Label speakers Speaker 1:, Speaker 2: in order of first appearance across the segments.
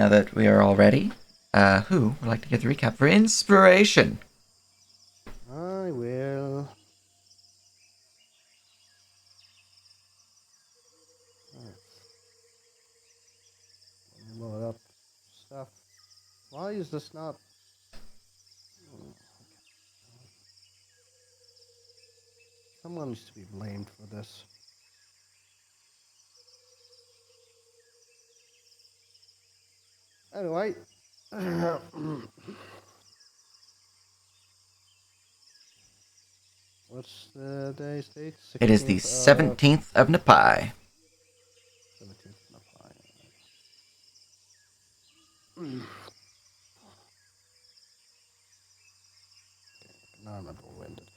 Speaker 1: Now that we are all ready, who would like to give the recap for inspiration?
Speaker 2: I will. Load up stuff. Why is this not? Someone needs to be blamed for this. Anyway. What's the day's date?
Speaker 1: It is the
Speaker 2: 16th
Speaker 1: 17th of Napai.
Speaker 2: 17th of Now I'm a little winded.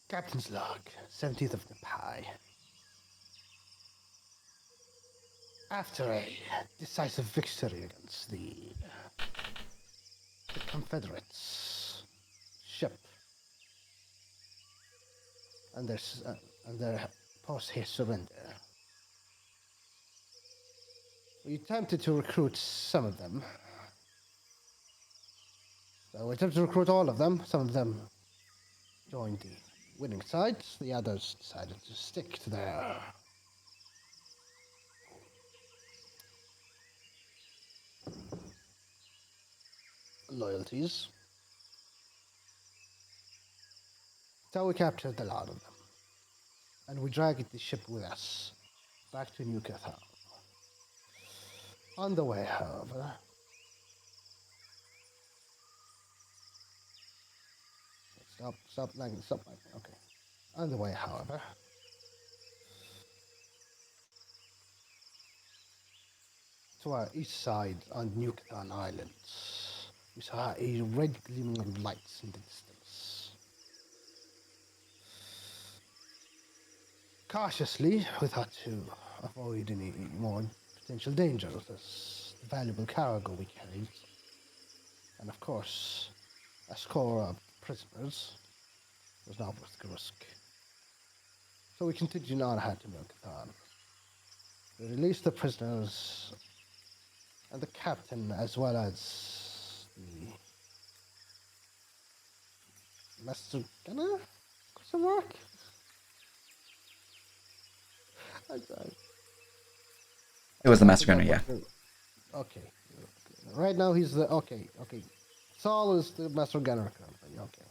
Speaker 2: Captain's log, 17th of Napai. After a decisive victory against the Confederates ship and their post-haste surrender, we attempted to recruit some of them. So we attempted to recruit all of them. Some of them joined the winning side. The others decided to stick to their loyalties. So we captured a lot of them, and we dragged the ship with us back to New Cathar. On the way, however, stop lagging, okay. On the way, however, to our east side on New Cathar Island, we saw a red gleaming of lights in the distance. Cautiously, we thought to avoid any more potential dangers as the valuable cargo we carried, and of course, a score of prisoners was not worth the risk. So we continued on ahead to Milkathon. We released the prisoners and the captain, as well as the Master Gunner? Question mark? I'm sorry.
Speaker 1: It was the Master Gunner, yeah.
Speaker 2: Okay. Right now he's the... Okay. Saul is the Master Gunner currently. Okay.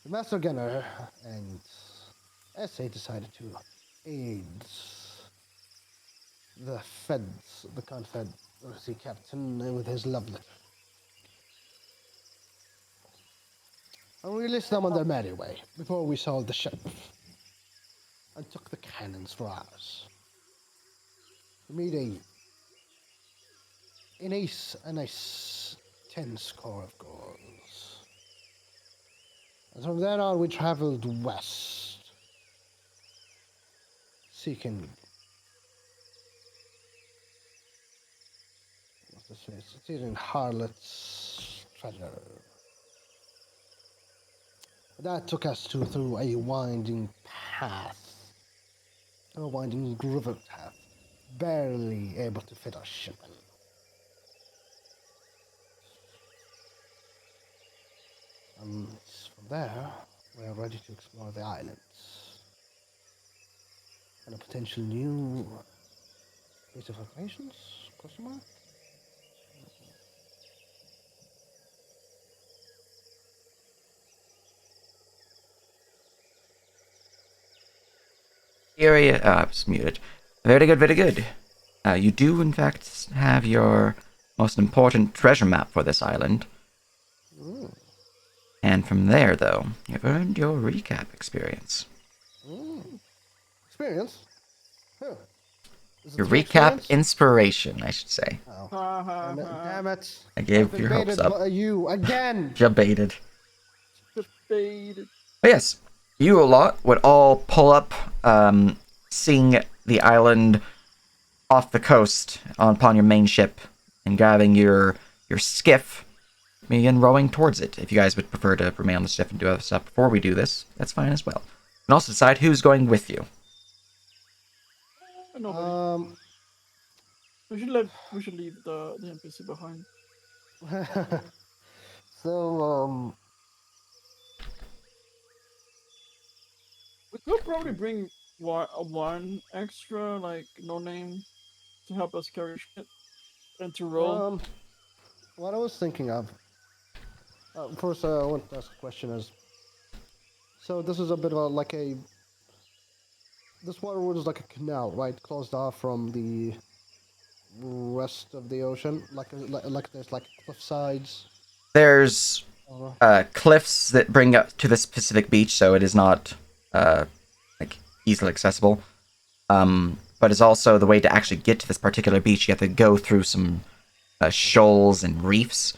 Speaker 2: The Master Gunner and SA decided to aid the Feds, the Confederacy captain, with his love letter. And we released them on their merry way before we sold the ship and took the cannons for ours. We made a nice 10 score of goals. And from then on, we traveled west, seeking seeking harlots' treasure. That took us through a winding path, a winding river path, barely able to fit our ship in. And from there, we are ready to explore the islands and a potential new base of operations? Question mark?
Speaker 1: Area, I was muted. Very good, very good. You do, in fact, have your most important treasure map for this island.
Speaker 2: Ooh.
Speaker 1: And from there, though, you've earned your recap experience.
Speaker 2: Ooh. Experience? Huh.
Speaker 1: Your recap inspiration, I should say.
Speaker 2: Oh. Damn it.
Speaker 1: I gave your hopes up.
Speaker 2: You again.
Speaker 1: Jabaited.
Speaker 3: Debated.
Speaker 1: But yes, you a lot would all pull up, seeing the island off the coast upon your main ship, and grabbing your skiff, begin rowing towards it. If you guys would prefer to remain on the ship and do other stuff before we do this, that's fine as well. And also decide who's going with you.
Speaker 2: Um,
Speaker 3: We should leave the NPC behind.
Speaker 2: So,
Speaker 3: We could probably bring one extra, like no name, to help us carry shit and to roll.
Speaker 2: um, what I was thinking of, first, I want to ask a question is, so this is a bit of a, like a, this waterwood is like a canal, right? Closed off from the rest of the ocean, like there's like cliff sides.
Speaker 1: There's
Speaker 2: Uh,
Speaker 1: cliffs that bring up to the specific beach, so it is not uh, like easily accessible. But it's also the way to actually get to this particular beach. You have to go through some shoals and reefs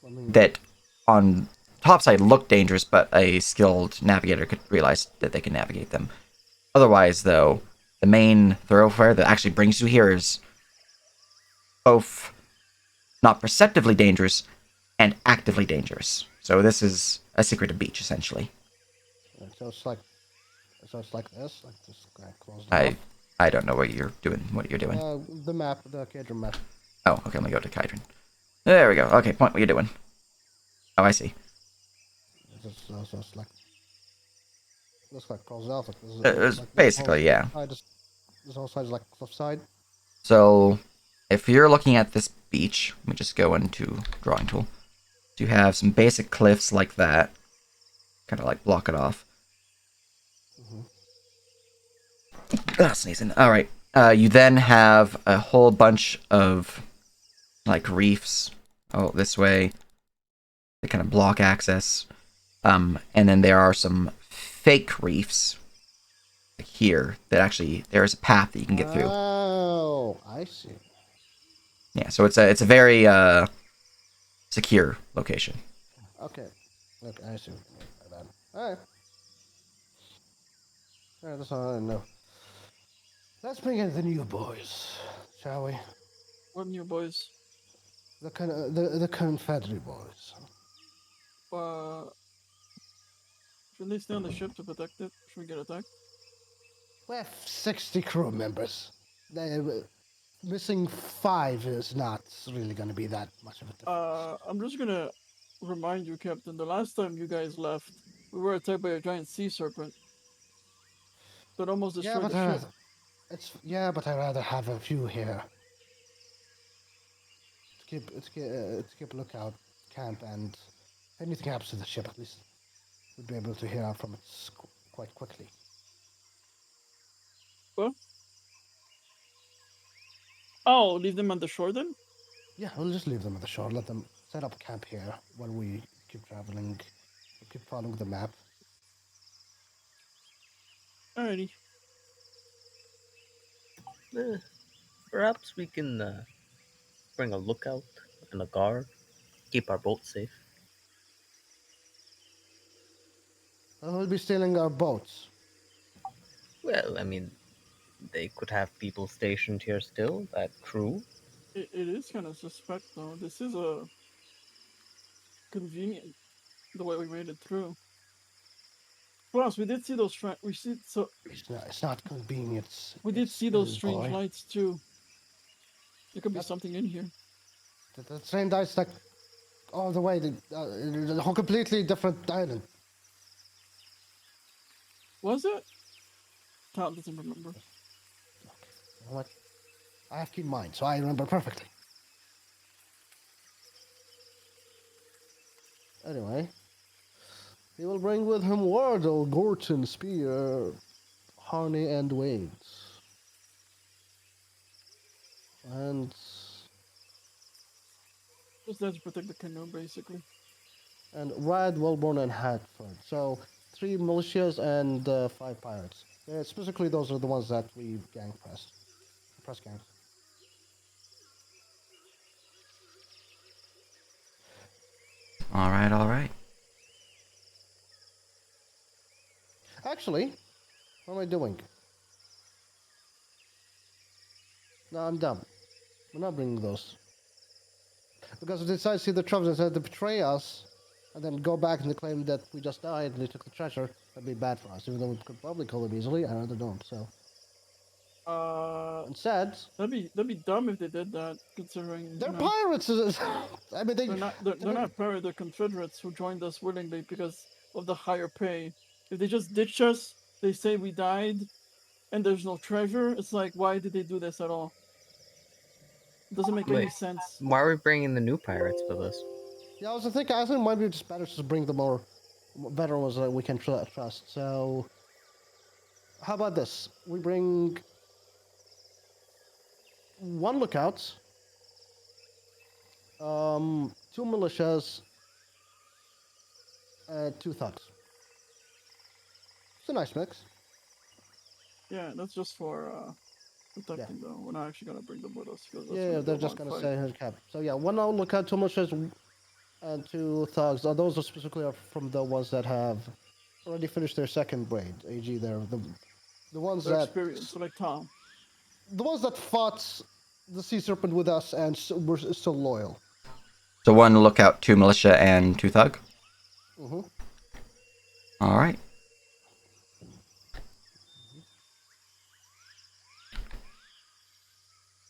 Speaker 2: I mean,
Speaker 1: that on topside look dangerous, but a skilled navigator could realize that they can navigate them. Otherwise, though, the main thoroughfare that actually brings you here is both not perceptively dangerous and actively dangerous. So this is a secretive beach, essentially.
Speaker 2: so it's like this, like this guy closed off.
Speaker 1: I I don't know what you're doing. What you're doing?
Speaker 2: The map, the Cadron map.
Speaker 1: Oh, okay. Let me go to Kydron. There we go. Okay, point. What you're doing? Oh, I see.
Speaker 2: So it's like looks like closed off. Like
Speaker 1: It's
Speaker 2: like
Speaker 1: basically, yeah.
Speaker 2: this whole side is like cliffside.
Speaker 1: So, if you're looking at this beach, let me just go into drawing tool. You have some basic cliffs like that, kind of like block it off. Sneezing. All right. You then have a whole bunch of like reefs. Oh, this way. They kind of block access. And then there are some fake reefs here that actually there's a path that you can get through.
Speaker 2: Oh, I see.
Speaker 1: Yeah, so it's a very secure location.
Speaker 2: Okay, I see what you mean by that. All right, that's all I know. Let's bring in the new boys, shall we?
Speaker 3: What new boys?
Speaker 2: The Confederate boys.
Speaker 3: Should they stay on the ship to protect it? Should we get attacked?
Speaker 2: We have 60 crew members. Missing 5 is not really going to be that much of a difference.
Speaker 3: I'm just gonna remind you, Captain. The last time you guys left, we were attacked by a giant sea serpent that almost
Speaker 2: Yeah,
Speaker 3: destroyed
Speaker 2: but
Speaker 3: the ship.
Speaker 2: but I'd rather have a few here to keep a lookout camp, and if anything happens to the ship, at least we'd be able to hear out from it quite quickly.
Speaker 3: Well, oh, leave them on the shore then.
Speaker 2: Yeah, we'll just leave them at the shore. Let them set up camp here while we keep traveling. We'll keep following the map.
Speaker 3: Alrighty.
Speaker 4: Perhaps we can bring a lookout and a guard, keep our boat safe.
Speaker 2: We'll be stealing our boats.
Speaker 4: Well, I mean, they could have people stationed here still, that crew.
Speaker 3: It is kind of suspect though. This is a convenient the way we made it through. Plus, we did see those. We see so
Speaker 2: It's not convenient.
Speaker 3: we did see those strange
Speaker 2: boy.
Speaker 3: lights too. There could be
Speaker 2: Yep.
Speaker 3: something in here.
Speaker 2: The train dies like all the way to a whole completely different island.
Speaker 3: Was it? Todd doesn't remember.
Speaker 2: You know what? I have keen mind, so I remember perfectly. Anyway, he will bring with him Wardle, Gorton, Spear, Harney, and Wades. And
Speaker 3: Just there to protect the canoe, basically.
Speaker 2: Rad, Wellborn, and Hatford. So 3 militias and 5 pirates. Specifically, those are the ones that we gang pressed. Press gang.
Speaker 1: All right, all right.
Speaker 2: Actually, what am I doing? No, I'm dumb. We're not bringing those. Because if they decide to see the travelers and to betray us, and then go back and claim that we just died and they took the treasure, that'd be bad for us. Even though we could probably kill them easily, I rather don't. So Instead,
Speaker 3: that'd be dumb if they did that, considering
Speaker 2: they're
Speaker 3: you know,
Speaker 2: pirates. I mean,
Speaker 3: they're not pirates, they're Confederates who joined us willingly because of the higher pay. If they just ditch us, they say we died, and there's no treasure. It's like, why did they do this at all? It doesn't make any
Speaker 4: Wait,
Speaker 3: sense.
Speaker 4: why are we bringing the new pirates with us?
Speaker 2: Yeah, I was thinking. I think it might be just better to bring the more better ones that we can trust. So, how about this? We bring one lookout, two militias, two thugs. It's a nice mix.
Speaker 3: Yeah, that's just for protecting though. We're not actually gonna bring them with us because that's
Speaker 2: Yeah,
Speaker 3: gonna be
Speaker 2: they're
Speaker 3: a
Speaker 2: just
Speaker 3: long
Speaker 2: gonna
Speaker 3: fight.
Speaker 2: stay in his cap. So yeah, one lookout, two militias, and two thugs. Those are specifically from the ones that have already finished their second braid. AG, they're the ones
Speaker 3: Their
Speaker 2: that
Speaker 3: experience, like Tom.
Speaker 2: the ones that fought the sea serpent with us and were still loyal.
Speaker 1: So 1 lookout, 2 militia, and 2 thug.
Speaker 2: Mm-hmm.
Speaker 1: All right.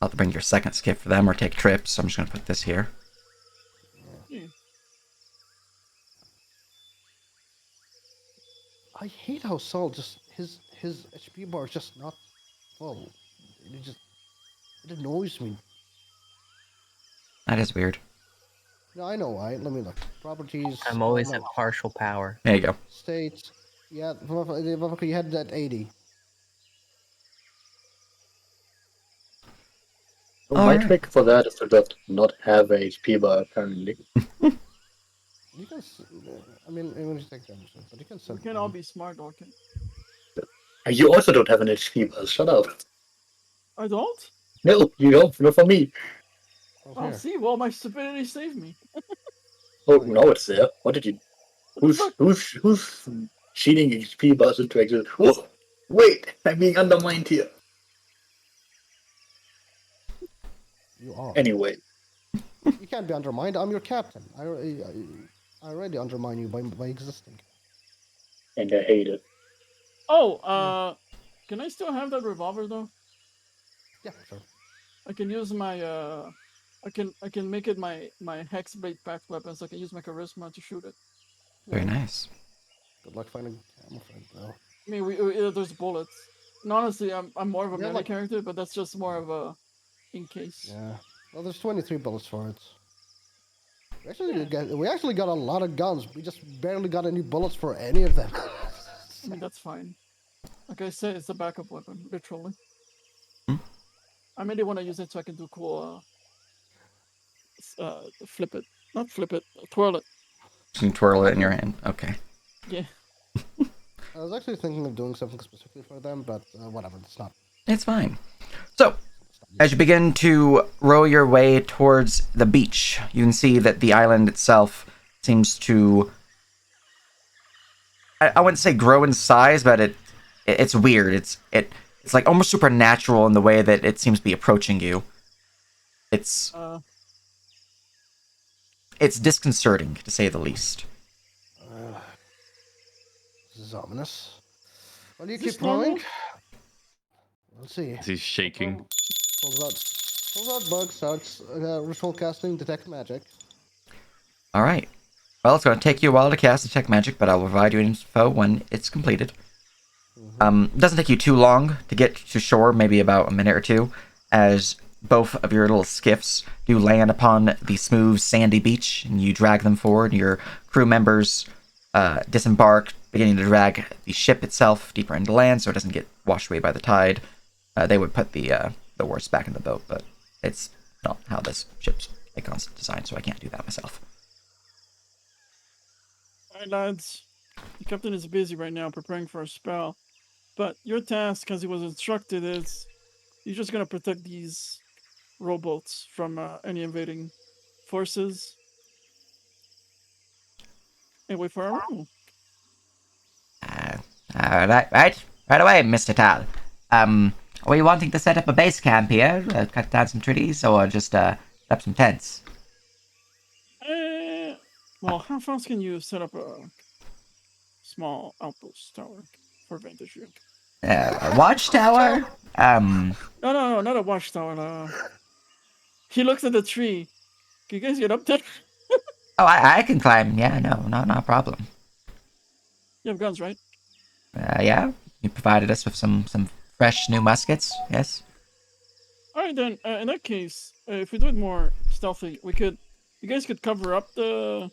Speaker 1: I'll have to bring your second skiff for them or take trips. So I'm just gonna put this here.
Speaker 3: Yeah.
Speaker 2: I hate how Saul just his HP bar is just not full. It annoys me.
Speaker 1: That is weird.
Speaker 2: No, I know why. Let me look. Properties.
Speaker 4: I'm always at partial power.
Speaker 1: There you go.
Speaker 2: States. Yeah, you had that 80.
Speaker 5: So
Speaker 1: All
Speaker 5: my
Speaker 1: right.
Speaker 5: trick for that is to just not have a HP bar, apparently.
Speaker 2: You can. I mean, even if you take damage, but you can
Speaker 3: We
Speaker 2: send.
Speaker 3: can all be smart, okay?
Speaker 5: And you also don't have an HP bar, shut up.
Speaker 3: I don't?
Speaker 5: No, you don't, not for me.
Speaker 3: Oh,
Speaker 2: Here.
Speaker 3: see, well, my stupidity saved me.
Speaker 5: Oh,
Speaker 2: Oh, yeah.
Speaker 5: now it's there. What did you...
Speaker 3: What the fuck?
Speaker 5: Who's cheating HP bars into existence? Whoa! Wait! I'm being undermined here.
Speaker 2: You are.
Speaker 5: Anyway,
Speaker 2: You can't be undermined. I'm your captain. I already undermine you by existing.
Speaker 5: and I hate it.
Speaker 3: Oh, can I still have that revolver though?
Speaker 2: Yeah, sure.
Speaker 3: I can use my I can make it my hex blade pact weapon, so I can use my charisma to shoot it.
Speaker 1: Very nice.
Speaker 2: Good luck finding camouflage, though.
Speaker 3: I mean, there's bullets. And honestly, I'm more of a
Speaker 2: Yeah,
Speaker 3: melee
Speaker 2: like-
Speaker 3: character, but that's just more of a in case.
Speaker 2: Yeah. Well, there's 23 bullets for it. We actually got a lot of guns. We just barely got any bullets for any of them.
Speaker 3: I mean, that's fine. Like I said, it's a backup weapon, literally.
Speaker 1: Hmm?
Speaker 3: I mainly want to use it so I can do cool. Flip it, not flip it, twirl it.
Speaker 1: You can twirl it in your hand. Okay.
Speaker 3: Yeah.
Speaker 2: I was actually thinking of doing something specifically for them, but whatever. It's not.
Speaker 1: It's fine. So, as you begin to row your way towards the beach, you can see that the island itself seems to... I wouldn't say grow in size, but it's weird. It's like almost supernatural in the way that it seems to be approaching you. It's disconcerting, to say the least.
Speaker 2: This is ominous. Well, you
Speaker 3: Is this
Speaker 2: keep rolling.
Speaker 3: normal?
Speaker 2: Let's see.
Speaker 6: He's shaking.
Speaker 2: Pulls out bug, starts ritual casting detect magic.
Speaker 1: All right. Well, it's going to take you a while to cast Detect Magic, but I'll provide you info when it's completed. It doesn't take you too long to get to shore, maybe about a minute or two, as both of your little skiffs do land upon the smooth, sandy beach, and you drag them forward. Your crew members disembark, beginning to drag the ship itself deeper into land so it doesn't get washed away by the tide. They would put the oars back in the boat, but it's not how this ship's designed, so I can't do that myself.
Speaker 3: Alright, lads. The captain is busy right now preparing for a spell. But your task, as he was instructed, is you're just gonna protect these rowboats from any invading forces. And wait for our roll.
Speaker 1: Right away, Mr. Tal. Were you wanting to set up a base camp here, cut down some trees, or just set up some tents?
Speaker 3: Well, how fast can you set up a small outpost tower for vantage view?
Speaker 1: A watchtower?
Speaker 3: No, not a watchtower. He looks at the tree. Can you guys get up there?
Speaker 1: Oh, I can climb. Yeah, no, not a problem.
Speaker 3: You have guns, right?
Speaker 1: Yeah, you provided us with some fresh new muskets. Yes.
Speaker 3: All right, then. In that case, if we do it more stealthy, you guys could cover up the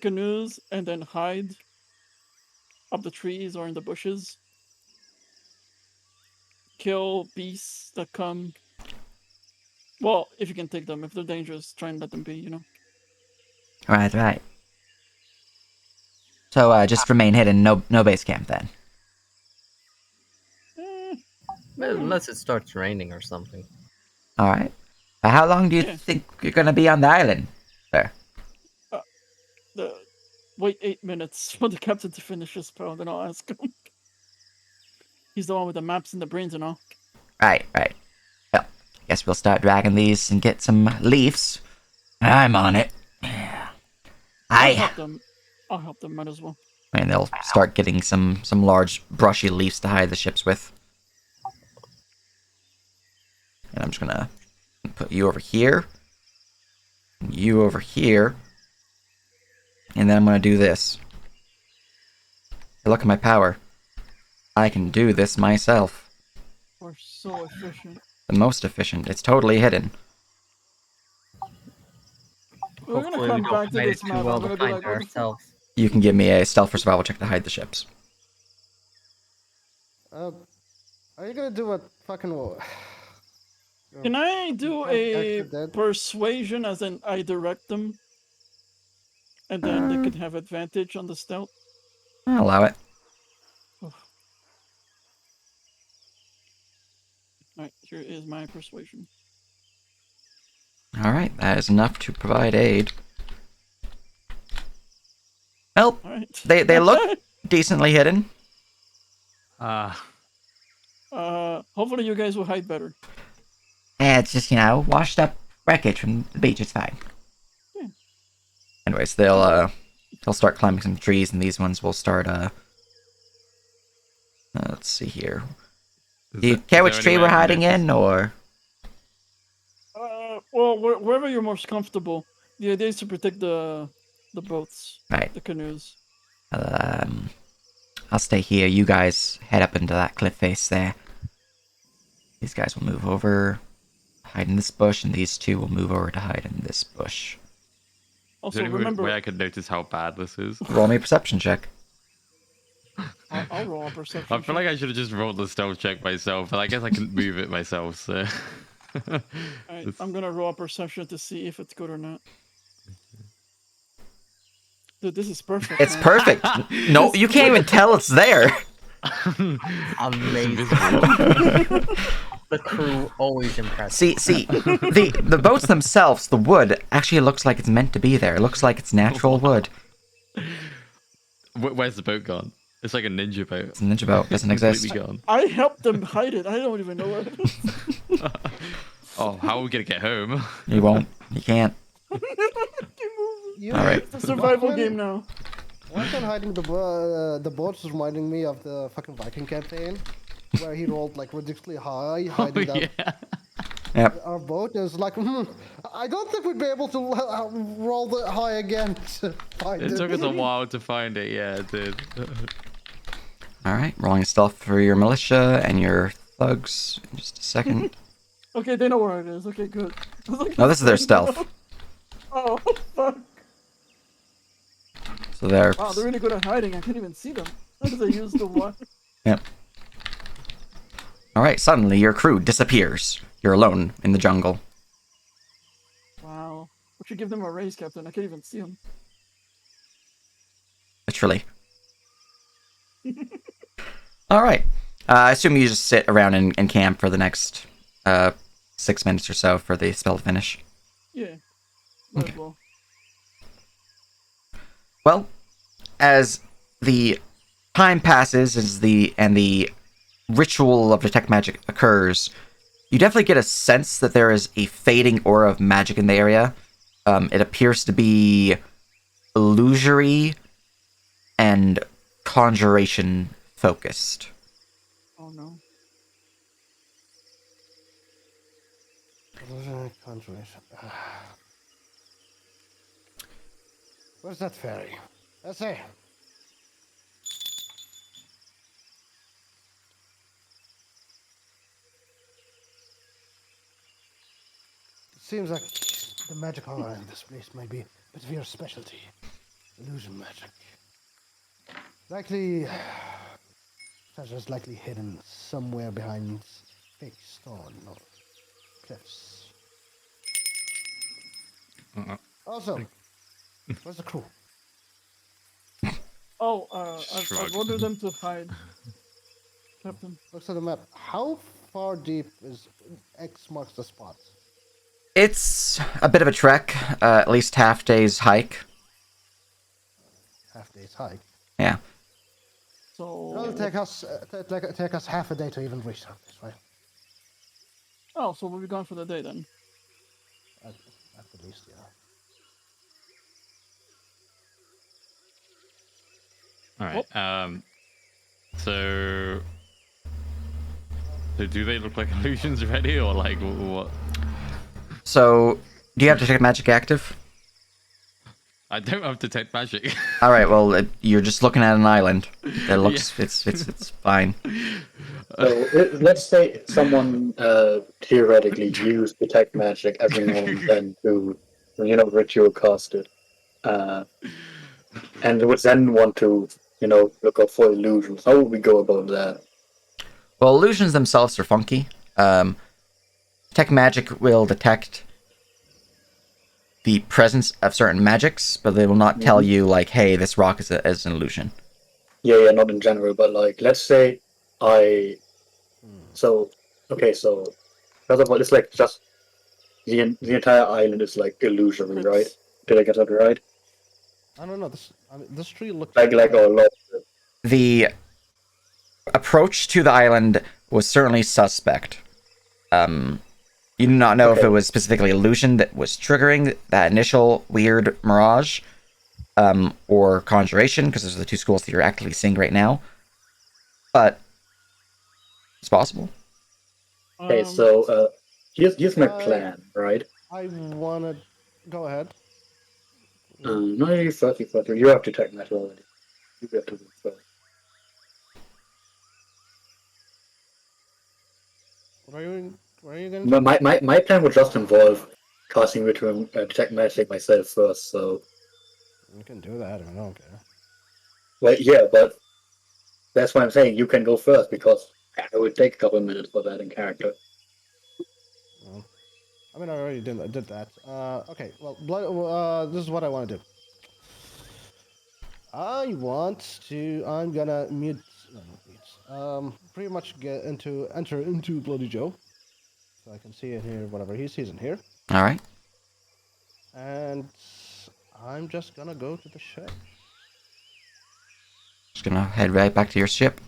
Speaker 3: canoes and then hide up the trees or in the bushes. Kill beasts that come. Well, if you can take them. If they're dangerous, try and let them be. You know.
Speaker 1: Right. So just remain hidden. No base camp then.
Speaker 4: Well, unless it starts raining or something.
Speaker 1: All right. How long do you
Speaker 3: Yeah.
Speaker 1: think you're gonna be on the island, sir?
Speaker 3: Wait 8 minutes for the captain to finish his spell, then I'll ask him. He's the one with the maps and the brains and all.
Speaker 1: Right. Well, I guess we'll start dragging these and get some leaves. I'm on it. Yeah.
Speaker 3: I'll help them. Might as well.
Speaker 1: And they'll start getting some large brushy leaves to hide the ships with. And I'm just gonna put you over here. And you over here. And then I'm gonna do this. Hey, look at my power. I can do this myself.
Speaker 3: We're so efficient.
Speaker 1: The most efficient. It's totally hidden.
Speaker 3: We're
Speaker 4: Hopefully
Speaker 3: gonna
Speaker 4: we
Speaker 3: come
Speaker 4: don't
Speaker 3: back to
Speaker 4: hide it
Speaker 3: this
Speaker 4: too
Speaker 3: map.
Speaker 4: well
Speaker 3: I'm
Speaker 4: to
Speaker 3: gonna be
Speaker 4: find
Speaker 3: like, what the fuck?
Speaker 4: ourselves.
Speaker 1: You can give me a stealth or survival check to hide the ships.
Speaker 2: Are you gonna do a fucking war?
Speaker 3: Can I do a
Speaker 2: Character dead?
Speaker 3: persuasion as in I direct them? And then they could have advantage on the stealth?
Speaker 1: I'll allow it.
Speaker 3: Alright, here is my persuasion.
Speaker 1: Alright, that is enough to provide aid. Well,
Speaker 3: Alright.
Speaker 1: they look decently hidden.
Speaker 3: Hopefully you guys will hide better.
Speaker 1: Yeah, it's just, washed up wreckage from the beach. It's fine.
Speaker 3: Yeah.
Speaker 1: Anyways, they'll start climbing some trees, and these ones will start, let's see here. Do you care which tree we're hiding in, or?
Speaker 3: Well, wherever you're most comfortable. The idea is to protect the boats.
Speaker 1: Right.
Speaker 3: The canoes.
Speaker 1: I'll stay here. You guys head up into that cliff face there. These guys will move over, hide in this bush, and these two will move over to hide in this bush.
Speaker 3: Also,
Speaker 6: Is there any
Speaker 3: remember,
Speaker 6: way I could notice how bad this is?
Speaker 1: Roll me a perception check.
Speaker 3: I'll roll a perception.
Speaker 6: I feel like I should have just rolled the stealth check myself, but I guess I can move it myself, so...
Speaker 3: Alright, I'm gonna roll a perception to see if it's good or not. Dude, this is perfect.
Speaker 1: It's
Speaker 3: man.
Speaker 1: perfect. No, you can't even tell it's there.
Speaker 4: Amazing. The crew always impressed.
Speaker 1: See, the boats themselves, the wood actually looks like it's meant to be there. It looks like it's natural wood.
Speaker 6: Where's the boat gone? It's like a ninja boat.
Speaker 1: It's a ninja boat. Doesn't exist.
Speaker 6: Completely gone.
Speaker 3: I helped them hide it. I don't even know where it is.
Speaker 6: Oh, how are we gonna get home?
Speaker 1: You won't. You can't.
Speaker 2: You,
Speaker 1: All right.
Speaker 3: It's a survival
Speaker 2: When-
Speaker 3: game now.
Speaker 2: One time hiding the boats is reminding me of the fucking Viking campaign, where he rolled like ridiculously high,
Speaker 6: Oh,
Speaker 2: hiding that
Speaker 6: yeah.
Speaker 1: Yep.
Speaker 2: our boat. Is like, I don't think we'd be able to roll that high again to find it.
Speaker 6: It took us a while to find it, yeah, it did.
Speaker 1: All right. Rolling a stealth for your militia and your thugs in just a second.
Speaker 3: Okay, they know where it is. Okay, good. I was like,
Speaker 1: No, this is their stealth.
Speaker 3: Oh, fuck.
Speaker 1: So they're.
Speaker 3: Wow, they're really good at hiding. I can't even see them. Because I used the water.
Speaker 1: Yep. All right. Suddenly, your crew disappears. You're alone in the jungle.
Speaker 3: Wow. We should give them a raise, Captain. I can't even see them.
Speaker 1: Literally. All right. I assume you just sit around and camp for the next 6 minutes or so for the spell to finish.
Speaker 3: Yeah. Might as well.
Speaker 1: Well, as the time passes and the ritual of detect magic occurs, you definitely get a sense that there is a fading aura of magic in the area. It appears to be illusory and conjuration focused.
Speaker 3: Oh no.
Speaker 2: Conjuration. Where's that fairy? Let's see. It seems like the magic aura in this place might be a bit of your specialty. Illusion magic. Likely, treasure's likely hidden somewhere behind fake stone or cliffs. Also, where's the crew?
Speaker 3: Oh, I've
Speaker 6: Shrug.
Speaker 3: ordered them to hide, Captain.
Speaker 2: Looks at the map. How far deep is X marks the spot?
Speaker 1: It's a bit of a trek, at least half day's hike.
Speaker 2: Half day's hike.
Speaker 1: Yeah.
Speaker 3: So.
Speaker 2: It'll take us take us half a day to even reach that place, right?
Speaker 3: Oh, so we'll be gone for the day then.
Speaker 2: At the least, yeah.
Speaker 6: All right. So do they look like illusions already, or like what?
Speaker 1: So, do you have detect magic active?
Speaker 6: I don't have detect magic.
Speaker 1: All right. Well, you're just looking at an island. It looks it's fine.
Speaker 5: So let's say someone theoretically used detect magic every now and then to, ritual cast it, and would then want to, look up for illusions. How would we go about that?
Speaker 1: Well, illusions themselves are funky. Detect magic will detect the presence of certain magics, but they will not tell you like, "Hey, this rock is an illusion."
Speaker 5: Yeah, not in general, but like, let's say I. So first of all, it's like just the entire island is like illusory, right? Did I get that right?
Speaker 2: I don't know. This tree looks
Speaker 5: Like a lot.
Speaker 1: The approach to the island was certainly suspect. You do not know if
Speaker 5: Okay.
Speaker 1: it was specifically illusion that was triggering that initial weird mirage, or conjuration, because those are the two schools that you're actively seeing right now. But it's possible.
Speaker 5: Okay, so here's my plan, right?
Speaker 2: I wanna go ahead.
Speaker 5: No, you first. You have to take that already. You have to do it first.
Speaker 2: What are you gonna
Speaker 5: No,
Speaker 2: do?
Speaker 5: my plan would just involve casting ritual detect magic myself first. So,
Speaker 2: You can do that. I don't care.
Speaker 5: well, yeah, but that's why I'm saying you can go first because it would take a couple of minutes for that in character.
Speaker 2: Well, I mean, I already did that. Okay. Well, this is what I want to do. I'm gonna mute. No, not mute. Pretty much enter into Bloody Joe, so I can see it here. Whatever he sees in here,
Speaker 1: All right.
Speaker 2: and I'm just gonna go to the ship.
Speaker 1: Just gonna head right back to your ship.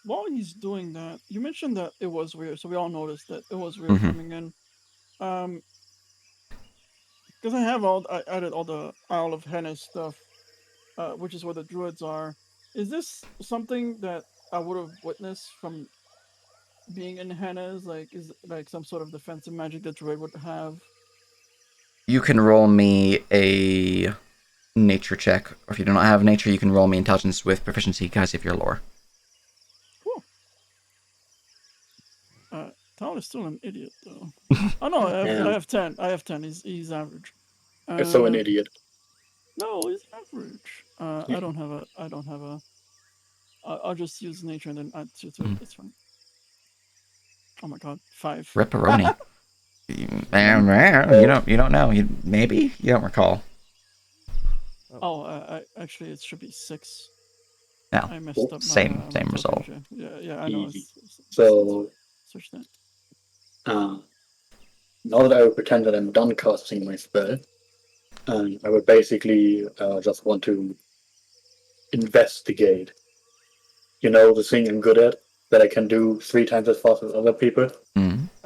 Speaker 3: While he's doing that, you mentioned that it was weird, so we all noticed that it was weird coming in. Because I added all the Isle of Hennis stuff, which is where the druids are. Is this something that I would have witnessed from being in Hennis? Like, is like some sort of defensive magic that druid would have?
Speaker 1: You can roll me a nature check, or if you do not have nature, you can roll me intelligence with proficiency, guys, if you're lore.
Speaker 3: Cool. Tal is still an idiot though. Oh no, I have 10. I have 10. He's average.
Speaker 5: You're so an idiot.
Speaker 3: No, he's average. I don't have a. I'll just use nature and then add 2 to it. It's fine. Oh my god, 5.
Speaker 1: Ripperoni. You don't know. Maybe you don't recall.
Speaker 3: Oh, actually, it should be 6.
Speaker 1: No.
Speaker 3: I messed up.
Speaker 1: Same
Speaker 3: my
Speaker 1: result.
Speaker 3: calculation. Yeah, I know.
Speaker 5: So,
Speaker 3: Search that.
Speaker 5: now that I would pretend that I'm done casting my spell, I would basically just want to investigate. The thing I'm good at that I can do 3 times as fast as other people.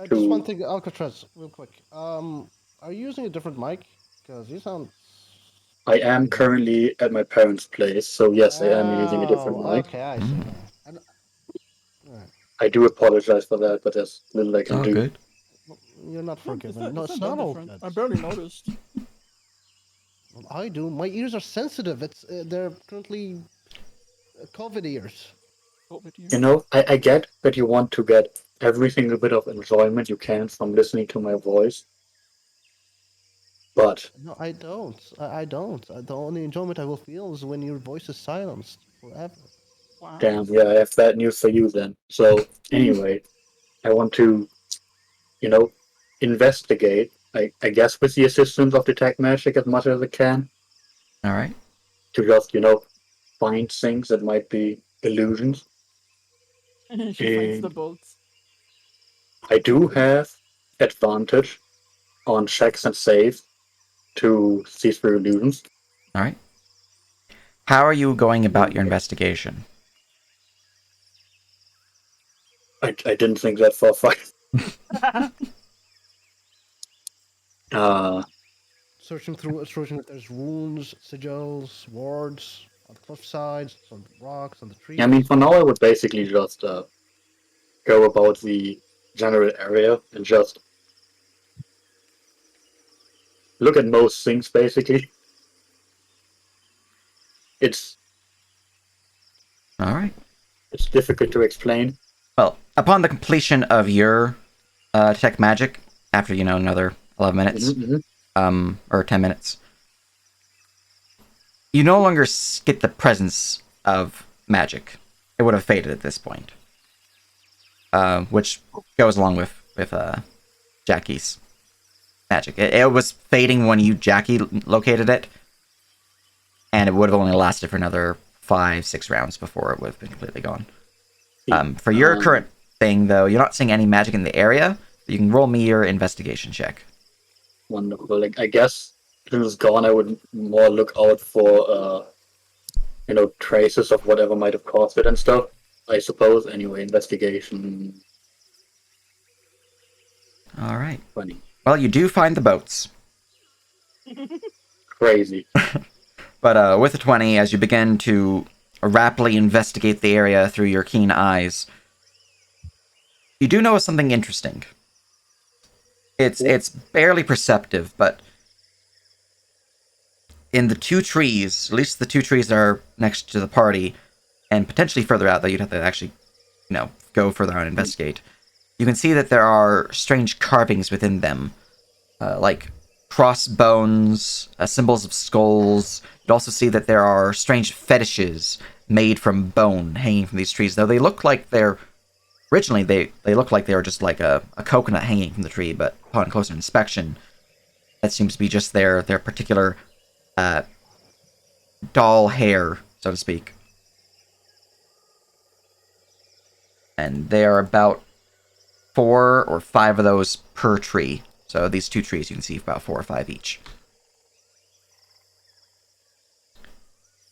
Speaker 2: Just one thing, Alcatraz, real quick. Are you using a different mic? Because you sound.
Speaker 5: I am currently at my parents' place, so yes, I am using a different mic.
Speaker 2: Okay, I see.
Speaker 5: I do apologize for that, but there's little I
Speaker 1: It's
Speaker 5: can
Speaker 1: all
Speaker 5: do.
Speaker 1: good.
Speaker 2: You're not
Speaker 3: No,
Speaker 2: forgiven. No,
Speaker 3: it's
Speaker 2: it's
Speaker 3: not
Speaker 2: not
Speaker 3: that
Speaker 2: all
Speaker 3: different.
Speaker 2: good.
Speaker 3: I barely noticed.
Speaker 2: Well, I do. My ears are sensitive. They're currently COVID ears.
Speaker 3: COVID
Speaker 5: You
Speaker 3: years.
Speaker 5: know, I get that you want to get every single bit of enjoyment you can from listening to my voice, but
Speaker 2: No, I don't. I don't. The only enjoyment I will feel is when your voice is silenced forever.
Speaker 3: Wow.
Speaker 5: damn, yeah, I have bad news for you then. So, anyway, I want to, you know, investigate, I guess with the assistance of detect magic as much as I can,
Speaker 1: All right.
Speaker 5: to just, find things that might be illusions.
Speaker 3: She finds the
Speaker 5: And
Speaker 3: boats.
Speaker 5: I do have advantage on checks and saves to see through illusions.
Speaker 1: All right. How are you going about your investigation?
Speaker 5: I didn't think that for a fact.
Speaker 2: Searching if there's runes, sigils, wards on the cliff sides, on the rocks, on the
Speaker 5: I mean,
Speaker 2: trees.
Speaker 5: for now, I would basically just go about the general area and just look at most things, basically. It's
Speaker 1: All right.
Speaker 5: it's difficult to explain.
Speaker 1: Well, upon the completion of your detect magic, after another 11 minutes, or 10 minutes, you no longer get the presence of magic. It would have faded at this point, which goes along with Jackie's magic. It was fading when Jackie located it, and it would have only lasted for another 5-6 rounds before it would have been completely gone. For your current thing, though, you're not seeing any magic in the area. You can roll me your investigation check.
Speaker 5: Wonderful. Like, I guess since it's gone, I would more look out for traces of whatever might have caused it and stuff. I suppose. Anyway, investigation
Speaker 1: All right.
Speaker 5: 20.
Speaker 1: Well, you do find the boats.
Speaker 5: Crazy.
Speaker 1: But with a 20, as you begin to rapidly investigate the area through your keen eyes, you do notice something interesting. It's barely perceptive, but in the two trees, at least the two trees that are next to the party, and potentially further out, though you'd have to actually, go further out and investigate, you can see that there are strange carvings within them, like crossbones, symbols of skulls. You'd also see that there are strange fetishes made from bone hanging from these trees, though they look like they're... Originally, they look like they were just like a coconut hanging from the tree, but upon closer inspection, that seems to be just their particular doll hair, so to speak. And they are about 4 or 5 of those per tree. So these two trees, you can see about 4 or 5 each.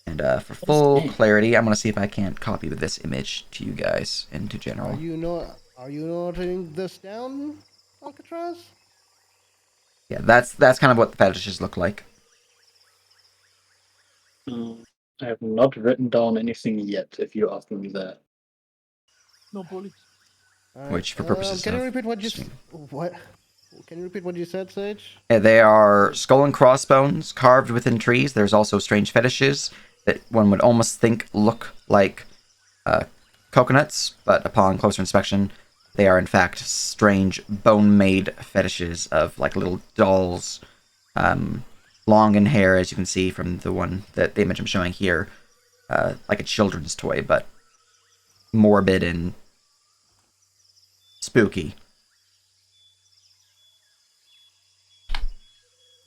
Speaker 1: And for full clarity, I'm going to see if I can't copy this image to you guys into general.
Speaker 2: Are you noting this down, Alcatraz?
Speaker 1: Yeah, that's kind of what the fetishes look like.
Speaker 5: I have not written down anything yet, if you're asking me that.
Speaker 3: No bully.
Speaker 2: Alright,
Speaker 1: Which, for purposes
Speaker 2: can you
Speaker 1: of
Speaker 2: repeat what you
Speaker 1: stream.
Speaker 2: what? Can you repeat what you said, Sage?
Speaker 1: They are skull and crossbones carved within trees. There's also strange fetishes that one would almost think look like coconuts, but upon closer inspection, they are in fact strange bone-made fetishes of like little dolls, long in hair, as you can see from the image I'm showing here, like a children's toy, but morbid and spooky.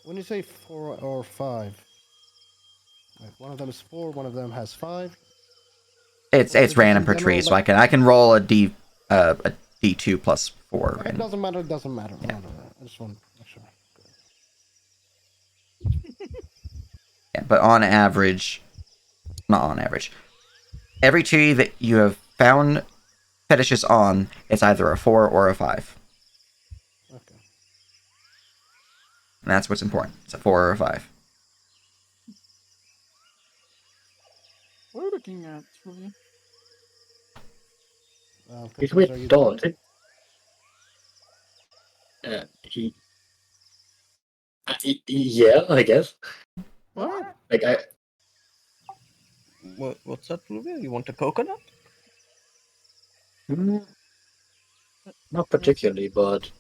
Speaker 2: When you say 4 or 5, like one of them is 4, one of them has 5.
Speaker 1: It's random per tree, so I can roll a D2 plus 4.
Speaker 2: It doesn't matter. It doesn't matter.
Speaker 1: Yeah.
Speaker 2: I just want to make sure.
Speaker 1: Yeah, but on average, not on average, every tree that you have found fetishes on, it's either a 4 or a 5.
Speaker 2: Okay.
Speaker 1: And that's what's important. It's a 4 or a 5.
Speaker 3: What are you looking at, Julia?
Speaker 5: He's
Speaker 2: What are
Speaker 5: with
Speaker 2: you
Speaker 5: Dot.
Speaker 2: doing?
Speaker 5: He, yeah, I guess.
Speaker 3: What?
Speaker 5: Like I,
Speaker 4: What's up, Rubio? You want a coconut?
Speaker 5: mm, not particularly, but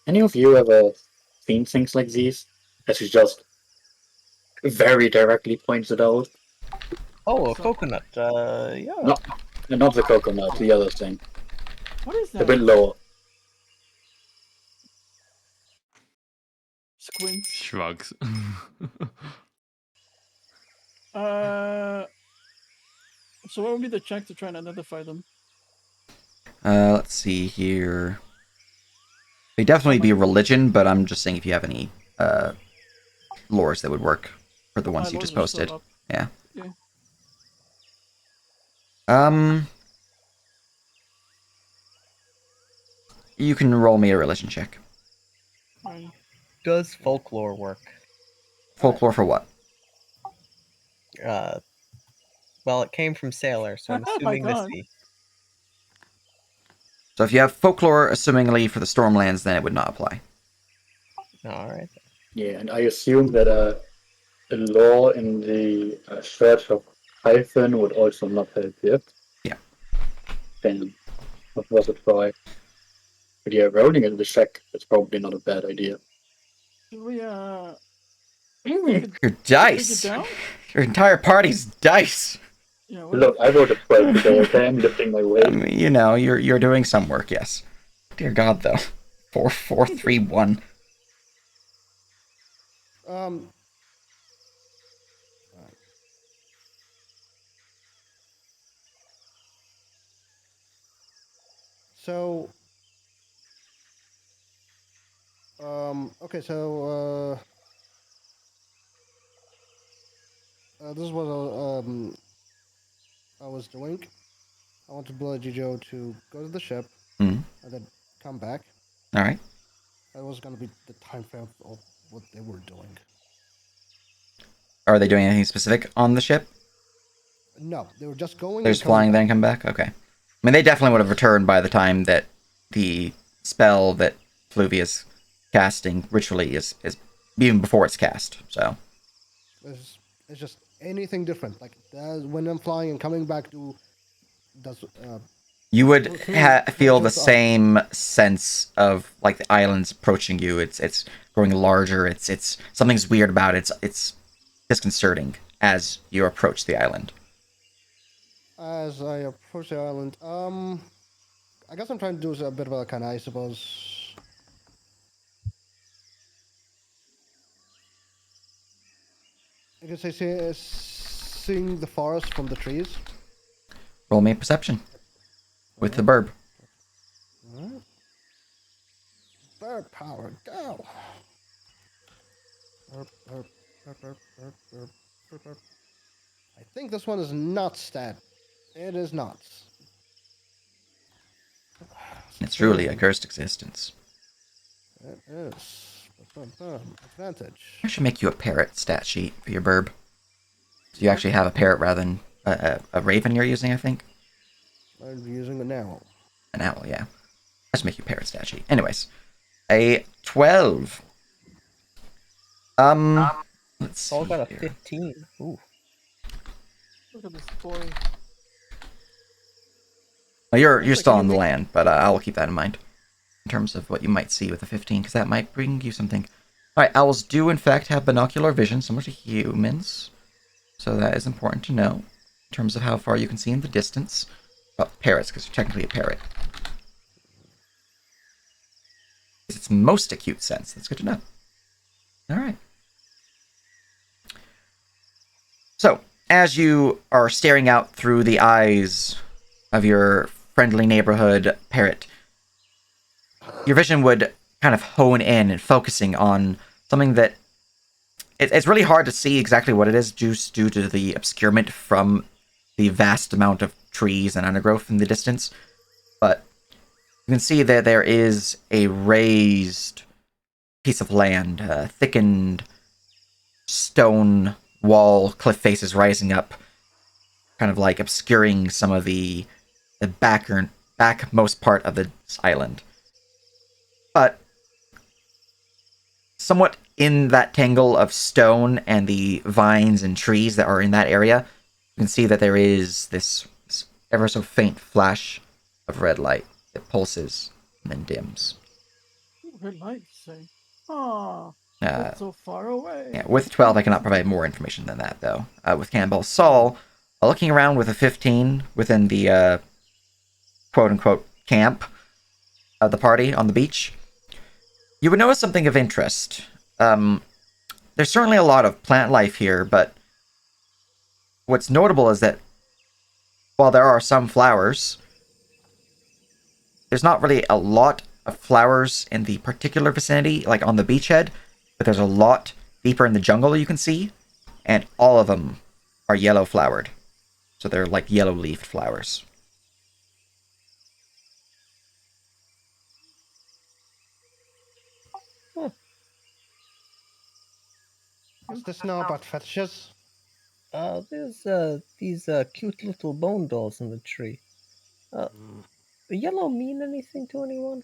Speaker 5: any of you ever seen things like these? As he just very directly points it out.
Speaker 4: Oh, a
Speaker 3: So-
Speaker 4: coconut. Yeah.
Speaker 5: Not, not the coconut, the other thing,
Speaker 3: What is
Speaker 5: a
Speaker 3: that?
Speaker 5: bit lower.
Speaker 3: Squints.
Speaker 6: Shrugs.
Speaker 3: So what would be the check to try and identify them?
Speaker 1: Let's see here. It'd definitely be religion, but I'm just saying if you have any lores that would work for the ones you
Speaker 3: Lords
Speaker 1: just
Speaker 3: are still
Speaker 1: posted.
Speaker 3: up.
Speaker 1: Yeah.
Speaker 3: Okay.
Speaker 1: You can roll me a religion check.
Speaker 3: Fine.
Speaker 4: Does folklore work?
Speaker 1: Folklore for what?
Speaker 4: Well, it came from Sailor, so I'm
Speaker 3: Oh my
Speaker 4: assuming the
Speaker 3: God.
Speaker 4: sea.
Speaker 1: So if you have folklore, assumingly for the Stormlands, then it would not apply.
Speaker 4: All right.
Speaker 5: Yeah, and I assume that a law in the Church of Hyphen would also not help here.
Speaker 1: Yeah.
Speaker 5: Then what was it for? But yeah, rolling in the check is probably not a bad idea.
Speaker 3: Should we
Speaker 1: Your dice!
Speaker 3: down?
Speaker 1: Your entire party's dice!
Speaker 3: Yeah, what
Speaker 5: Look, I rolled a 12 today, okay? I'm lifting my
Speaker 1: I
Speaker 5: weight.
Speaker 1: mean, you know, you're doing some work, yes. Dear God, though. 4, 4, 3, 1.
Speaker 2: Um. So. Okay. So. This is what I was doing. I wanted Blood Joe to go to the ship
Speaker 1: Mm.
Speaker 2: and then come back.
Speaker 1: Alright.
Speaker 2: That was gonna be the time frame of what they were doing.
Speaker 1: Are they doing anything specific on the ship?
Speaker 2: No, they were just going.
Speaker 1: They're
Speaker 2: and
Speaker 1: just
Speaker 2: coming
Speaker 1: flying,
Speaker 2: back.
Speaker 1: then come back? Okay. I mean, they definitely would have returned by the time that the spell that Fluvia's casting ritually is even before it's cast, so.
Speaker 2: It's just anything different. Like when I'm flying and coming back to does
Speaker 1: You would feel the
Speaker 2: just
Speaker 1: same sense of like the islands approaching you. It's growing larger. It's something's weird about it. It's disconcerting as you approach the island.
Speaker 2: as I approach the island. I guess I'm trying to do a bit of a kind of, I suppose. I guess I say seeing the forest from the trees.
Speaker 1: Roll me a perception with the burb.
Speaker 2: Alright. Bird power, go! Burp, burp, burp, burp, burp, burp, burp, burp. I think this one is not stat. It is not.
Speaker 1: It's truly a cursed existence.
Speaker 2: It is. Advantage.
Speaker 1: I should make you a parrot stat sheet for your burb. So you actually have a parrot rather than a raven you're using, I think.
Speaker 2: I'm using an owl.
Speaker 1: An owl, yeah. I should make you a parrot stat sheet. Anyways, a 12. Let's see
Speaker 4: All got a
Speaker 1: here.
Speaker 4: 15. Ooh.
Speaker 3: Look at this boy.
Speaker 1: Well, you're
Speaker 3: Like,
Speaker 1: still
Speaker 3: can
Speaker 1: on
Speaker 3: you
Speaker 1: the
Speaker 3: make-
Speaker 1: land, but I will keep that in mind in terms of what you might see with the 15, because that might bring you something. All right, owls do in fact have binocular vision, similar to humans, so that is important to know in terms of how far you can see in the distance. Well, parrots, because you're technically a parrot. It's its most acute sense. That's good to know. All right. So, as you are staring out through the eyes of your friendly neighborhood parrot, your vision would kind of hone in and focusing on something that it's really hard to see exactly what it is just due to the obscurement from the vast amount of trees and undergrowth in the distance. But you can see that there is a raised piece of land, thickened stone wall, cliff faces rising up, kind of like obscuring some of the the backmost part of this island. But somewhat in that tangle of stone and the vines and trees that are in that area, you can see that there is this ever so faint flash of red light that pulses and then dims.
Speaker 3: Red light, you say? Ah,
Speaker 1: Uh,
Speaker 3: it's so far away.
Speaker 1: Yeah, with 12, I cannot provide more information than that, though. With Cannonball Saul, looking around with a 15 within the quote-unquote camp of the party on the beach, you would notice something of interest. There's certainly a lot of plant life here, but what's notable is that while there are some flowers, there's not really a lot of flowers in the particular vicinity, like on the beachhead, but there's a lot deeper in the jungle you can see, and all of them are yellow flowered. So they're like yellow leafed flowers.
Speaker 2: What's this now about fetishes?
Speaker 4: There's these cute little bone dolls in the tree. The yellow mean anything to anyone?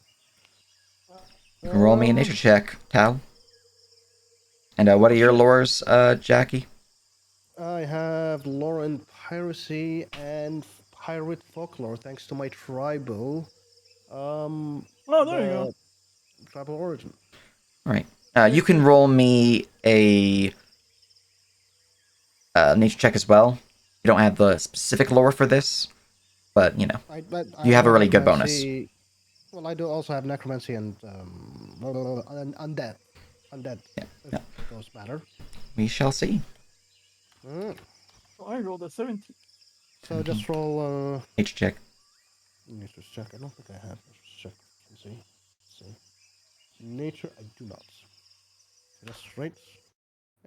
Speaker 1: You can roll me a nature check, Tal. And what are your lures, Jackie?
Speaker 2: I have lore and piracy and pirate folklore thanks to my tribal
Speaker 3: Oh, there you go.
Speaker 2: tribal origin.
Speaker 1: Alright. You can roll me a nature check as well. You don't have the specific lore for this, but, you know, you have a really good bonus.
Speaker 2: Well, I do also have necromancy and undead. Undead.
Speaker 1: Yeah,
Speaker 2: If
Speaker 1: yeah.
Speaker 2: those matter.
Speaker 1: We shall see.
Speaker 2: Mm.
Speaker 3: So I rolled a 17.
Speaker 2: So just roll
Speaker 1: Nature check.
Speaker 2: nature check. I don't think I have nature check. Let's see. Let's see. Nature, I do not. That's right.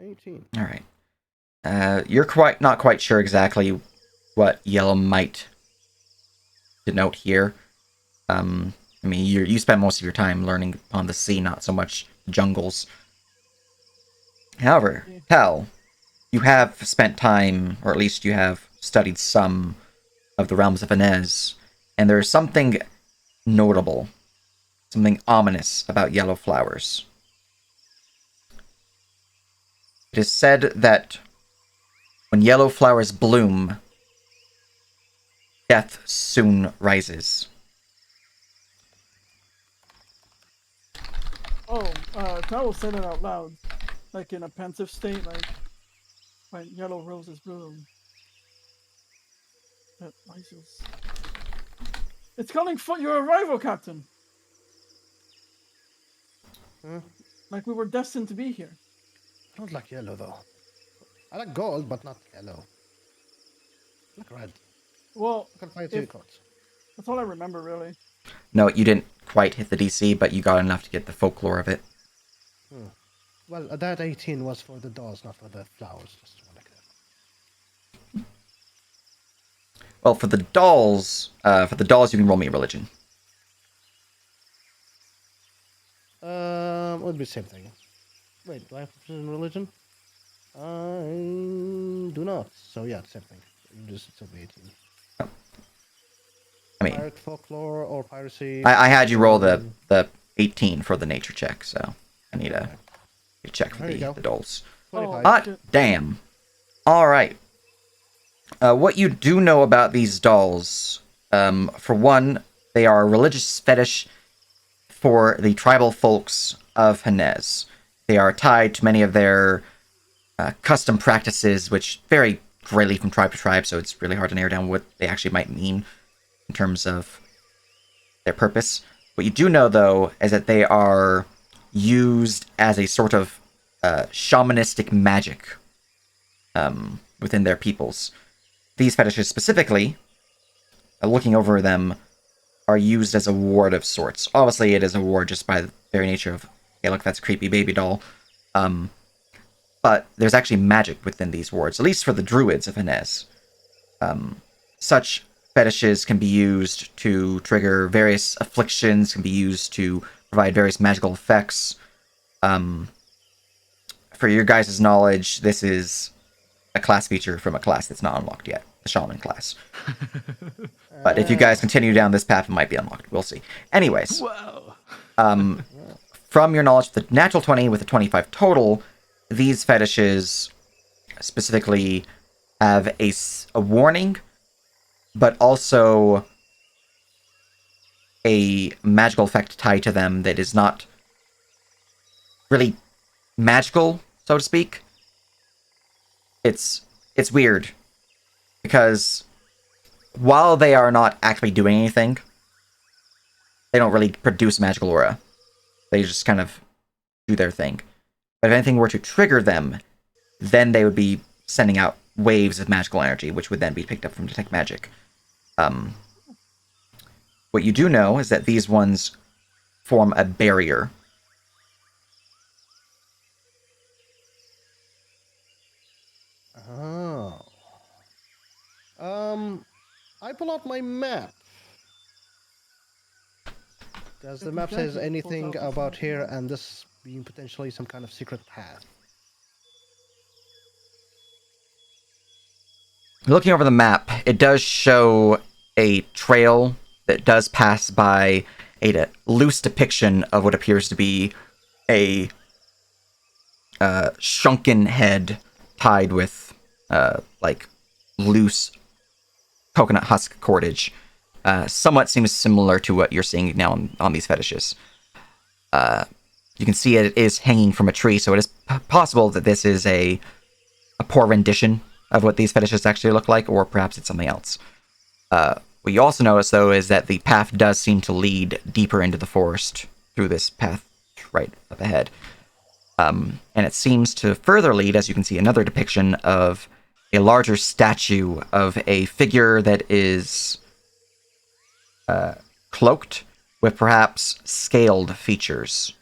Speaker 2: 18.
Speaker 1: Alright. You're not quite sure exactly what yellow might denote here. I mean, you spend most of your time learning upon the sea, not so much the jungles. However, Tal, you have spent time, or at least you have studied some of the realms of Inez, and there's something notable, something ominous about yellow flowers. It is said that when yellow flowers bloom, death soon rises.
Speaker 3: Oh, Tal will say that out loud. Like in a pensive state, like when yellow roses bloom. That rises. It's calling for your arrival, Captain!
Speaker 2: Hmm?
Speaker 3: Like we were destined to be here.
Speaker 2: I don't like yellow though. I like gold, but not yellow. I like red.
Speaker 3: Well,
Speaker 2: I can find
Speaker 3: if-
Speaker 2: cards.
Speaker 3: that's all I remember, really.
Speaker 1: No, you didn't quite hit the DC, but you got enough to get the folklore of it.
Speaker 2: Well, that 18 was for the dolls, not for the flowers. Just want to
Speaker 1: Well, for the dolls, you can roll me a religion.
Speaker 2: it would be the same thing. Wait, do I have precision religion? I do not. So yeah, same thing. Just it'll be 18.
Speaker 1: I mean,
Speaker 2: Pirate folklore or piracy.
Speaker 1: I had you roll the 18 for the nature check, so I need a check for
Speaker 2: There you go.
Speaker 1: the dolls.
Speaker 2: 25.
Speaker 1: Hot
Speaker 3: shit.
Speaker 1: damn. Alright. What you do know about these dolls, for one, they are a religious fetish for the tribal folks of Hanez. They are tied to many of their custom practices, which vary greatly from tribe to tribe, so it's really hard to narrow down what they actually might mean in terms of their purpose. What you do know, though, is that they are used as a sort of shamanistic magic within their peoples. These fetishes specifically, looking over them, are used as a ward of sorts. Obviously, it is a ward just by the very nature of, hey, look, that's a creepy baby doll. But there's actually magic within these wards, at least for the druids of Inez. Such fetishes can be used to trigger various afflictions, can be used to provide various magical effects. For your guys' knowledge, this is a class feature from a class that's not unlocked yet. the shaman class. But if you guys continue down this path, it might be unlocked. We'll see. Anyways,
Speaker 6: Whoa.
Speaker 1: from your knowledge, the natural 20 with a 25 total, these fetishes specifically have a warning, but also a magical effect tied to them that is not really magical, so to speak. It's weird because while they are not actually doing anything, they don't really produce magical aura. They just kind of do their thing. But if anything were to trigger them, then they would be sending out waves of magical energy, which would then be picked up from detect magic. What you do know is that these ones form a barrier.
Speaker 2: Oh. I pull out my map. Does the map says anything about here and this being potentially some kind of secret path?
Speaker 1: Looking over the map, it does show a trail that does pass by a loose depiction of what appears to be a shrunken head tied with like loose coconut husk cordage. Somewhat seems similar to what you're seeing now on these fetishes. You can see it is hanging from a tree, so it is possible that this is a poor rendition of what these fetishes actually look like, or perhaps it's something else. What you also notice, though, is that the path does seem to lead deeper into the forest through this path right up ahead. And it seems to further lead, as you can see, another depiction of a larger statue of a figure that is cloaked with perhaps scaled features.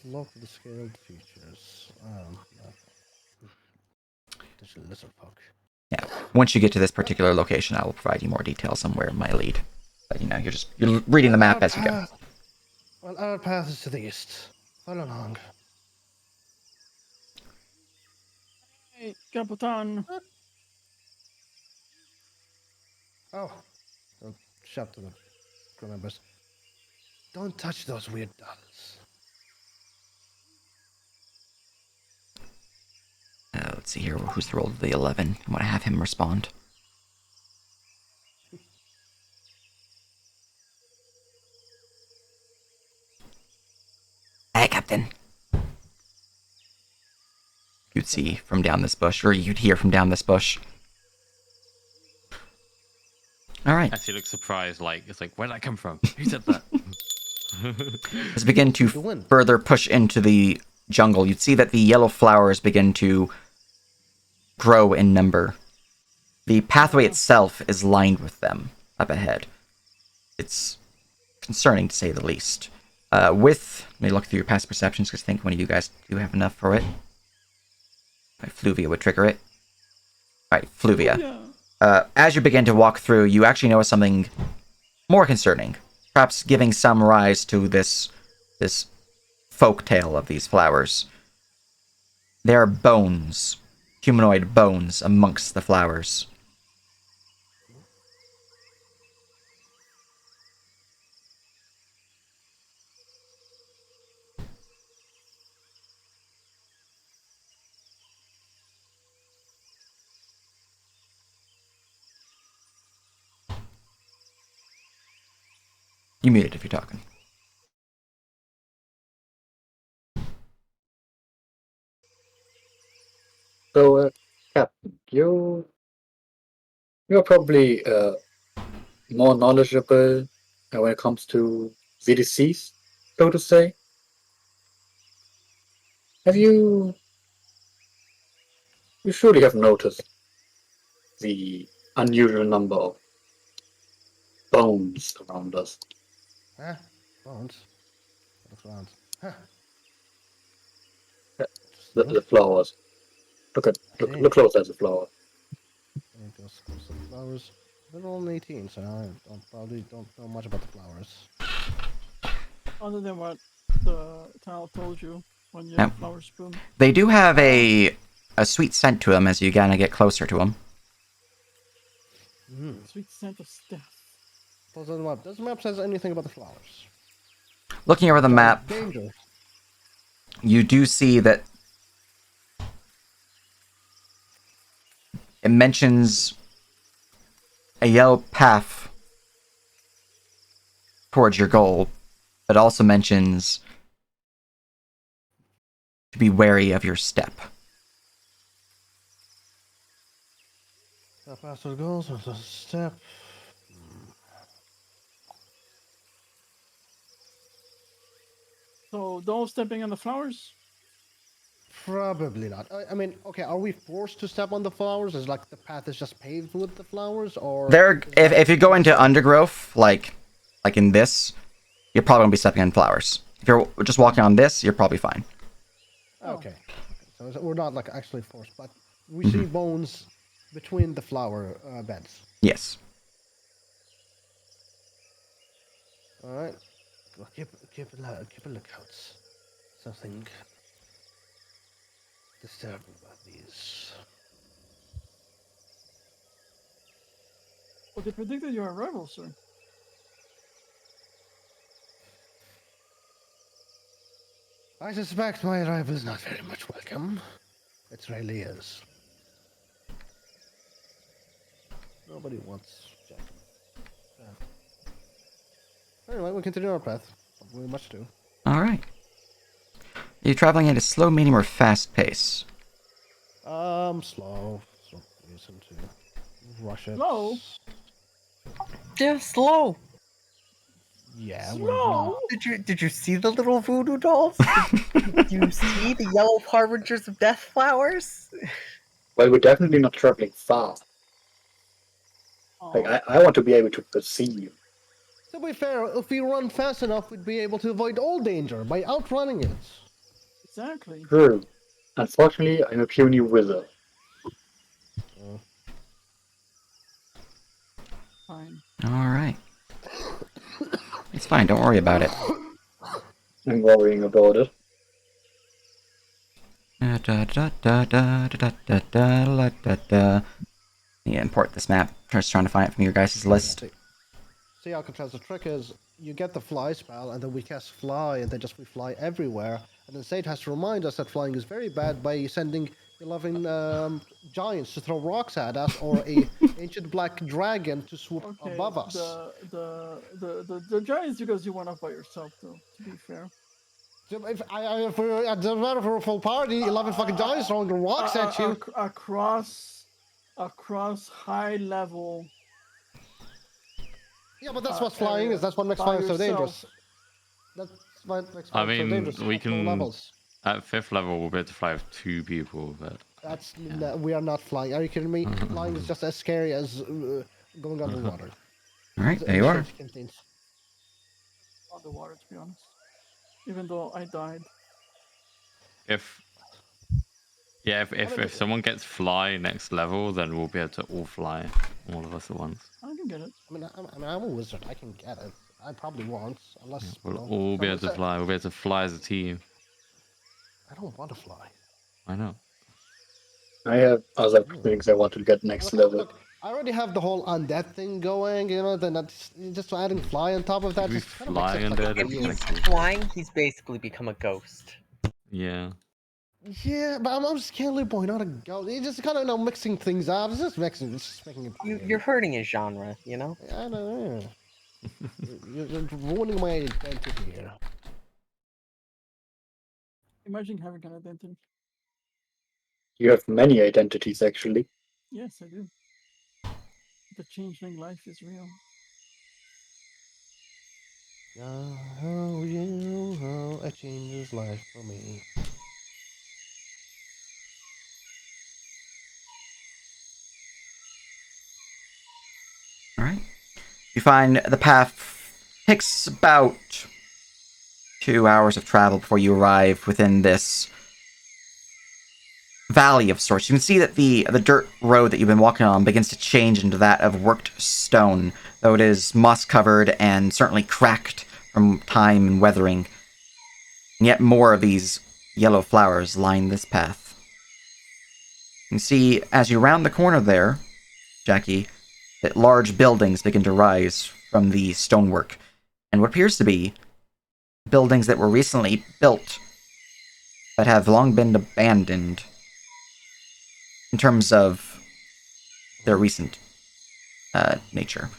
Speaker 2: Cloak with scaled features. There's a lizard folk.
Speaker 1: Yeah. Once you get to this particular location, I will provide you more details on where it might lead. But you're reading the map as you go.
Speaker 2: Well, our path is to the east. Follow along.
Speaker 3: Hey, Capitan.
Speaker 2: Oh. Don't shout to the crew members. Don't touch those weird dolls.
Speaker 1: Let's see here. Who's rolled the 11? I want to have him respond. Hey, Captain. You'd see from down this bush, or you'd hear from down this bush. All right.
Speaker 6: Actually, looks surprised. It's like, where'd that come from? Who said that?
Speaker 1: As we begin to further push into the jungle, you'd see that the yellow flowers begin to grow in number. The pathway itself is lined with them up ahead. It's concerning, to say the least. Let me look through your past perceptions, because I think one of you guys do have enough for it. Fluvia would trigger it. Alright, Fluvia. As you begin to walk through, you actually notice something more concerning. Perhaps giving some rise to this folk tale of these flowers. There are bones, humanoid bones, amongst the flowers. You mute it if you're talking.
Speaker 5: So, Captain, you're probably more knowledgeable when it comes to VDCs, so to say. You surely have noticed the unusual number of bones around us.
Speaker 2: Huh? Bones? What bones? Huh?
Speaker 5: The flowers. Look close at the flower.
Speaker 2: Those flowers. They're all 18, so I probably don't know much about the flowers.
Speaker 3: Other than what the Tao told you when you
Speaker 1: Yep.
Speaker 3: flower spoon.
Speaker 1: They do have a a sweet scent to them as you kind of get closer to them.
Speaker 3: Sweet scent of death.
Speaker 2: Does the map says anything about the flowers?
Speaker 1: Looking over the map,
Speaker 2: Danger.
Speaker 1: you do see that it mentions a yellow path towards your goal, but also mentions to be wary of your step.
Speaker 2: Step after the goals, or the step.
Speaker 3: So don't stepping on the flowers.
Speaker 2: Probably not. I mean, okay, are we forced to step on the flowers? Is like the path is just paved with the flowers, or
Speaker 1: If you go into undergrowth, like in this, you're probably gonna be stepping on flowers. If you're just walking on this, you're probably fine.
Speaker 2: Okay. So we're not like actually forced, but we see bones between the flower beds.
Speaker 1: Yes.
Speaker 2: All right. Well, keep a lookout. Something disturbing about these.
Speaker 3: Well, they predicted your arrival, sir.
Speaker 2: I suspect my arrival is not very much welcome. It really is. Nobody wants Jack. Anyway, we'll continue our path. Not really much to do.
Speaker 1: Alright. You're traveling at a slow, medium, or fast pace?
Speaker 2: Slow. So reason to rush it.
Speaker 3: Slow?
Speaker 4: Yeah, slow.
Speaker 2: Yeah, we're
Speaker 3: Slow?
Speaker 2: not.
Speaker 4: Did you see the little voodoo dolls? Did you see the yellow harbingers of death flowers?
Speaker 5: Well, we're definitely not traveling fast. Like,
Speaker 3: Oh,
Speaker 5: I want to be able to perceive.
Speaker 2: To be fair, if we run fast enough, we'd be able to avoid all danger by outrunning it.
Speaker 3: exactly.
Speaker 5: True. Unfortunately, I'm a puny wizard.
Speaker 3: Fine.
Speaker 1: Alright. It's fine, don't worry about it.
Speaker 5: I'm worrying about it.
Speaker 1: Yeah, import this map. Just trying to find it from your guys' list.
Speaker 2: See, Alcatraz, the trick is you get the fly spell, and then we cast fly, and then we fly everywhere. And then Sage has to remind us that flying is very bad by sending 11 giants to throw rocks at us, or a ancient black dragon to swoop
Speaker 3: Okay.
Speaker 2: above us.
Speaker 3: The giants because you went up by yourself, though. To be fair.
Speaker 2: So if it doesn't matter for a full party, 11 fucking giants throwing rocks at you.
Speaker 3: Across high level.
Speaker 2: Yeah, but that's what flying is. That's what makes flying so dangerous. That's what makes flying so dangerous.
Speaker 6: we
Speaker 2: at low
Speaker 6: can
Speaker 2: levels.
Speaker 6: at 5th level we'll be able to fly with 2 people, but
Speaker 2: That's we are not flying. Are you kidding me? Flying is just as scary as going underwater.
Speaker 1: Alright, there you are.
Speaker 3: Underwater, to be honest. Even though I died.
Speaker 6: if someone gets fly next level, then we'll be able to all fly, all of us at once.
Speaker 3: I can get it.
Speaker 2: I mean, I'm a wizard. I can get it. I probably won't, unless
Speaker 6: We'll
Speaker 2: you know,
Speaker 6: all be able to
Speaker 2: someone
Speaker 6: fly. We'll be able to fly as a team.
Speaker 2: I don't want to fly.
Speaker 6: I know.
Speaker 5: I have other things I want to get next level.
Speaker 2: Look, I already have the whole undead thing going. You know, then that's just adding fly on top of that.
Speaker 6: We
Speaker 2: Just kind of makes
Speaker 6: fly
Speaker 2: it
Speaker 6: undead.
Speaker 2: like
Speaker 4: If
Speaker 2: weird.
Speaker 4: he's flying, he's basically become a ghost.
Speaker 6: Yeah.
Speaker 2: Yeah, but I'm just Scaly Boy, not a ghost. It's just kind of mixing things up. It's just mixing. It's just making it.
Speaker 4: You're hurting his genre, you know?
Speaker 2: I don't know. You're ruining my identity here.
Speaker 3: Imagine having an identity.
Speaker 5: You have many identities, actually.
Speaker 3: Yes, I do. The changeling life is real.
Speaker 2: Oh, it changes life for me.
Speaker 1: Alright. You find the path takes about 2 hours of travel before you arrive within this valley of sorts. You can see that the dirt road that you've been walking on begins to change into that of worked stone, though it is moss-covered and certainly cracked from time and weathering. And yet more of these yellow flowers line this path. can see as you round the corner there, Jackie, that large buildings begin to rise from the stonework, and what appears to be buildings that were recently built but have long been abandoned in terms of their recent nature.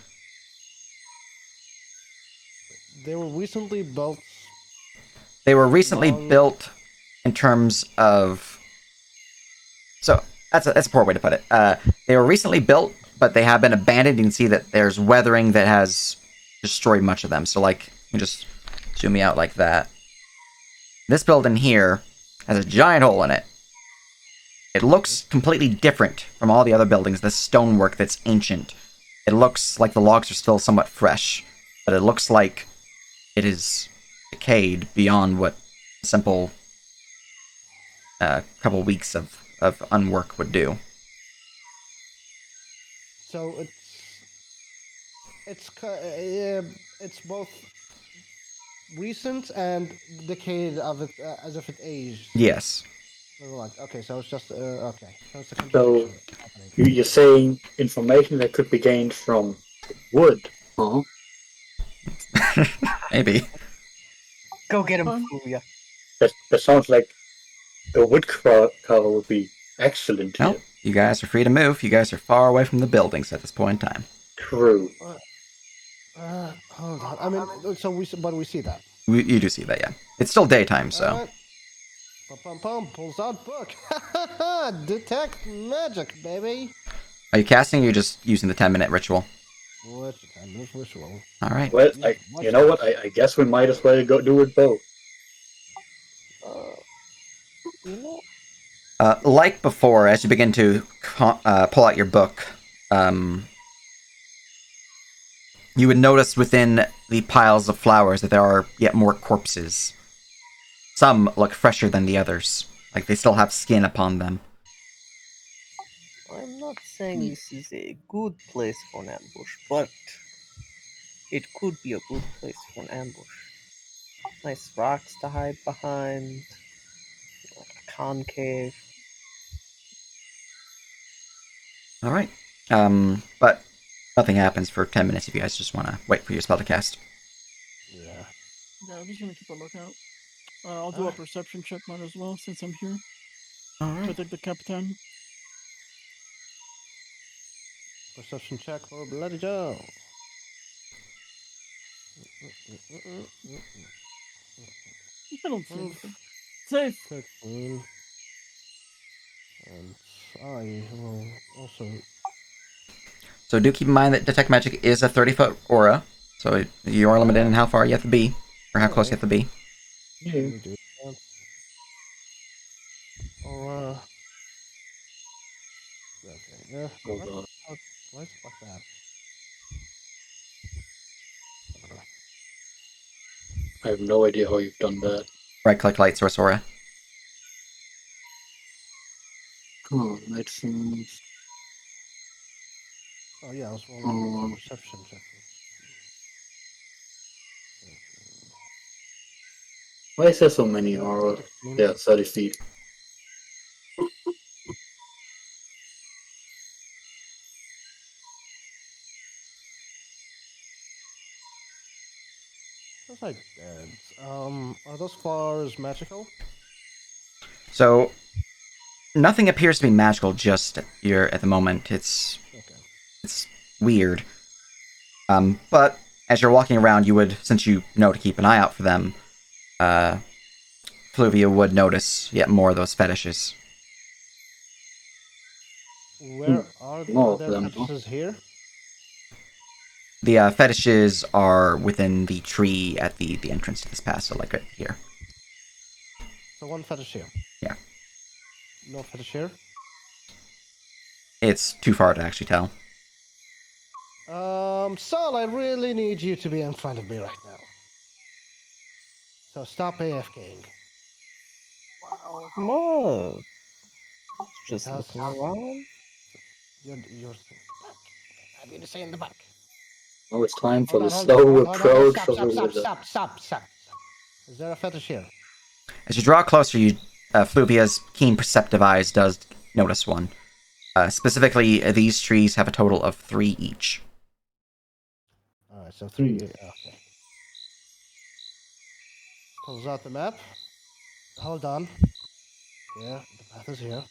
Speaker 2: They were recently built.
Speaker 1: They were recently
Speaker 2: Long-
Speaker 1: built in terms of. So that's a poor way to put it. They were recently built, but they have been abandoned. You can see that there's weathering that has destroyed much of them. So, like, you just zoom me out like that. This building here has a giant hole in it. It looks completely different from all the other buildings. The stonework that's ancient. It looks like the logs are still somewhat fresh, but it looks like it is decayed beyond what a simple couple weeks of unwork would do.
Speaker 2: So it's both recent and decayed of it as if it aged.
Speaker 1: Yes.
Speaker 2: Okay, so it's just okay. So it's a
Speaker 5: So
Speaker 2: contradiction happening.
Speaker 5: you're saying information that could be gained from wood, huh?
Speaker 1: Maybe.
Speaker 4: Go get him,
Speaker 3: Um,
Speaker 4: Fuya.
Speaker 5: That sounds like a wood carver would be excellent
Speaker 1: Well,
Speaker 5: here.
Speaker 1: you guys are free to move. You guys are far away from the buildings at this point in time.
Speaker 5: True.
Speaker 2: Hold on. I mean, so we see that.
Speaker 1: You do see that, yeah. It's still daytime, so.
Speaker 2: Alright. Pum, pulls out book. Detect magic, baby.
Speaker 1: Are you casting or are you just using the 10-minute ritual?
Speaker 2: What's the time? This ritual.
Speaker 1: Alright.
Speaker 5: Well, you know what? I guess we might as well go do it both.
Speaker 4: You know,
Speaker 1: Like before, as you begin to pull out your book, you would notice within the piles of flowers that there are yet more corpses. Some look fresher than the others, like they still have skin upon them.
Speaker 4: I'm not saying this is a good place for an ambush, but it could be a good place for an ambush. Nice rocks to hide behind, like a concave.
Speaker 1: Alright. But nothing happens for 10 minutes if you guys just want to wait for your spell to cast.
Speaker 2: Yeah.
Speaker 3: Yeah, I'm just gonna keep a lookout. I'll do a perception check might as well since I'm here.
Speaker 1: Alright.
Speaker 3: Protect the captain.
Speaker 2: Perception check for Bloody Joe.
Speaker 3: I don't see anything. Safe.
Speaker 2: 13. And I will also.
Speaker 1: So do keep in mind that Detect Magic is a 30-foot aura, so you are limited in how far you have to be, or how close you have to be.
Speaker 2: Let me do that. Or, okay, yeah.
Speaker 5: Hold on.
Speaker 2: Why is it like that?
Speaker 5: I have no idea how you've done that.
Speaker 1: Right-click Light Source Aura.
Speaker 5: Come on, let's see.
Speaker 2: Oh yeah, I was rolling a perception check.
Speaker 5: Why is there so many aura?
Speaker 2: 16.
Speaker 5: Yeah, 30 feet.
Speaker 2: That's like dead. Are those flowers magical?
Speaker 1: So, nothing appears to be magical just here at the moment. It's
Speaker 2: Okay.
Speaker 1: weird. But as you're walking around, you would, since you know to keep an eye out for them, Fluvia would notice yet more of those fetishes.
Speaker 2: Where are
Speaker 5: More
Speaker 2: there
Speaker 5: of them, huh?
Speaker 2: fetishes here?
Speaker 1: The fetishes are within the tree at the entrance to this pass, so like right here.
Speaker 2: So one fetish here.
Speaker 1: Yeah.
Speaker 2: No fetish here.
Speaker 1: It's too far to actually tell.
Speaker 2: Saul, I really need you to be in front of me right now. So stop AFKing.
Speaker 4: No. Just
Speaker 2: Because-
Speaker 4: looking around.
Speaker 2: You're I need to say in the back.
Speaker 5: Oh, it's time for
Speaker 2: Hold
Speaker 5: the
Speaker 2: on,
Speaker 5: slow
Speaker 2: hold on,
Speaker 5: approach of the
Speaker 2: Stop.
Speaker 5: wizard.
Speaker 2: Is there a fetish here?
Speaker 1: As you draw closer, Fluvia's keen perceptive eyes does notice one. Specifically, these trees have a total of 3 each.
Speaker 2: Alright, so 3. Okay. Pulls out the map. Hold on. Yeah, the path is here.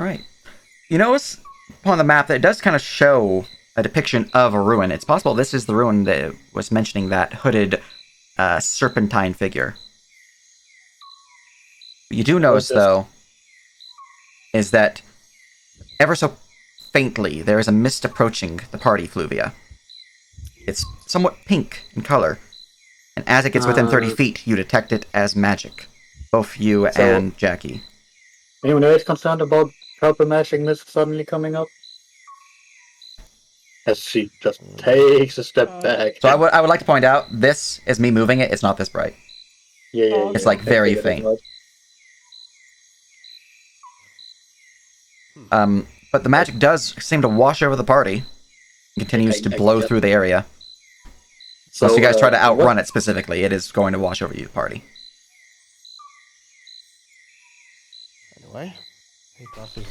Speaker 1: Alright. You notice upon the map that it does kind of show a depiction of a ruin. It's possible this is the ruin that was mentioning that hooded serpentine figure. What you do notice, though, is that ever so faintly there is a mist approaching the party, Fluvia. It's somewhat pink in color, and as it gets within 30 feet, you detect it as magic. Both you and Jackie.
Speaker 5: Anyone else concerned about purple magic mist suddenly coming up? As she just takes a step back.
Speaker 1: So I would like to point out, this is me moving it. It's not this bright.
Speaker 5: Yeah.
Speaker 1: It's like very faint. But the magic does seem to wash over the party. It continues to blow through the area. So if you guys try to outrun it specifically, it is going to wash over you, party.
Speaker 2: Anyway.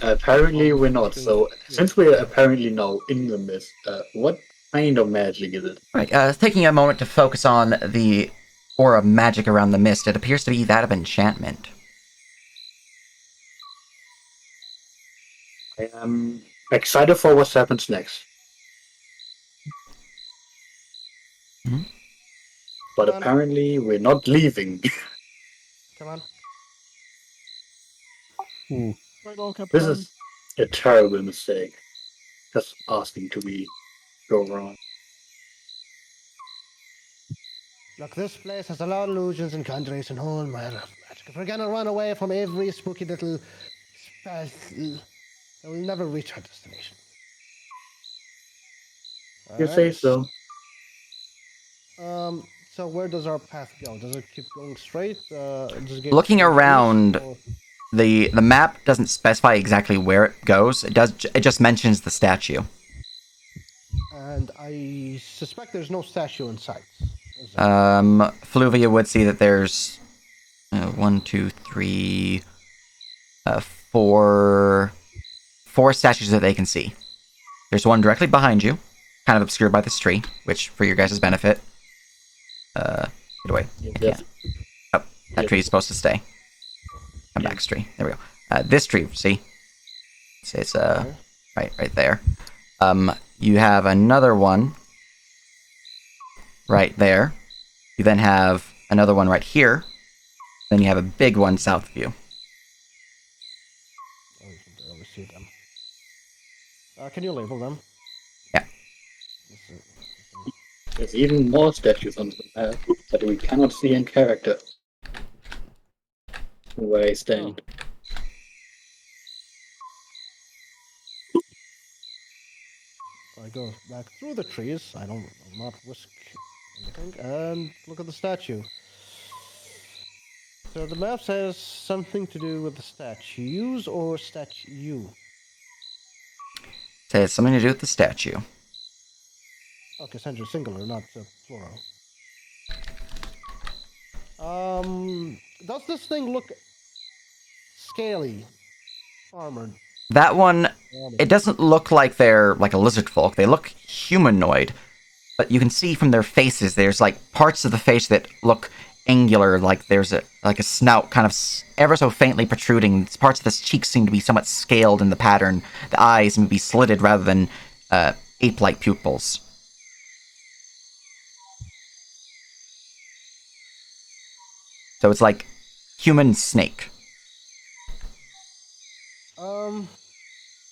Speaker 5: Apparently we're not, so since we're apparently now in the mist, what kind of magic is it?
Speaker 1: Right, taking a moment to focus on the aura of magic around the mist, it appears to be that of enchantment.
Speaker 5: I am excited for what happens next.
Speaker 1: Mm-hmm.
Speaker 5: But apparently we're not leaving.
Speaker 2: Come on.
Speaker 3: Right on, Captain.
Speaker 5: This is a terrible mistake. Just asking to go wrong.
Speaker 2: Look, this place has a lot of illusions and countries and whole manner of magic. If we're gonna run away from every spooky little spell, we'll never reach our destination.
Speaker 5: You say so.
Speaker 2: So where does our path go? Does it keep going straight? Does it get
Speaker 1: Looking around, the map doesn't specify exactly where it goes. It just mentions the statue.
Speaker 2: And I suspect there's no statue in sight.
Speaker 1: Fluvia would see that there's 1, 2, 3, 4 statues that they can see. There's one directly behind you, kind of obscured by this tree, which for your guys' benefit. Get away. I can't. Oh, that tree is supposed to stay. Come back, tree. There we go. This tree, see? It's right there. You have another one right there. You then have another one right here. Then you have a big one south of you.
Speaker 2: Oh, you can barely see them. Can you label them?
Speaker 1: Yeah.
Speaker 5: There's even more statues on the map that we cannot see in character. Where I stand.
Speaker 2: I go back through the trees. I'll not risk anything. And look at the statue. So the map says something to do with the statues or statue.
Speaker 1: Say it's something to do with the statue.
Speaker 2: Okay, singular, not plural. Does this thing look scaly, armored?
Speaker 1: That one, it doesn't look like they're like a lizard folk. They look humanoid, but you can see from their faces, there's like parts of the face that look angular, like there's a snout kind of ever so faintly protruding. Parts of the cheeks seem to be somewhat scaled in the pattern. The eyes seem to be slitted rather than ape-like pupils. So it's like human snake.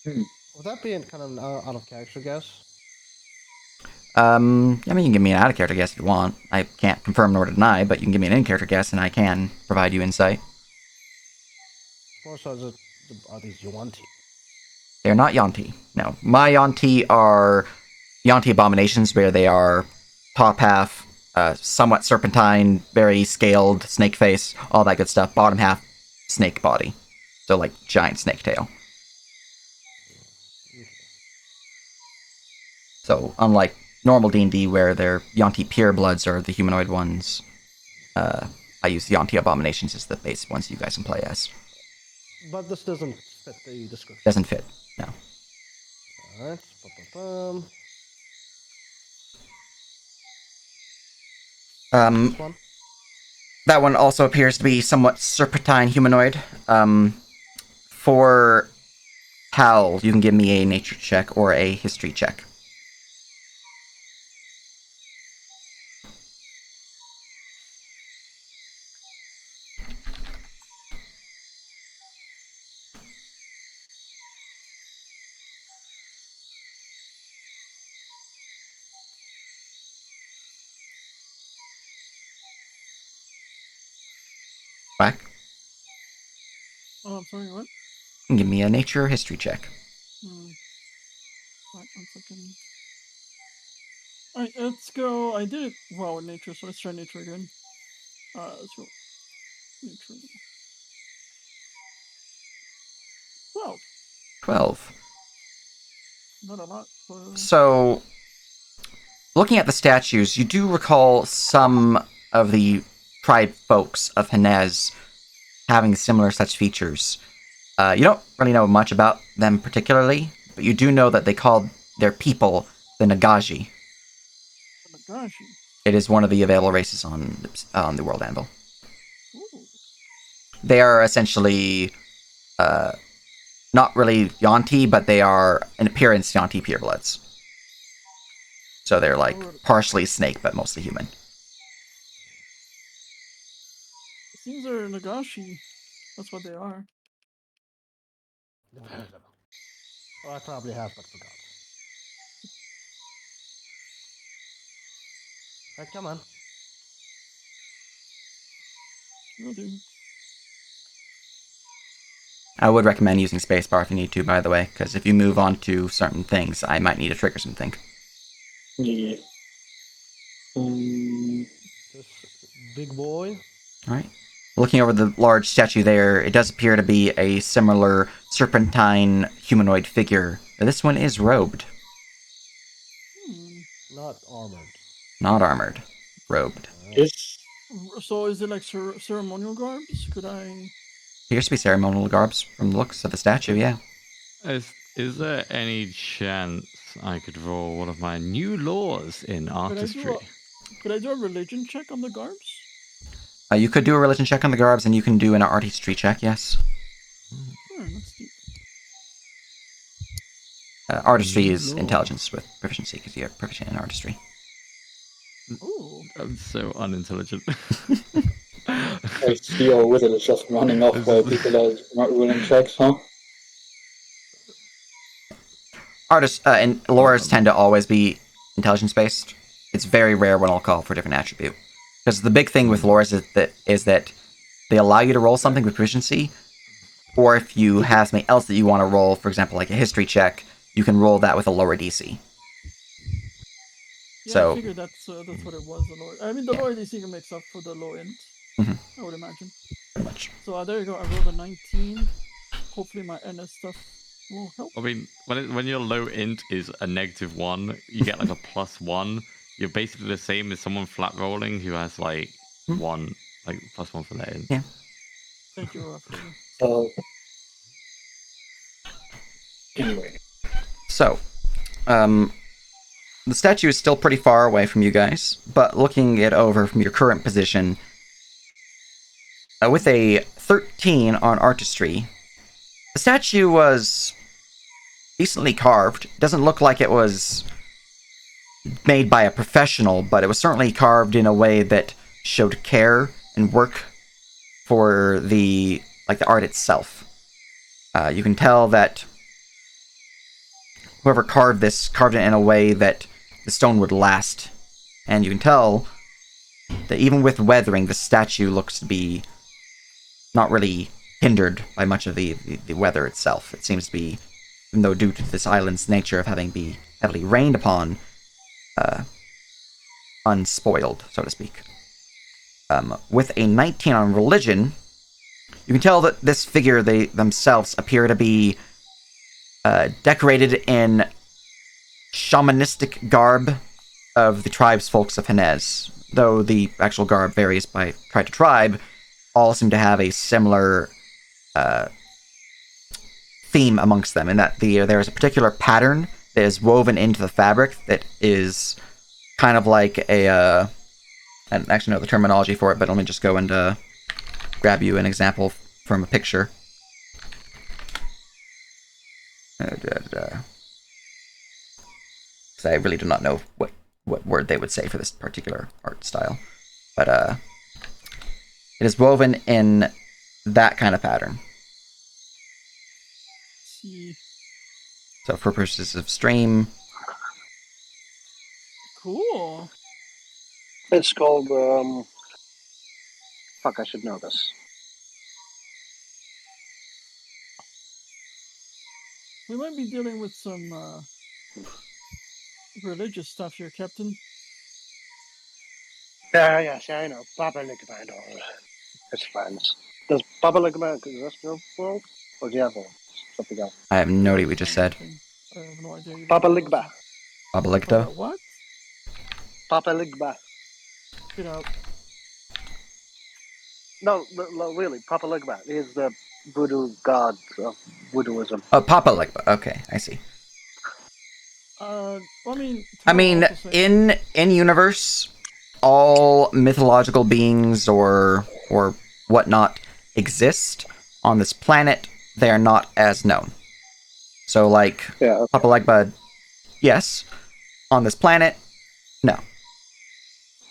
Speaker 2: Would that be kind of an out of character guess?
Speaker 1: I mean, you can give me an out-of-character guess if you want. I can't confirm nor deny, but you can give me an in-character guess, and I can provide you insight.
Speaker 2: Or so are these Yuanti?
Speaker 1: They're not Yuanti. No. My Yuanti are Yuanti abominations, where they are top half, somewhat serpentine, very scaled, snake face, all that good stuff. Bottom half, snake body. So, like, giant snake tail. So, unlike normal D&D, where their Yuanti purebloods are the humanoid ones, I use Yuanti abominations as the base ones you guys can play as.
Speaker 2: But this doesn't fit the description.
Speaker 1: Doesn't fit. No.
Speaker 2: Alright. This one.
Speaker 1: That one also appears to be somewhat serpentine humanoid. For Hal, you can give me a nature check or a history check. Back.
Speaker 3: Oh, I'm sorry, what?
Speaker 1: Give me a nature or history check.
Speaker 3: Right, 1 second. Alright, let's go. I did it well with nature, so let's try nature again. Let's go. Nature. 12.
Speaker 1: 12.
Speaker 3: Not a lot, but...
Speaker 1: So, looking at the statues, you do recall some of the tribe folks of Hanez having similar such features. You don't really know much about them particularly, but you do know that they called their people the Nagaji.
Speaker 3: Nagaji.
Speaker 1: It is one of the available races on the World Anvil.
Speaker 3: Ooh.
Speaker 1: They are essentially not really Yanti, but they are in appearance Yanti purebloods. So they're like partially snake, but mostly human.
Speaker 3: It seems they're Nagashi. That's what they are.
Speaker 2: Dependable. Oh, I probably have, but forgot. Right, come on.
Speaker 3: Will do.
Speaker 1: I would recommend using spacebar if you need to, by the way, because if you move on to certain things, I might need to trigger something.
Speaker 5: Yeah.
Speaker 2: This big boy.
Speaker 1: Alright. Looking over the large statue there, it does appear to be a similar serpentine humanoid figure. This one is robed.
Speaker 2: Not armored.
Speaker 1: Not armored. Robed.
Speaker 5: Is
Speaker 3: So is it like ceremonial garbs? Could I...
Speaker 1: Appears to be ceremonial garbs from the looks of the statue, yeah.
Speaker 6: Is there any chance I could roll one of my new laws in artistry?
Speaker 3: Could I do a religion check on the garbs?
Speaker 1: You could do a religion check on the garbs, and you can do an artistry check, yes.
Speaker 3: Let's do...
Speaker 1: Artistry is intelligence with proficiency, because you're proficient in artistry.
Speaker 3: Ooh.
Speaker 6: I'm so unintelligent.
Speaker 5: I see your wizard is just running off while people are not ruling checks, huh?
Speaker 1: Artists and lores tend to always be intelligence based. It's very rare when I'll call for a different attribute. Because the big thing with lores is that they allow you to roll something with proficiency, or if you have something else that you want to roll, for example, like a history check, you can roll that with a lower DC.
Speaker 3: Yeah,
Speaker 1: So,
Speaker 3: I figured that's what it was, the lower... I mean, the lower DC can makes up for the low int. I would imagine.
Speaker 1: Pretty much.
Speaker 3: So there you go, I rolled a 19. Hopefully my NS stuff will help.
Speaker 6: I mean, when your low int is a -1, you get like a +1. You're basically the same as someone flat rolling who has like +1 for their int.
Speaker 1: Yeah.
Speaker 3: Thank you,
Speaker 5: Anyway.
Speaker 1: So, the statue is still pretty far away from you guys, but looking it over from your current position, with a 13 on artistry, the statue was decently carved. It doesn't look like it was made by a professional, but it was certainly carved in a way that showed care and work for the art itself. You can tell that whoever carved it in a way that the stone would last, and you can tell that even with weathering, the statue looks to be not really hindered by much of the weather itself. It seems to be, even though due to this island's nature of having been heavily rained upon, unspoiled, so to speak. With a 19 on religion, you can tell that this figure, they themselves appear to be decorated in shamanistic garb of the tribe's folks of Hanez. Though the actual garb varies by tribe to tribe, all seem to have a similar theme amongst them, in that there is a particular pattern that is woven into the fabric that is kind of like I don't actually know the terminology for it, but let me just go and grab you an example from a picture. Because I really do not know what word they would say for this particular art style. But it is woven in that kind of pattern.
Speaker 3: See.
Speaker 1: So for purposes of stream,
Speaker 3: Cool.
Speaker 2: It's called, fuck, I should know this.
Speaker 3: We might be dealing with some religious stuff here, Captain.
Speaker 2: Yeah, I know. Baba Ligma and all his friends. Does Baba Ligma exist in the world? Or do you have something else?
Speaker 1: I have no idea what we just said.
Speaker 3: I have no idea.
Speaker 2: Baba Ligma.
Speaker 1: Babalicto?
Speaker 3: What?
Speaker 2: Papa Ligma.
Speaker 3: Get out.
Speaker 2: No, really, Papa Ligma is the voodoo god of voodooism.
Speaker 1: Oh, Papa Ligma. Okay, I see.
Speaker 3: I
Speaker 1: mean, in universe, all mythological beings or whatnot exist on this planet. They are not as known. So, like,
Speaker 2: Yeah, okay.
Speaker 1: Papa Legba, yes. On this planet, no.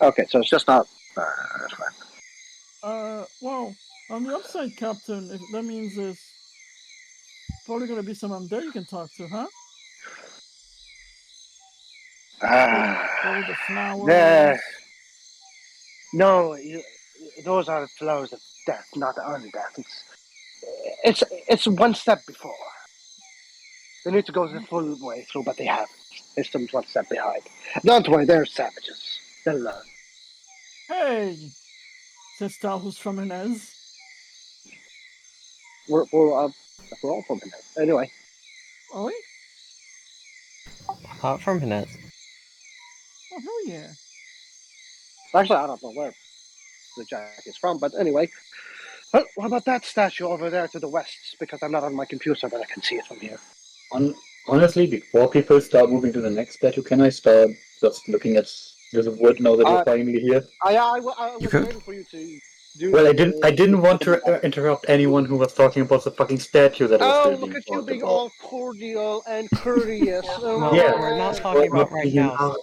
Speaker 2: Okay, so it's just not. That's fine.
Speaker 3: Well, on the upside, Captain, if that means there's probably gonna be some undead you can talk to, huh? Probably the flowers.
Speaker 2: There. No, those are flowers of death, not undeath. It's one step before. They need to go the full way through, but they haven't. They're still one step behind. Don't worry, they're savages. They'll learn.
Speaker 3: Hey, says Tal, who's from Inez.
Speaker 2: We're all from it. Anyway.
Speaker 3: Oh,
Speaker 4: Apart from Hinez.
Speaker 3: oh hell yeah.
Speaker 2: Actually, I don't know where the jack is from, but anyway. Well, what about that statue over there to the west? Because I'm not on my computer, but I can see it from here.
Speaker 5: Honestly, before people start moving to the next statue, can I start just looking at the wood now that we're finally here?
Speaker 2: I was waiting for you to do.
Speaker 5: Well, I didn't want to interrupt anyone who was talking about the fucking statue that was still being
Speaker 2: look at you
Speaker 5: talked
Speaker 2: being
Speaker 5: about.
Speaker 2: all cordial and courteous.
Speaker 4: No,
Speaker 5: Yeah.
Speaker 4: we're not talking about right now.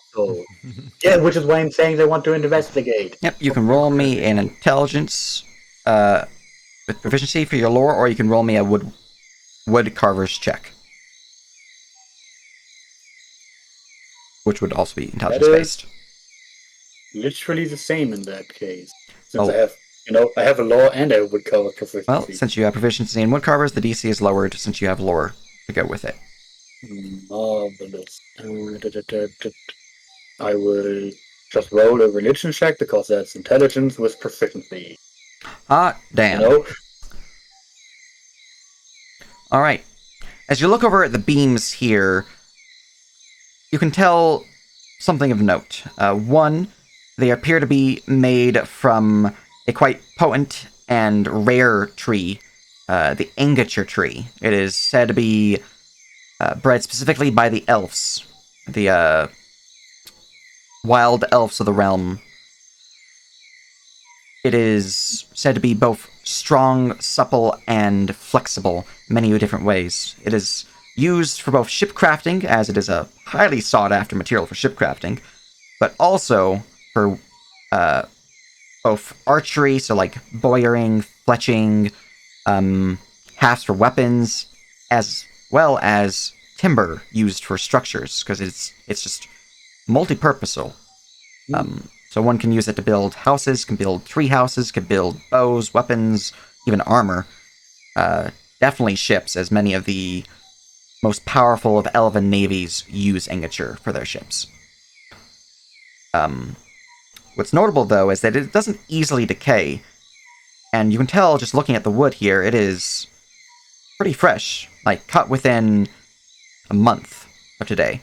Speaker 5: Yeah, which is why I'm saying they want to investigate.
Speaker 1: Yep, you can roll me an intelligence with proficiency for your lore, or you can roll me a wood carver's check, which would also be intelligence based.
Speaker 5: Literally the same in that case, since I have a law and I would cover proficiency.
Speaker 1: Well, since you have proficiency in wood carvers, the DC is lowered since you have lore to go with it.
Speaker 5: Marvelous. I will just roll a religion check because that's intelligence with proficiency.
Speaker 1: Ah, damn. Alright. As you look over at the beams here, you can tell something of note. One, they appear to be made from a quite potent and rare tree, the Angature tree. It is said to be bred specifically by the elves, the wild elves of the realm. It is said to be both strong, supple, and flexible in many different ways. It is used for both ship crafting, as it is a highly sought-after material for ship crafting, but also for both archery, so like bowyering, fletching, halves for weapons, as well as timber used for structures, because it's just multi-purposeful. So one can use it to build houses, can build tree houses, can build bows, weapons, even armor. Definitely ships, as many of the most powerful of elven navies use Angature for their ships. What's notable, though, is that it doesn't easily decay, and you can tell just looking at the wood here, it is pretty fresh, like cut within a month of today.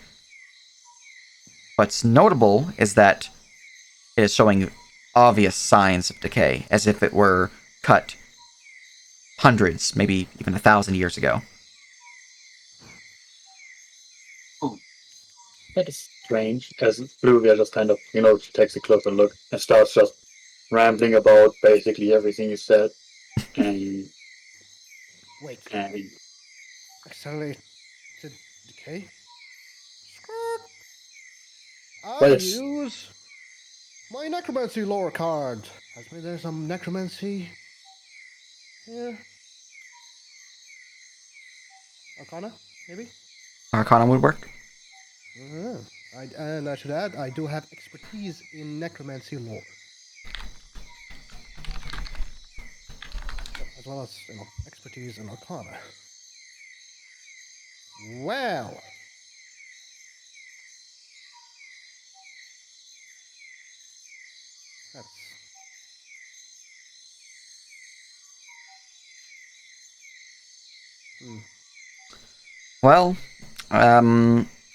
Speaker 1: What's notable is that it is showing obvious signs of decay, as if it were cut hundreds, maybe even 1,000 years ago.
Speaker 5: That is strange. As Fluvia just kind of, she takes a closer look and starts just rambling about basically everything you said. And,
Speaker 2: Wait,
Speaker 5: and
Speaker 2: accelerated decay?
Speaker 5: well,
Speaker 2: I
Speaker 5: it's
Speaker 2: use my necromancy lore card. There's some necromancy here. Arcana, maybe?
Speaker 1: Arcana would work.
Speaker 2: And I should add, I do have expertise in necromancy lore. As well as, expertise in Arcana. Well. That's...
Speaker 1: Well, I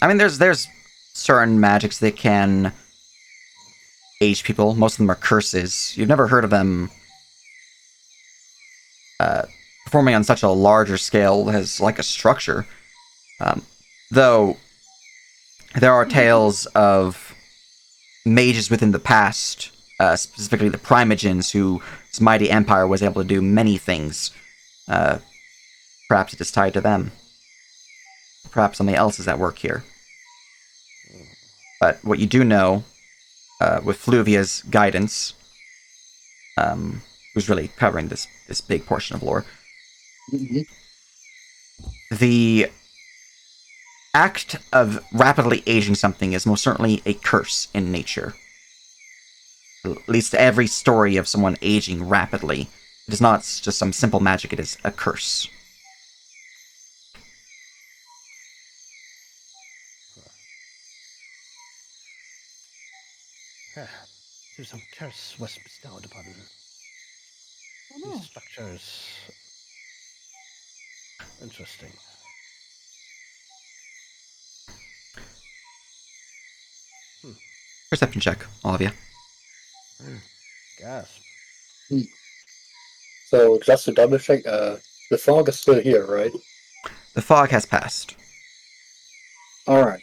Speaker 1: mean, there's certain magics that can age people. Most of them are curses. You've never heard of them performing on such a larger scale as like a structure. Though there are tales of mages within the past, specifically the Primogens, whose mighty empire was able to do many things. Perhaps it is tied to them. Perhaps something else is at work here. But what you do know, with Fluvia's guidance, who's really covering this big portion of lore, the act of rapidly aging something is most certainly a curse in nature. At least every story of someone aging rapidly, it is not just some simple magic, it is a curse.
Speaker 2: So some curse was bestowed upon
Speaker 3: Oh,
Speaker 2: these structures. Interesting.
Speaker 1: Perception check, all of you.
Speaker 2: Gasp.
Speaker 5: so just to double check, the fog is still here, right?
Speaker 1: The fog has passed.
Speaker 5: Alright.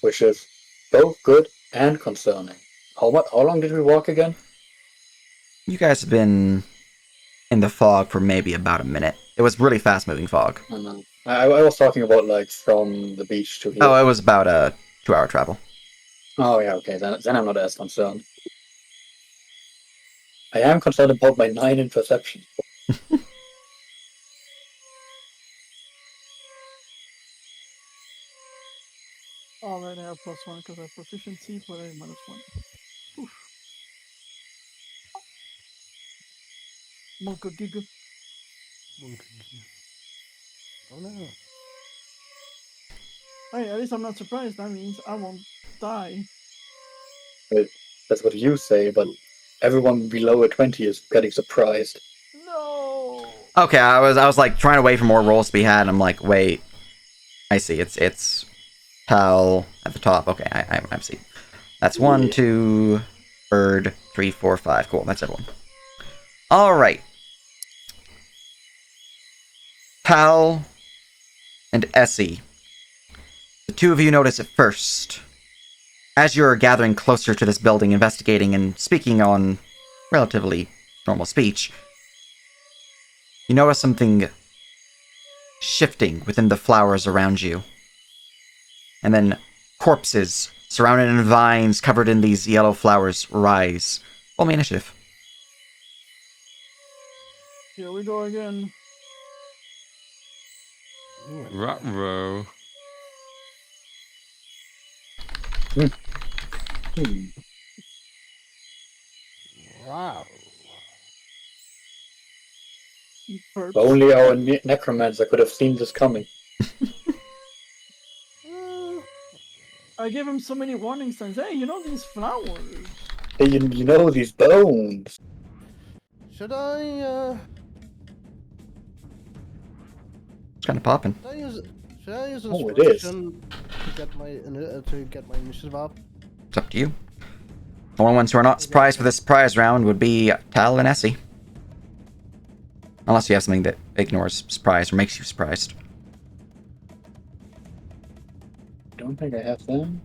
Speaker 5: Which is both good and concerning. How long did we walk again?
Speaker 1: You guys have been in the fog for maybe about a minute. It was really fast-moving fog.
Speaker 5: I don't know. I was talking about like from the beach to here.
Speaker 1: Oh, it was about a 2-hour travel.
Speaker 5: Oh yeah, okay, then I'm not as concerned. I am concerned about my 9 in perception.
Speaker 3: alright, I have +1 because I have proficiency, but I have -1. Oof. Monka giga.
Speaker 2: Oh no.
Speaker 3: Hey, at least I'm not surprised. That means I won't die.
Speaker 5: That's what you say, but everyone below a 20 is getting surprised.
Speaker 3: No.
Speaker 1: Okay, I was like trying to wait for more rolls to be had, and I'm like, wait, I see. It's Tal at the top. Okay, I see. That's 1, 2, Bird, 3, 4, 5. Cool, that's everyone. All right. Tal and Essie. The two of you notice it first. As you're gathering closer to this building, investigating and speaking on relatively normal speech, you notice something shifting within the flowers around you. And then corpses surrounded in vines covered in these yellow flowers rise. Roll me initiative.
Speaker 3: Here we go again.
Speaker 6: Ruh-roh.
Speaker 2: Wow.
Speaker 3: Perps.
Speaker 5: If only our necromancer could have seen this coming.
Speaker 3: I gave him so many warning signs. Hey, you know these flowers?
Speaker 5: Hey, you know these bones.
Speaker 2: Should I
Speaker 1: It's kind of popping.
Speaker 2: should I use
Speaker 5: Oh, it is.
Speaker 2: inspiration to get my initiative up?
Speaker 1: It's up to you. The only ones who are not surprised for this surprise round would be Tal and Essie. Unless you have something that ignores surprise or makes you surprised.
Speaker 5: Don't don't think I have them.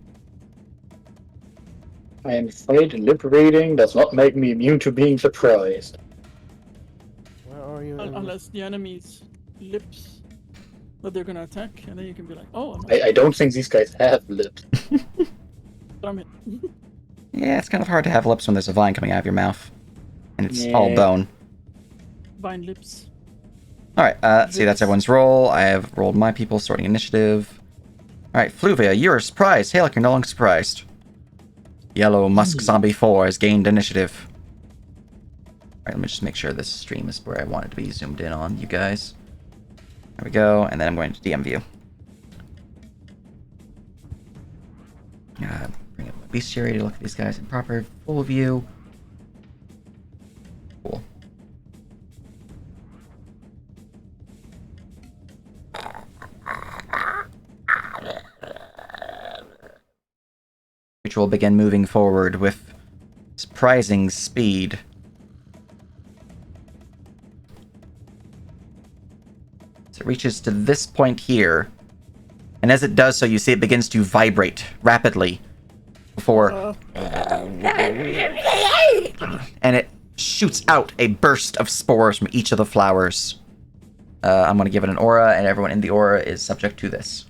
Speaker 5: I am afraid liberating does not make me immune to being surprised.
Speaker 2: Where are you?
Speaker 3: Unless the enemy's lips that they're gonna attack, and then you can be like, oh,
Speaker 5: I don't think these guys have lips.
Speaker 3: damn it.
Speaker 1: Yeah, it's kind of hard to have lips when there's a vine coming out of your mouth. And it's all
Speaker 5: Yeah.
Speaker 1: bone.
Speaker 3: Vine lips.
Speaker 1: Alright, see, that's everyone's roll. I have rolled my people, sorting initiative. Alright, Fluvia, you're surprised. Hey, look, you're no longer surprised. Yellow Musk Zombie 4 has gained initiative. Alright, let me just make sure this stream is where I want it to be zoomed in on, you guys. There we go, and then I'm going to DM view. Bring up my bestiary to look at these guys in proper full view. Cool. Which will begin moving forward with surprising speed. So it reaches to this point here. And as it does so, you see it begins to vibrate rapidly before... And it shoots out a burst of spores from each of the flowers. I'm going to give it an aura, and everyone in the aura is subject to this.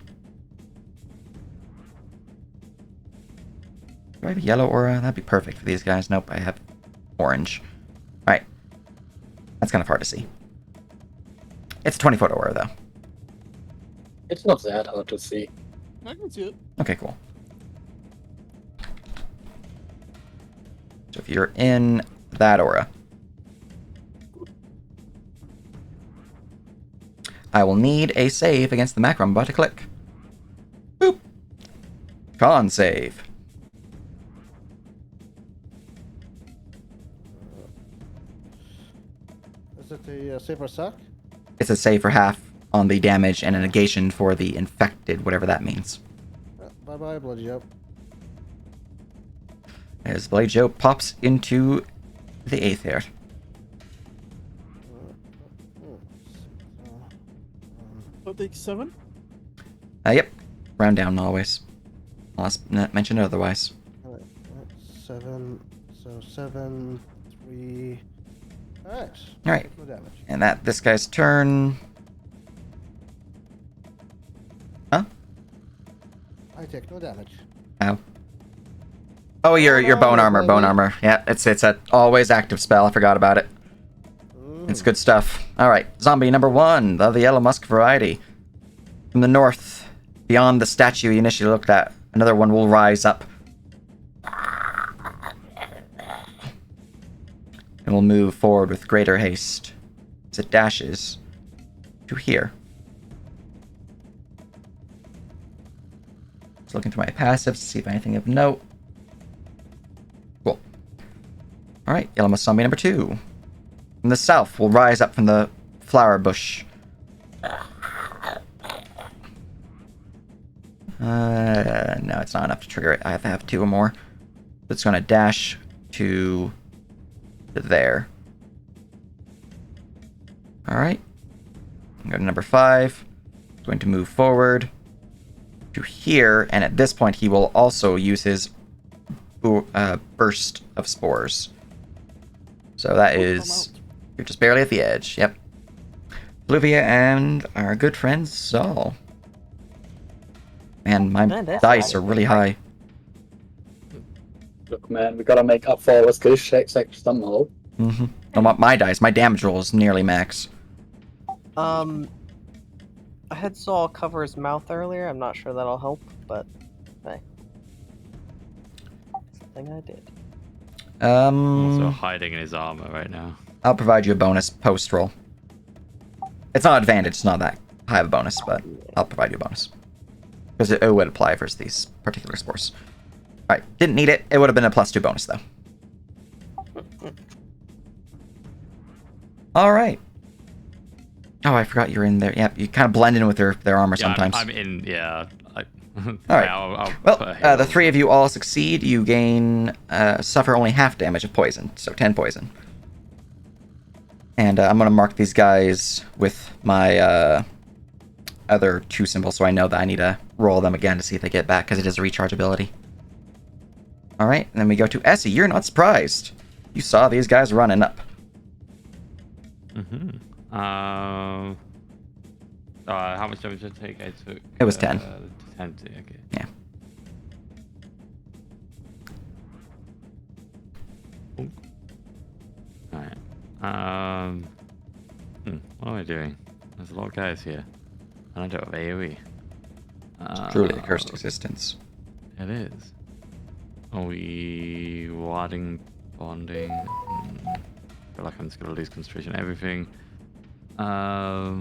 Speaker 1: Do I have a yellow aura? That'd be perfect for these guys. Nope, I have orange. Alright. That's kind of hard to see. It's a 20-foot aura, though.
Speaker 5: It's not that hard to see.
Speaker 3: I can see it.
Speaker 1: Okay, cool. So if you're in that aura, I will need a save against the macro I'm about to click. Boop. Con save.
Speaker 2: Is it a safer suck?
Speaker 1: It's a save for half on the damage and a negation for the infected, whatever that means.
Speaker 2: Bye bye, Bloody Joe.
Speaker 1: As Bloody Joe pops into the 8th here.
Speaker 3: So take 7?
Speaker 1: Yep. Round down always. Unless mentioned otherwise.
Speaker 2: 7. So 7, 3. Alright.
Speaker 1: Alright.
Speaker 2: No damage.
Speaker 1: And this guy's turn. Huh?
Speaker 2: I take no damage.
Speaker 1: Ow. Oh, your bone armor, bone armor. Yeah, it's a always active spell. I forgot about it. It's good stuff. Alright, zombie number 1, of the yellow musk variety. From the north, beyond the statue you initially looked at, another one will rise up. And will move forward with greater haste as it dashes to here. Just looking through my passives to see if anything of note. Cool. Alright, yellow musk zombie number 2. From the south will rise up from the flower bush. No, it's not enough to trigger it. I have to have 2 or more. It's going to dash to there. Alright. I'm going to number 5. Going to move forward to here, and at this point he will also use his burst of spores. So that is... You're just barely at the edge. Yep. Olivia and our good friend Saul. Man, my dice are really high.
Speaker 5: Look, man, we gotta make up for our skill checks somehow.
Speaker 1: Mm-hmm. No, my dice, my damage roll is nearly max.
Speaker 4: I had Saul cover his mouth earlier. I'm not sure that'll help, but hey. Something I did.
Speaker 6: Also hiding in his armor right now.
Speaker 1: I'll provide you a bonus post roll. It's not advantage, it's not that high of a bonus, but I'll provide you a bonus. Because it would apply for these particular spores. Alright, didn't need it. It would have been a +2 bonus, though. Alright. Oh, I forgot you're in there. Yeah, you kind of blend in with their armor sometimes.
Speaker 6: I'm in, yeah.
Speaker 1: Alright. Well, the 3 of you all succeed. You gain, suffer only half damage of poison, so 10 poison. And I'm going to mark these guys with my other 2 symbols so I know that I need to roll them again to see if they get back, because it is a recharge ability. Alright, and then we go to Essie. You're not surprised. You saw these guys running up.
Speaker 6: How much damage did I take? I took...
Speaker 1: It was 10.
Speaker 6: 10, okay.
Speaker 1: Yeah.
Speaker 6: Alright. What am I doing? There's a lot of guys here. And I don't have AoE.
Speaker 1: It's truly a cursed existence.
Speaker 6: It is. Are we wadding, bonding? I feel like I'm just gonna lose concentration on everything. Are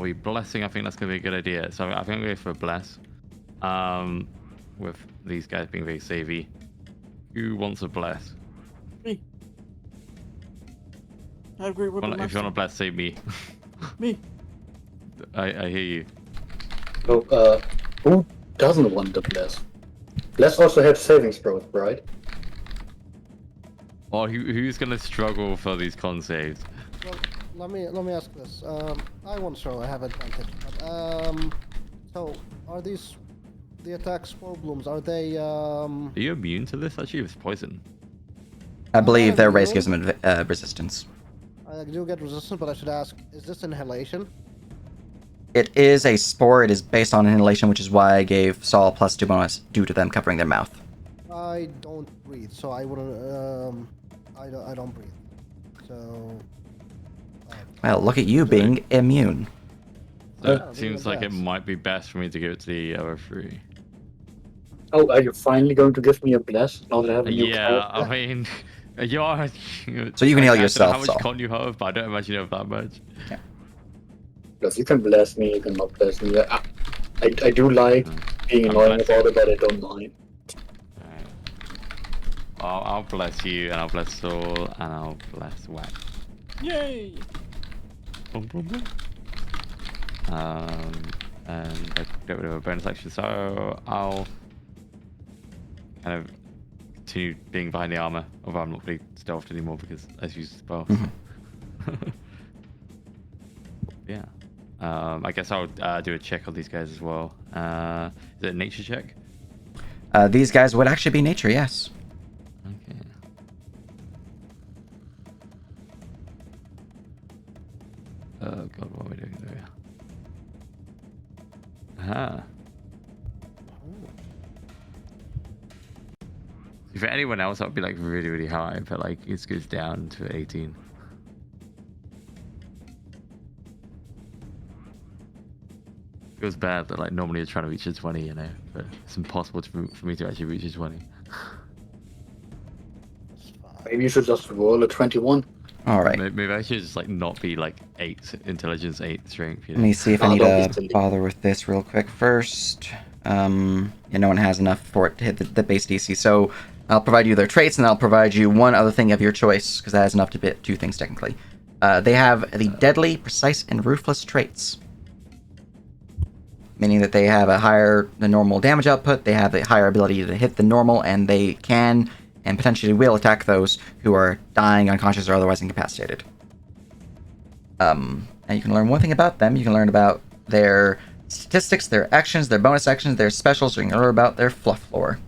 Speaker 6: we blessing? I think that's gonna be a good idea. So I think I'm going for a bless. With these guys being very savvy. Who wants a bless?
Speaker 3: Me. I agree with
Speaker 6: If you want a bless, say me.
Speaker 3: Me.
Speaker 6: I hear you.
Speaker 5: So, who doesn't want the bless? Bless also have savings throws, right?
Speaker 6: Or who's gonna struggle for these con saves?
Speaker 2: Well, let me ask this. I won't show I have advantage, but so are these the attack spore blooms? Are they
Speaker 6: Are you immune to this? Actually, it's poison.
Speaker 1: I believe their race gives them resistance.
Speaker 2: I do get resistance, but I should ask: is this inhalation?
Speaker 1: It is a spore. It is based on inhalation, which is why I gave Saul +2 bonus due to them covering their mouth.
Speaker 2: I don't breathe, so I wouldn't. I don't breathe. So.
Speaker 1: Well, look at you being immune.
Speaker 6: So
Speaker 2: Oh,
Speaker 6: it seems like it might be best for me to give it to the other three.
Speaker 5: Oh, are you finally going to give me a bless now that I have a new
Speaker 6: Yeah,
Speaker 5: character?
Speaker 6: I mean, you are.
Speaker 1: So you can heal
Speaker 6: I don't know
Speaker 1: yourself,
Speaker 6: how much
Speaker 1: Saul.
Speaker 6: con you have, but I don't imagine you have that much.
Speaker 5: Because you can bless me, you can not bless me. I do like being
Speaker 6: I'm
Speaker 5: annoying
Speaker 6: blessing.
Speaker 5: about it, but I don't mind.
Speaker 6: Alright. I'll bless you, and I'll bless Saul, and I'll bless Wax.
Speaker 3: Yay!
Speaker 6: Boom, boom, boom. And I get rid of a bonus action, so I'll kind of continue being behind the armor, although I'm not really stealthed anymore because I've used spells. Yeah. I guess I'll do a check on these guys as well. Is it a nature check?
Speaker 1: These guys would actually be nature, yes.
Speaker 6: Okay. Oh god, what am I doing there? Aha. If for anyone else, that would be like really, really high, but like it goes down to 18. Feels bad that like normally you're trying to reach a 20, you know, but it's impossible for me to actually reach a 20.
Speaker 5: Maybe you should just roll a 21.
Speaker 1: Alright.
Speaker 6: Maybe I should just like not be like 8 intelligence, 8 strength. You
Speaker 1: Let
Speaker 6: know?
Speaker 1: me see if I
Speaker 5: Oh,
Speaker 1: need
Speaker 5: don't be
Speaker 1: to
Speaker 5: silly.
Speaker 1: bother with this real quick first. Yeah, no one has enough for it to hit the base DC, so I'll provide you their traits, and I'll provide you one other thing of your choice, because that has enough to hit 2 things technically. They have the deadly, precise, and ruthless traits. Meaning that they have a higher than normal damage output, they have a higher ability to hit the normal, and they can and potentially will attack those who are dying, unconscious, or otherwise incapacitated. And you can learn one thing about them. You can learn about their statistics, their actions, their bonus actions, their specials, or you can learn about their fluff lore.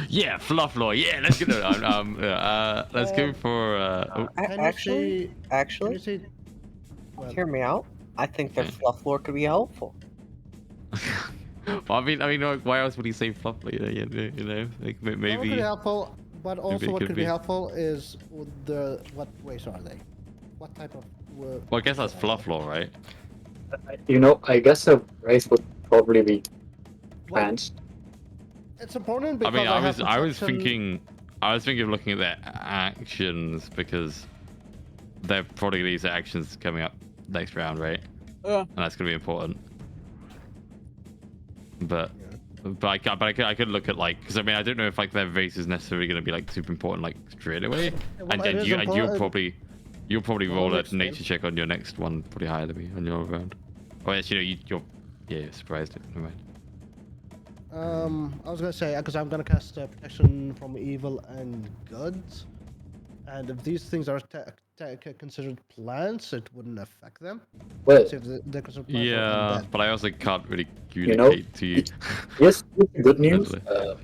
Speaker 6: Yeah, fluff lore. Yeah, let's go. Let's go for.
Speaker 2: Can
Speaker 4: Actually,
Speaker 2: you say? Well,
Speaker 4: hear me out. I think their fluff lore could be helpful.
Speaker 6: Well, I mean, like, why else would he say fluff lore? You know, like
Speaker 2: What could
Speaker 6: maybe.
Speaker 2: be helpful, but also
Speaker 6: it
Speaker 2: what
Speaker 6: could
Speaker 2: could be
Speaker 6: be.
Speaker 2: helpful is what race are they? What type of?
Speaker 6: Well, I guess that's fluff lore, right?
Speaker 5: You know, I guess a race would probably be
Speaker 2: Well,
Speaker 5: plants.
Speaker 2: it's important
Speaker 6: I
Speaker 2: because
Speaker 6: mean, I was
Speaker 2: protection-
Speaker 6: thinking of looking at their actions because they're probably these actions coming up next round, right?
Speaker 3: Yeah.
Speaker 6: And that's gonna be important. But I could look at like, because I mean I don't know if like their race is necessarily gonna be like super important like straight away.
Speaker 2: Well,
Speaker 6: And
Speaker 2: it
Speaker 6: then
Speaker 2: is
Speaker 6: you'll
Speaker 2: important.
Speaker 6: probably
Speaker 2: Well,
Speaker 6: roll a
Speaker 2: next time.
Speaker 6: nature check on your next one pretty higher than me on your round. Oh yes, you're surprised. Never mind.
Speaker 2: I was gonna say because I'm gonna cast protection from evil and good, And if these things are considered plants, it wouldn't affect them.
Speaker 5: Well,
Speaker 2: So if they're considered plants or
Speaker 6: Yeah,
Speaker 2: undead.
Speaker 6: but I also can't really
Speaker 5: You know,
Speaker 6: communicate to you.
Speaker 5: yes, good news.
Speaker 6: Mentally.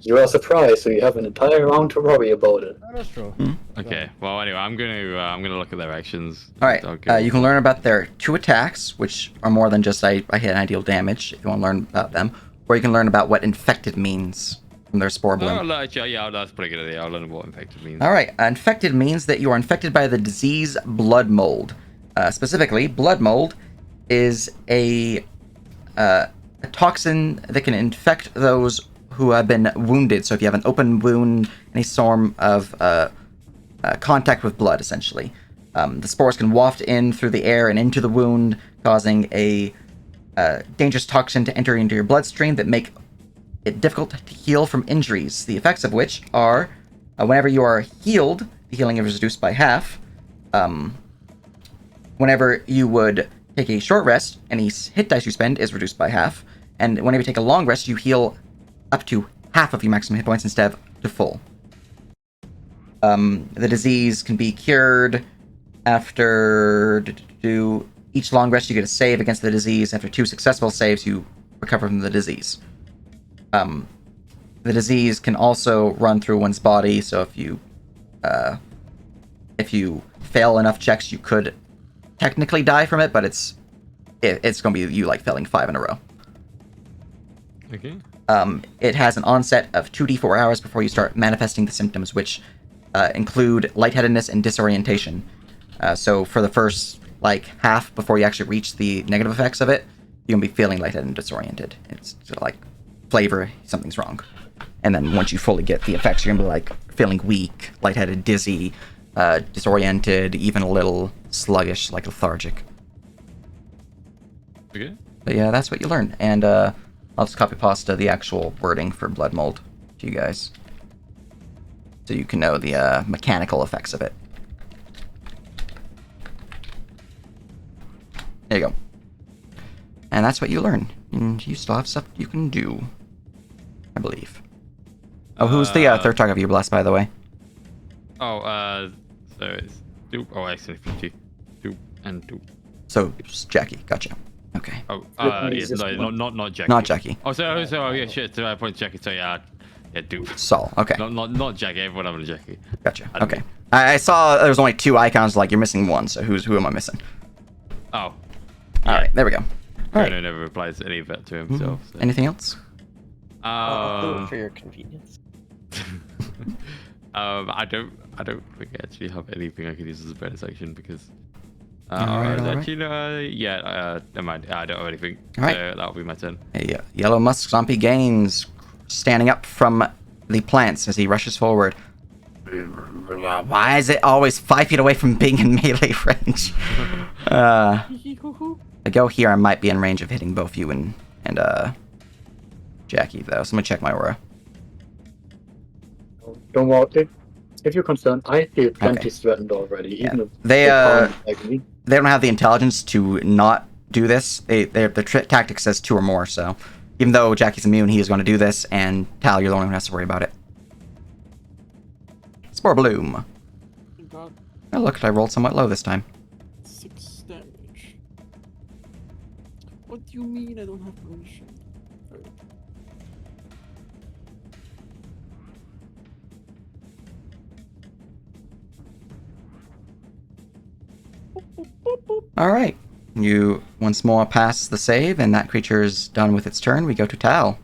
Speaker 5: You are surprised, so you have an entire round to worry about it.
Speaker 2: Oh, that's true.
Speaker 6: Okay. Well, anyway, I'm gonna look at their actions.
Speaker 1: All right.
Speaker 6: I'll go
Speaker 1: You can
Speaker 6: over-
Speaker 1: learn about their 2 attacks, which are more than just I hit an ideal damage. If you want to learn about them, or you can learn about what infected means from their spore bloom.
Speaker 6: Oh, actually, yeah, that's a pretty good idea. I'll learn what infected means.
Speaker 1: All right. Infected means that you are infected by the disease blood mold. Specifically, blood mold is a toxin that can infect those who have been wounded. So if you have an open wound, any form of contact with blood, essentially, the spores can waft in through the air and into the wound, causing a dangerous toxin to enter into your bloodstream that make it difficult to heal from injuries. The effects of which are, whenever you are healed, the healing is reduced by half. Whenever you would take a short rest, any hit dice you spend is reduced by half. And whenever you take a long rest, you heal up to half of your maximum hit points instead of to full. The disease can be cured after each long rest. You get a save against the disease. After 2 successful saves, you recover from the disease. The disease can also run through one's body, so if you fail enough checks, you could technically die from it, but it's going to be you like failing 5 in a row.
Speaker 6: Okay.
Speaker 1: It has an onset of 2d4 hours before you start manifesting the symptoms, which include lightheadedness and disorientation. So for the first half before you actually reach the negative effects of it, you're gonna be feeling lightheaded and disoriented. It's sort of like flavor, something's wrong. And then once you fully get the effects, you're gonna be feeling weak, lightheaded, dizzy, disoriented, even a little sluggish, lethargic.
Speaker 6: Okay.
Speaker 1: But yeah, that's what you learn. And I'll just copy pasta the actual wording for blood mold to you guys, so you can know the mechanical effects of it. There you go. And that's what you learn. And you still have stuff you can do, I believe. Oh, who's the third target of your blessed, by the way?
Speaker 6: Oh, so it's 2. Oh, actually 50. 2 and 2.
Speaker 1: So, Jackie. Gotcha. Okay.
Speaker 6: Oh,
Speaker 5: Vietnamese is
Speaker 6: no,
Speaker 5: one.
Speaker 6: not Jackie.
Speaker 1: Not Jackie.
Speaker 6: Oh, yeah, shit. So I point Jackie. So yeah, 2.
Speaker 1: Saul. Okay.
Speaker 6: Not Jackie. Everyone having a Jackie.
Speaker 1: Gotcha.
Speaker 6: I don't
Speaker 1: Okay. I saw there was only 2 icons. You're missing 1. So who am I missing?
Speaker 6: Oh.
Speaker 1: All right. There we go. All
Speaker 6: Bruno
Speaker 1: right.
Speaker 6: never replies any of that to himself. So.
Speaker 1: Anything else?
Speaker 4: I'll do it for your convenience.
Speaker 6: I don't think I actually have anything I can use as a bonus action because.
Speaker 1: Alright.
Speaker 6: Actually, no, never mind. I don't have anything.
Speaker 1: Alright.
Speaker 6: So that'll be my turn.
Speaker 1: A yellow musk zombie gains, standing up from the plants as he rushes forward. Why is it always 5 feet away from being in melee range? I go here, I might be in range of hitting both you and Jackie, though. So I'm gonna check my aura.
Speaker 5: Don't worry. If you're concerned, I feel plenty threatened already.
Speaker 1: Yeah.
Speaker 5: Even if
Speaker 1: They
Speaker 5: can't like me.
Speaker 1: they don't have the intelligence to not do this. Their tactic says 2 or more. So even though Jackie's immune, he is going to do this, and Tal, you're the only one who has to worry about it. Spore bloom.
Speaker 3: Thank God.
Speaker 1: Oh look, I rolled somewhat low this time.
Speaker 3: 6 damage. What do you mean I don't have permission? Alright.
Speaker 1: All right, you once more pass the save, and that creature is done with its turn. We go to Tal.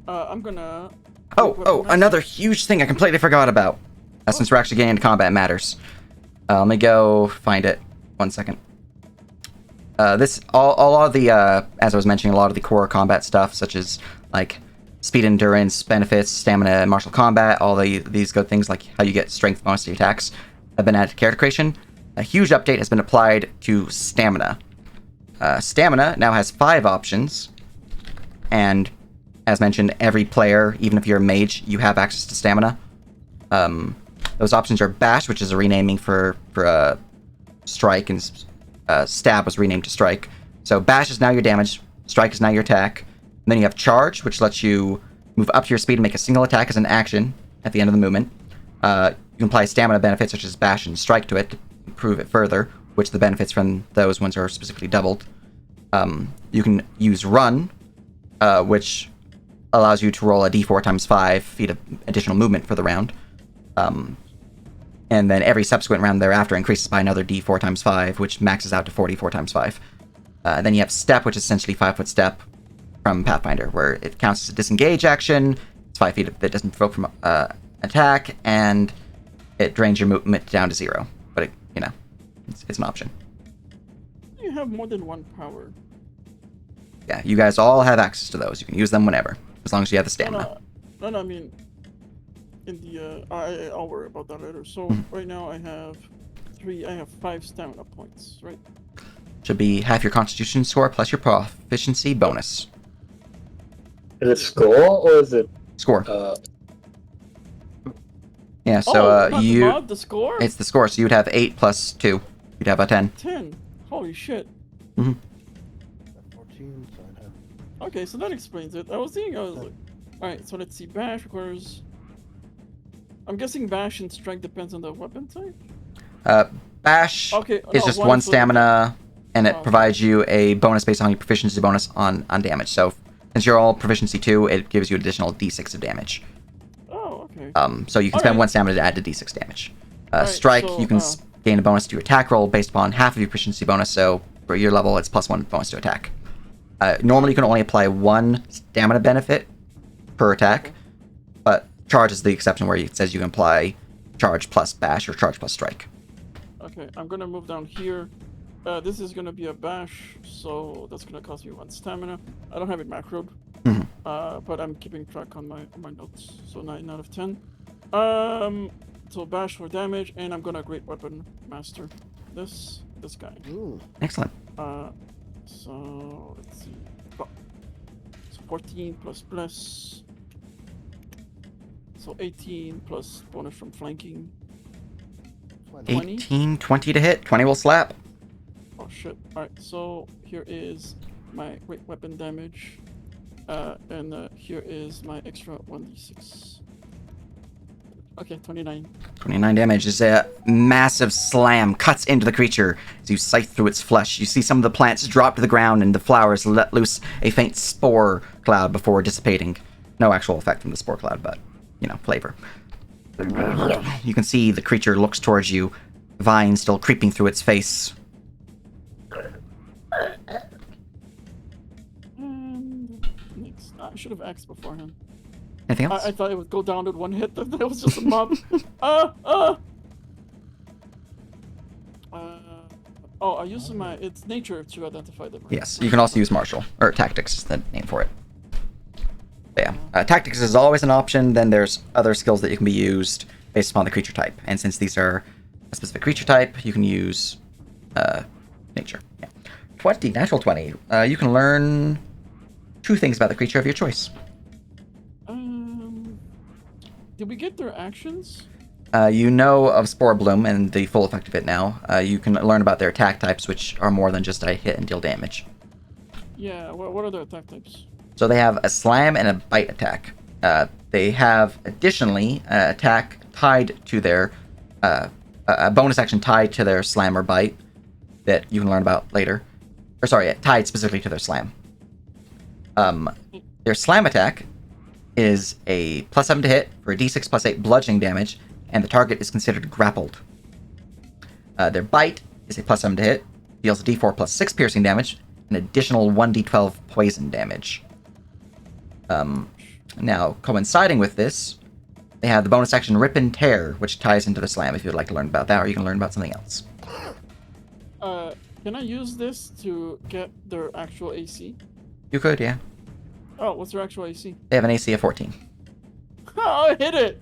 Speaker 3: I'm gonna.
Speaker 1: Oh, another huge thing I completely forgot about. Since we're actually getting into combat matters. Let me go find it. 1 second. All of the, as I was mentioning, a lot of the core combat stuff, such as, speed endurance, benefits, stamina, martial combat, all these good things, like how you get strength bonus to attacks, have been added to character creation. A huge update has been applied to stamina. Stamina now has 5 options, and as mentioned, every player, even if you're a mage, you have access to stamina. Those options are Bash, which is a renaming for Strike, and Stab was renamed to Strike. So Bash is now your damage, Strike is now your attack. And then you have Charge, which lets you move up to your speed and make a single attack as an action at the end of the movement. You can apply stamina benefits such as bash and strike to it to improve it further, which the benefits from those ones are specifically doubled. You can use run, which allows you to roll a d4 times 5 feet of additional movement for the round. And then every subsequent round thereafter increases by another d4 times 5, which maxes out to 44 times 5. Then you have step, which is essentially 5-foot step from Pathfinder, where it counts as a disengage action. It's 5 feet that doesn't provoke from attack, and it drains your movement down to 0. But it, it's an option.
Speaker 3: You have more than one power.
Speaker 1: Yeah, you guys all have access to those. You can use them whenever, as long as you have the stamina.
Speaker 3: No, I mean, in the I'll worry about that later. So right now I have 5 stamina points, right?
Speaker 1: Should be half your Constitution score plus your proficiency bonus.
Speaker 5: Is it score or is it
Speaker 1: Score. Yeah, so
Speaker 3: not
Speaker 1: you.
Speaker 3: the mod, the score?
Speaker 1: It's the score, so you'd have 8 plus 2. You'd have a 10.
Speaker 3: 10. Holy shit.
Speaker 2: 14, so I'd have...
Speaker 3: Okay, so that explains it. I was like, alright, so let's see. Bash requires. I'm guessing bash and strike depends on the weapon type?
Speaker 1: Bash
Speaker 3: Okay,
Speaker 1: is
Speaker 3: no,
Speaker 1: just
Speaker 3: one
Speaker 1: one
Speaker 3: is
Speaker 1: stamina, and it
Speaker 3: Oh.
Speaker 1: provides you a bonus based on your proficiency bonus on damage. So, since you're all proficiency 2, it gives you an additional d6 of damage.
Speaker 3: Oh, okay.
Speaker 1: So you can spend
Speaker 3: Alright.
Speaker 1: 1 stamina to add to d6 damage.
Speaker 3: Alright,
Speaker 1: Strike,
Speaker 3: so,
Speaker 1: you can gain a bonus to your attack roll based upon half of your proficiency bonus, so for your level, it's plus 1 bonus to attack. Normally, you can only apply 1 stamina benefit per attack, but charge is the exception where it says you can apply charge plus bash or charge plus strike.
Speaker 3: Okay, I'm gonna move down here. This is gonna be a bash, so that's gonna cost me 1 stamina. I don't have it macroed, but I'm keeping track on my notes. So 9 out of 10. So bash for damage, and I'm gonna great weapon master this guy.
Speaker 2: Ooh.
Speaker 1: Excellent.
Speaker 3: So let's see. Oh. So 14 plus. So 18 plus bonus from flanking. 20.
Speaker 1: 18, 20 to hit. 20 will slap.
Speaker 3: Oh shit. Alright, so here is my great weapon damage. And here is my extra 1d6. Okay, 29.
Speaker 1: 29 damage is a massive slam cuts into the creature as you scythe through its flesh. You see some of the plants drop to the ground and the flowers let loose a faint spore cloud before dissipating. No actual effect from the spore cloud, but, flavor. You can see the creature looks towards you, vines still creeping through its face.
Speaker 3: Next. I should have asked beforehand.
Speaker 1: Anything else?
Speaker 3: I thought it would go down with 1 hit. That was just a mob. Oh, I use it's nature to identify them. Right?
Speaker 1: Yes, you can also use martial, or tactics is the name for it. But yeah, tactics is always an option. Then there's other skills that you can be used based upon the creature type. And since these are a specific creature type, you can use nature. Yeah. 20, natural 20. You can learn 2 things about the creature of your choice.
Speaker 3: Did we get their actions?
Speaker 1: You know of Spore Bloom and the full effect of it now. You can learn about their attack types, which are more than just a hit and deal damage.
Speaker 3: Yeah, what are their attack types?
Speaker 1: So they have a slam and a bite attack. They have additionally an attack tied to their a bonus action tied to their slam or bite that you can learn about later. Or sorry, tied specifically to their slam. Their slam attack is a +7 to hit for a d6 plus 8 bludgeoning damage, and the target is considered grappled. Their bite is a +7 to hit, deals a d4 plus 6 piercing damage, an additional 1d12 poison damage. Now, coinciding with this, they have the bonus action Rip and Tear, which ties into the slam if you'd like to learn about that, or you can learn about something else.
Speaker 3: Can I use this to get their actual AC?
Speaker 1: You could, yeah.
Speaker 3: Oh, what's their actual AC?
Speaker 1: They have an AC of 14.
Speaker 3: Oh, I hit it!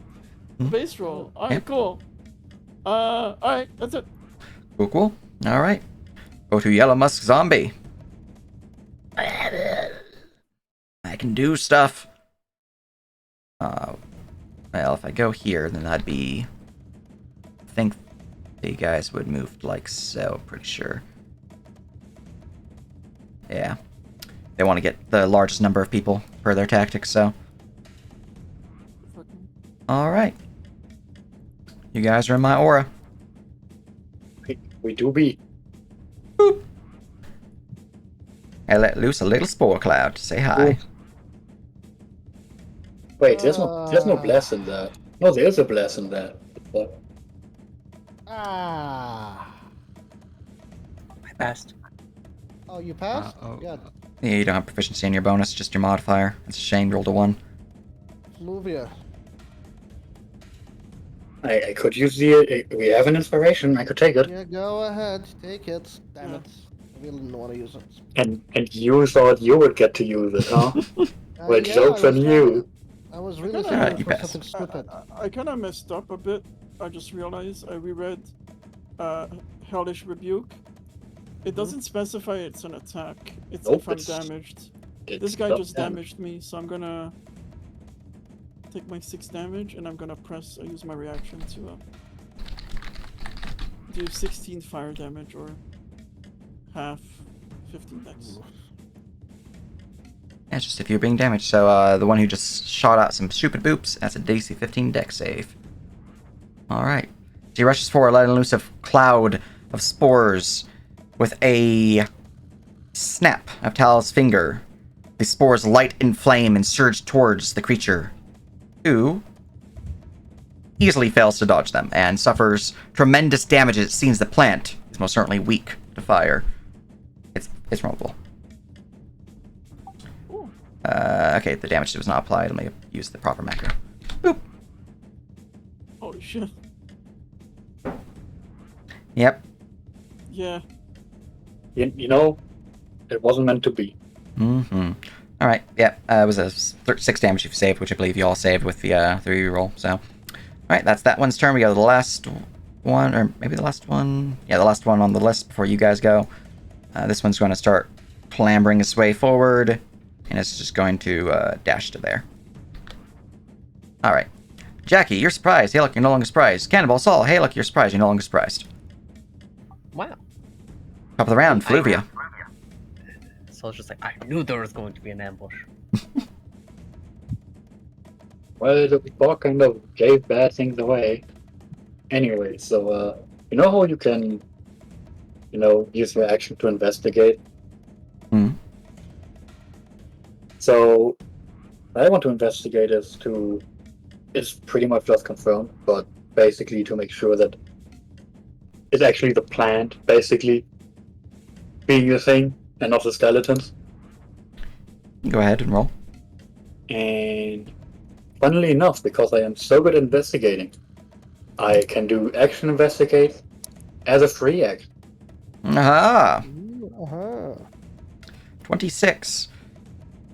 Speaker 1: Mhm.
Speaker 3: Base roll. Alright,
Speaker 1: Yeah.
Speaker 3: cool. Alright, that's it.
Speaker 1: Cool. Alright. Go to Yellow Musk Zombie. I can do stuff. Well, if I go here, then that'd be... I think the guys would move like so, pretty sure. Yeah. They want to get the largest number of people for their tactics, so... Alright. You guys are in my aura.
Speaker 5: We do be.
Speaker 1: I let loose a little spore cloud to say hi.
Speaker 5: Wait, there's no bless in that. No, there is a bless in that. But
Speaker 2: Ah.
Speaker 4: I passed.
Speaker 2: Oh, you passed?
Speaker 6: oh.
Speaker 2: Yeah.
Speaker 1: Yeah, you don't have proficiency in your bonus, just your modifier. It's a shame you rolled a 1.
Speaker 2: Fluvia.
Speaker 5: I could use the. We have an inspiration. I could take it.
Speaker 2: Yeah, go ahead. Take it. Damn
Speaker 3: Yeah.
Speaker 2: it. I really don't want to use it.
Speaker 5: And you thought you would get to use it, huh? Well,
Speaker 2: Yeah,
Speaker 5: joke's on you.
Speaker 2: I was really
Speaker 3: kinda-
Speaker 2: saving
Speaker 1: Alright,
Speaker 2: it
Speaker 1: you
Speaker 2: for
Speaker 1: pass.
Speaker 2: something stupid.
Speaker 3: I kind of messed up a bit. I just realized I reread Hellish Rebuke. It doesn't specify it's an attack. It's
Speaker 5: Nope,
Speaker 3: if I'm
Speaker 5: it's-
Speaker 3: damaged.
Speaker 5: It's
Speaker 3: This guy
Speaker 5: not
Speaker 3: just
Speaker 5: damage.
Speaker 3: damaged me, so I'm gonna take my 6 damage and I'm gonna use my reaction to do 16 fire damage or half 15 dex.
Speaker 1: Yeah, it's just if you're being damaged. So, the one who just shot out some stupid boops, that's a DC 15 dex save. Alright. So he rushes forward, letting loose a cloud of spores with a snap of Tal's finger. The spores light in flame and surge towards the creature, who easily fails to dodge them and suffers tremendous damage. It seems the plant is most certainly weak to fire. It's rollable.
Speaker 3: Ooh.
Speaker 1: Okay, the damage was not applied. Let me use the proper macro. Boop.
Speaker 3: Holy shit.
Speaker 1: Yep.
Speaker 3: Yeah.
Speaker 5: You know, it wasn't meant to be.
Speaker 1: Mm-hmm. Alright, yeah, it was a 6 damage you saved, which I believe you all saved with the reroll, so. Alright, that's that one's turn. We go to the last one, or maybe the last one? Yeah, the last one on the list before you guys go. This one's going to start clambering its way forward, and it's just going to dash to there. Alright. Jackie, you're surprised. Hey, look, you're no longer surprised. Cannonball Saul, hey, look, you're surprised. You're no longer surprised.
Speaker 4: Wow.
Speaker 1: Top of the round, Fluvia.
Speaker 4: So it's just like, I knew there was going to be an ambush.
Speaker 5: Well, the ball kind of gave bad things away. Anyway, so, you know how you can, use your action to investigate?
Speaker 1: Hmm.
Speaker 5: So, what I want to investigate it's pretty much just confirmed, but basically to make sure that it's actually the plant, basically, being the thing, and not the skeletons.
Speaker 1: Go ahead and roll.
Speaker 5: And funnily enough, because I am so good at investigating, I can do action investigate as a free action.
Speaker 1: Aha!
Speaker 2: Uh-huh.
Speaker 1: 26.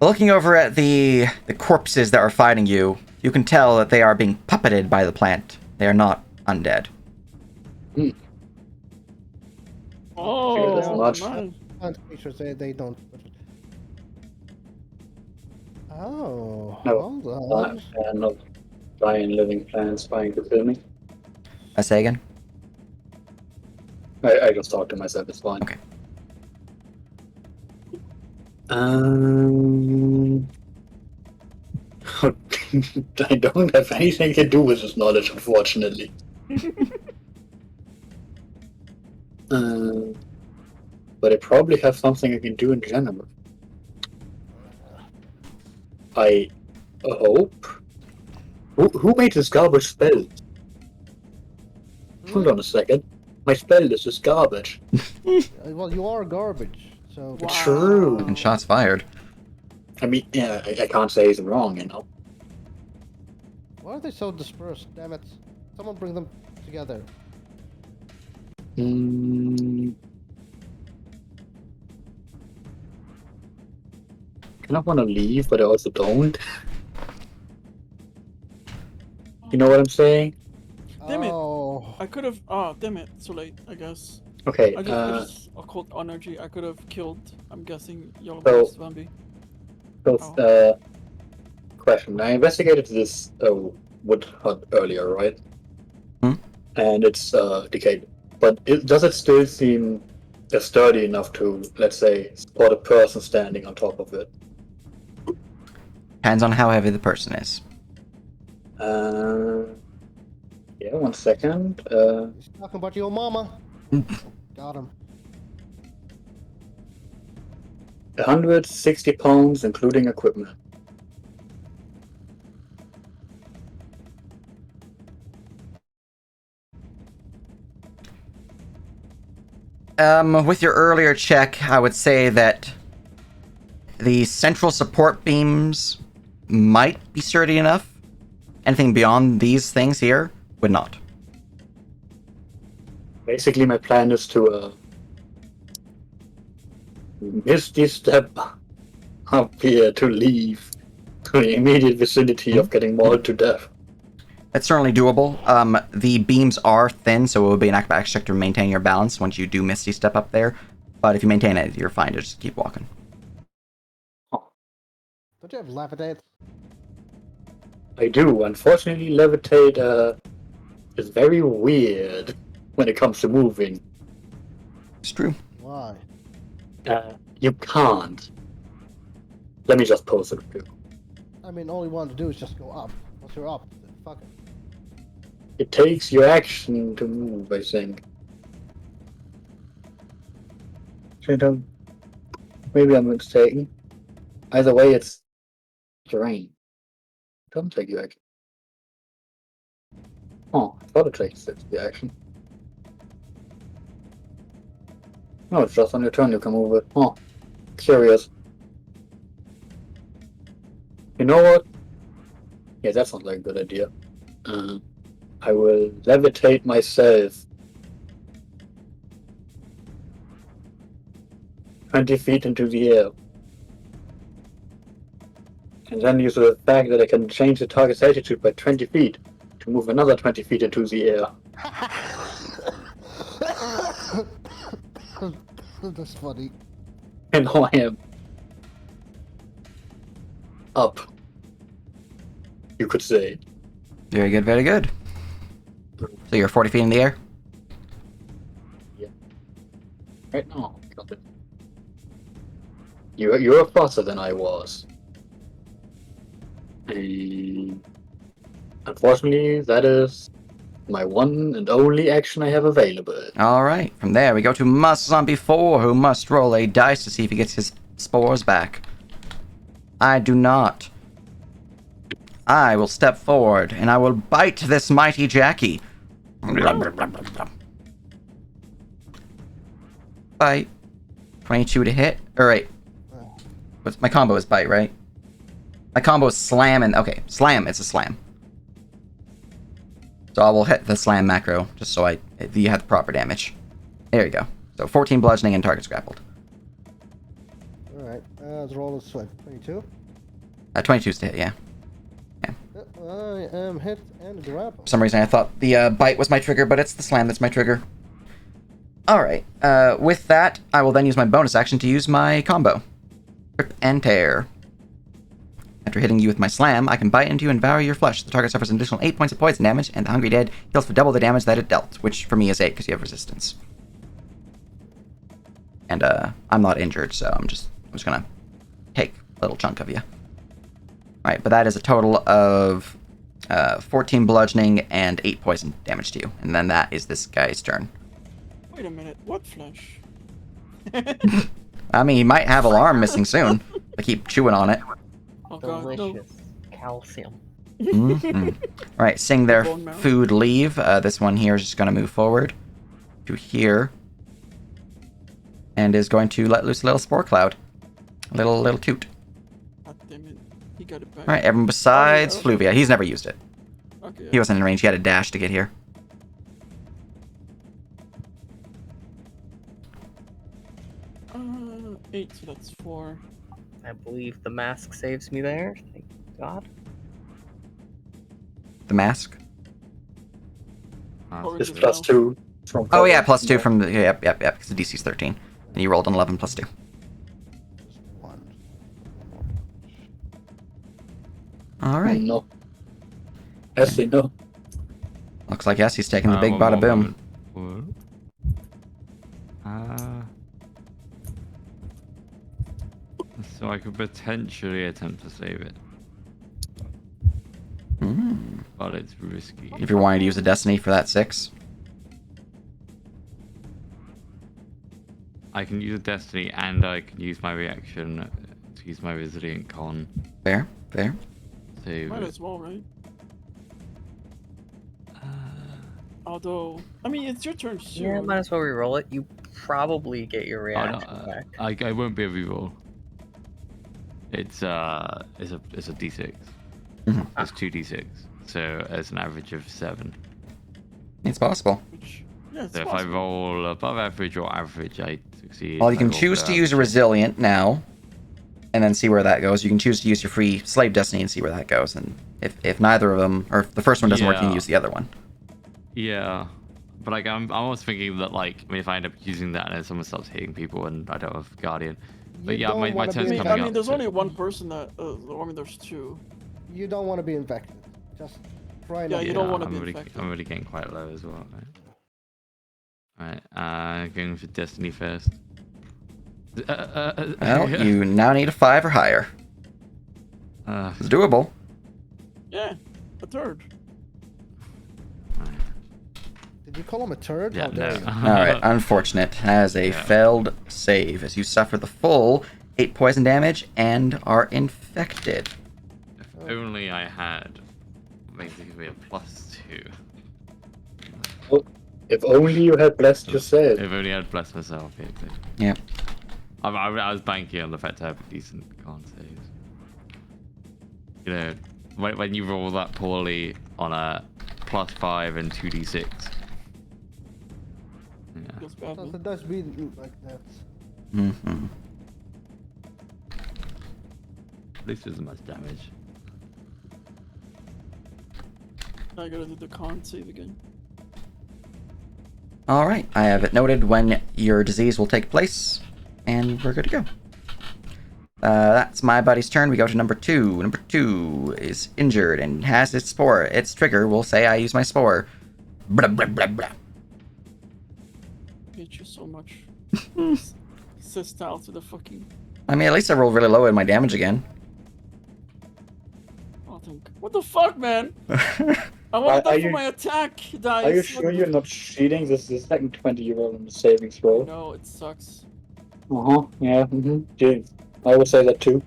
Speaker 1: Looking over at the corpses that are fighting you, you can tell that they are being puppeted by the plant. They are not undead.
Speaker 3: Oh,
Speaker 5: that's much.
Speaker 3: nice.
Speaker 2: Plant creatures, they don't. Oh,
Speaker 5: No.
Speaker 2: hold on.
Speaker 5: And not giant living plants trying to kill me.
Speaker 1: I say again?
Speaker 5: I just talked to myself, it's fine.
Speaker 1: Okay.
Speaker 5: I don't have anything to do with this knowledge, unfortunately. But I probably have something I can do in general. I hope. Who made this garbage spell? Hold on a second. My spell list is garbage.
Speaker 2: Well, you are garbage, so.
Speaker 3: Wow.
Speaker 5: True.
Speaker 1: And shots fired.
Speaker 5: I mean, yeah, I can't say it's wrong,
Speaker 2: Why are they so dispersed? Damn it! Someone bring them together.
Speaker 5: Kind of want to leave, but I also don't. You know what I'm saying?
Speaker 3: Damn it.
Speaker 2: Oh.
Speaker 3: I could have. Oh, damn it. Too late, I guess.
Speaker 5: Okay,
Speaker 3: I just occult energy. I could have killed. I'm guessing Yellow
Speaker 5: So-
Speaker 3: Beast Zombie.
Speaker 5: Question. I investigated this wood hut earlier, right?
Speaker 1: Hmm?
Speaker 5: And it's decayed. But does it still seem sturdy enough to, let's say, support a person standing on top of it?
Speaker 1: Depends on how heavy the person is.
Speaker 5: Yeah, 1 second.
Speaker 2: He's talking about your mama. Got him.
Speaker 5: 160 pounds, including equipment.
Speaker 1: With your earlier check, I would say that the central support beams might be sturdy enough. Anything beyond these things here would not.
Speaker 5: Basically, my plan is to misty step up here to leave to the immediate vicinity of getting mauled to death.
Speaker 1: That's certainly doable. The beams are thin, so it would be an acrobatics check to maintain your balance once you do misty step up there. But if you maintain it, you're fine to just keep walking.
Speaker 2: Don't you have levitate?
Speaker 5: I do. Unfortunately, levitate is very weird when it comes to moving.
Speaker 1: It's true.
Speaker 2: Why?
Speaker 5: You can't. Let me just post it.
Speaker 2: I mean, all you want to do is just go up. Once you're up, then fuck it.
Speaker 5: It takes your action to move, I think. Maybe I'm mistaken. Either way, it's terrain. Doesn't take you action. Oh, I thought it takes the action. No, it's just on your turn you can move it. Oh, curious. You know what? Yeah, that sounds like a good idea. I will levitate myself 20 feet into the air. And then use the fact that I can change the target's altitude by 20 feet to move another 20 feet into the air.
Speaker 2: That's funny.
Speaker 5: And now I am up, you could say.
Speaker 1: Very good, very good. So you're 40 feet in the air?
Speaker 5: Right now, got it. You're faster than I was. And unfortunately, that is my one and only action I have available.
Speaker 1: Alright, from there we go to Must Zombie 4, who must roll a dice to see if he gets his spores back. I do not. I will step forward, and I will bite this mighty Jackie. Bite. 22 to hit. Alright. My combo is bite, right? My combo is slam and... Okay, slam. It's a slam. So I will hit the slam macro, just so you have the proper damage. There you go. So 14 bludgeoning and target's grappled.
Speaker 2: Alright, let's roll this way. 22?
Speaker 1: 22's to hit, yeah.
Speaker 2: I am hit and grappled.
Speaker 1: For some reason I thought the bite was my trigger, but it's the slam that's my trigger. Alright, with that, I will then use my bonus action to use my combo. Rip and tear. After hitting you with my slam, I can bite into you and devour your flesh. The target suffers an additional 8 points of poison damage, and the Hungry Dead heals for double the damage that it dealt, which for me is 8 because you have resistance. And I'm not injured, so I'm just gonna take a little chunk of you. Alright, but that is a total of 14 bludgeoning and 8 poison damage to you. And then that is this guy's turn.
Speaker 3: Wait a minute, what flesh?
Speaker 1: I mean, he might have a arm missing soon. I keep chewing on it.
Speaker 3: Oh god, no.
Speaker 4: Delicious calcium.
Speaker 1: Mm-hmm. Alright, seeing their
Speaker 3: Bone marrow.
Speaker 1: food leave, this one here is just going to move forward to here. And is going to let loose a little spore cloud. A little toot.
Speaker 3: God damn it. He got it back.
Speaker 1: Alright, everyone besides
Speaker 3: Oh, yeah.
Speaker 1: Fluvia. He's never used it.
Speaker 3: Okay.
Speaker 1: He wasn't in range. He had a dash to get here.
Speaker 3: Uh, 8, so that's 4.
Speaker 4: I believe the mask saves me there. Thank God.
Speaker 1: The mask.
Speaker 3: Or
Speaker 5: It's
Speaker 3: is it
Speaker 5: plus
Speaker 3: now?
Speaker 5: 2 from
Speaker 1: Oh yeah,
Speaker 5: cover.
Speaker 1: plus 2 from the... Yep, because the DC's 13. And you rolled an 11 plus 2.
Speaker 2: Just one.
Speaker 1: Alright.
Speaker 5: No. Actually, no.
Speaker 1: Looks like yes, he's taking the big
Speaker 6: One
Speaker 1: bada
Speaker 6: more
Speaker 1: boom.
Speaker 6: moment. So I could potentially attempt to save it.
Speaker 1: Mm.
Speaker 6: but it's risky.
Speaker 1: If you're wanting to use a destiny for that 6.
Speaker 6: I can use a destiny and I can use my reaction to use my resilient con.
Speaker 1: Fair, fair.
Speaker 6: Save
Speaker 3: Might
Speaker 6: it.
Speaker 3: as well, right? Although, I mean, it's your turn soon.
Speaker 4: Yeah, might as well re-roll it. You probably get your
Speaker 6: Oh, no,
Speaker 4: reaction back.
Speaker 6: I won't be a reroll. It's a d6.
Speaker 1: Mhm.
Speaker 6: It's 2d6, so it's an average of 7.
Speaker 1: It's possible.
Speaker 3: Which, yeah, it's
Speaker 6: So if I
Speaker 3: possible.
Speaker 6: roll above average or average, I succeed.
Speaker 1: Well,
Speaker 6: If
Speaker 1: you
Speaker 6: I
Speaker 1: can
Speaker 6: roll
Speaker 1: choose
Speaker 6: below
Speaker 1: to use a
Speaker 6: average,
Speaker 1: resilient now, and then see where that goes. You can choose to use your free slave destiny and see where that goes. And if neither of them, or if the first one doesn't work, you can
Speaker 6: Yeah.
Speaker 1: use the other one.
Speaker 6: Yeah, but like I'm almost thinking that like I mean, if I end up using that and then someone starts hitting people and I don't have Guardian, but
Speaker 2: You
Speaker 6: yeah,
Speaker 2: don't
Speaker 6: my
Speaker 2: wanna be
Speaker 6: turn's
Speaker 3: I
Speaker 6: coming
Speaker 3: mean,
Speaker 6: up.
Speaker 3: there's
Speaker 6: so-
Speaker 3: only one person that. I mean, there's two.
Speaker 2: You don't want to be infected. Just try not
Speaker 3: Yeah,
Speaker 2: to.
Speaker 3: you don't wanna
Speaker 6: I'm
Speaker 3: be
Speaker 6: already,
Speaker 3: infected.
Speaker 6: I'm already getting quite low as well. Right, going for Destiny first.
Speaker 1: Well, you now need a 5 or higher. It's doable.
Speaker 3: Yeah, a third.
Speaker 2: Did you call him a turd?
Speaker 6: Yeah,
Speaker 2: How dare
Speaker 6: no.
Speaker 2: you?
Speaker 1: Alright, unfortunate. As a
Speaker 6: Yeah.
Speaker 1: failed save, as you suffer the full 8 poison damage and are infected.
Speaker 6: If only I had basically a +2.
Speaker 5: If only you had blessed yourself.
Speaker 6: If only I'd blessed myself. Yeah.
Speaker 1: Yep.
Speaker 6: I was banking on the fact to have a decent con saves. You know, when you roll that poorly on a +5 and 2d6. Yeah.
Speaker 3: Feels bad.
Speaker 2: So
Speaker 3: man.
Speaker 2: it does be like that.
Speaker 1: Mm-hmm.
Speaker 6: At least there's much damage.
Speaker 3: I gotta do the con save again.
Speaker 1: Alright, I have it noted when your disease will take place, and we're good to go. That's my buddy's turn. We go to number 2. Number 2 is injured and has its spore. Its trigger will say, I use my spore. Blah, blah, blah, blah.
Speaker 3: I hate you so much. Assist to the fucking.
Speaker 1: I mean, at least I rolled really low in my damage again.
Speaker 3: Oh, thank. What the fuck, man? I want
Speaker 5: Are
Speaker 3: that for
Speaker 5: you-
Speaker 3: my attack dice.
Speaker 5: Are you
Speaker 3: What
Speaker 5: sure
Speaker 3: the-
Speaker 5: you're not cheating? This is the second 20 you roll on the saving throw.
Speaker 3: No, it sucks.
Speaker 5: Uh-huh, yeah, yeah. I would say that too.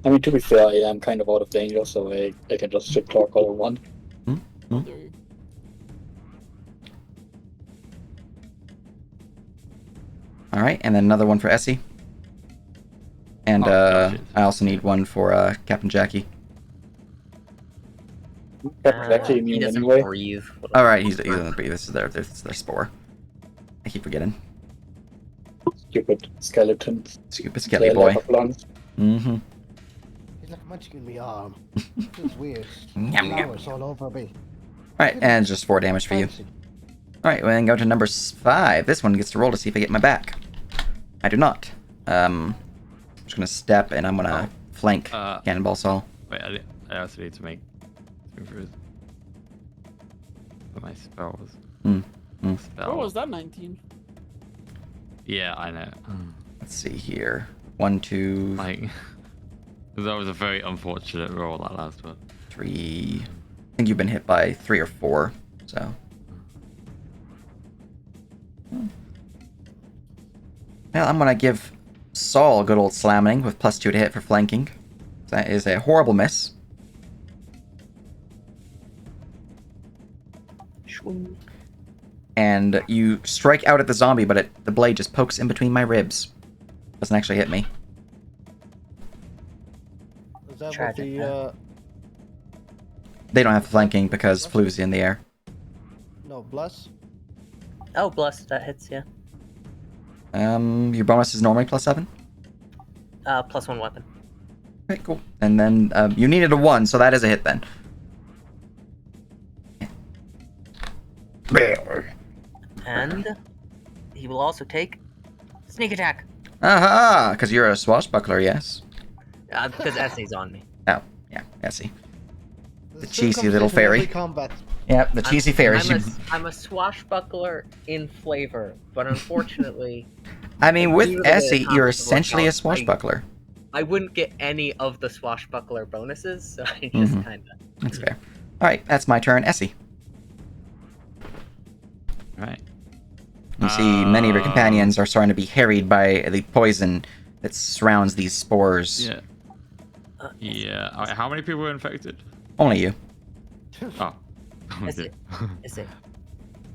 Speaker 5: I mean, to be fair, I am kind of out of danger, so I can just shit talk all I want.
Speaker 3: Oh, there you
Speaker 1: Alright, and then another one for Essie. And
Speaker 6: Oh, gotcha.
Speaker 1: I also need one for Captain Jackie.
Speaker 5: Captain Jackie, you
Speaker 4: He
Speaker 5: mean
Speaker 4: doesn't
Speaker 5: anyway?
Speaker 4: breathe.
Speaker 1: Alright, he's in the breathe. This is their spore. I keep forgetting.
Speaker 5: Stupid skeletons.
Speaker 1: Stupid skelly
Speaker 5: They
Speaker 1: boy.
Speaker 5: lack of lungs.
Speaker 1: Mm-hmm.
Speaker 2: He's like munching my arm. Feels weird.
Speaker 1: Yum, yum.
Speaker 2: Flowers all over me.
Speaker 1: Alright, and just 4 damage for you.
Speaker 2: Fancy.
Speaker 1: Alright, we then go to number 5. This one gets to roll to see if I get my back. I do not. I'm just gonna step and I'm gonna flank Cannonball Saul.
Speaker 6: Wait, I also need to make improvements for my spells. Spell.
Speaker 3: What was that? 19.
Speaker 6: Yeah, I know.
Speaker 1: Let's see here. 1, 2,
Speaker 6: Like, that was a very unfortunate roll, that last one.
Speaker 1: 3. I think you've been hit by 3 or 4, so. Well, I'm gonna give Saul a good old slamming with +2 to hit for flanking. That is a horrible miss. And you strike out at the zombie, but the blade just pokes in between my ribs. Doesn't actually hit me.
Speaker 2: Is that what
Speaker 4: Tragic,
Speaker 2: the
Speaker 1: They don't have flanking because Flu's in the air.
Speaker 2: no bless?
Speaker 4: Oh, bless, that hits, yeah.
Speaker 1: Your bonus is normally +7.
Speaker 4: +1 weapon.
Speaker 1: Okay, cool. And then you needed a 1, so that is a hit then.
Speaker 4: And he will also take sneak attack.
Speaker 1: Aha! Because you're a swashbuckler, yes.
Speaker 4: Because Essay's on me.
Speaker 1: Oh, yeah, I see. The cheesy little fairy.
Speaker 2: Combat.
Speaker 1: Yep, the cheesy fairy.
Speaker 4: I'm a swashbuckler in flavor, but unfortunately,
Speaker 1: I mean, with
Speaker 4: Usually
Speaker 1: Essie,
Speaker 4: it
Speaker 1: you're
Speaker 4: comes to
Speaker 1: essentially a
Speaker 4: work out.
Speaker 1: swashbuckler.
Speaker 4: I wouldn't get any of the swashbuckler bonuses, so I just
Speaker 1: Mhm.
Speaker 4: kind of.
Speaker 1: That's fair. All right, that's my turn. Essie.
Speaker 6: Right.
Speaker 1: You see many of your companions are starting to be harried by the poison that surrounds these spores.
Speaker 6: Yeah. Yeah. Alright, how many people were infected?
Speaker 1: Only you.
Speaker 6: Oh.
Speaker 4: Is
Speaker 6: Okay.
Speaker 4: it? Is it?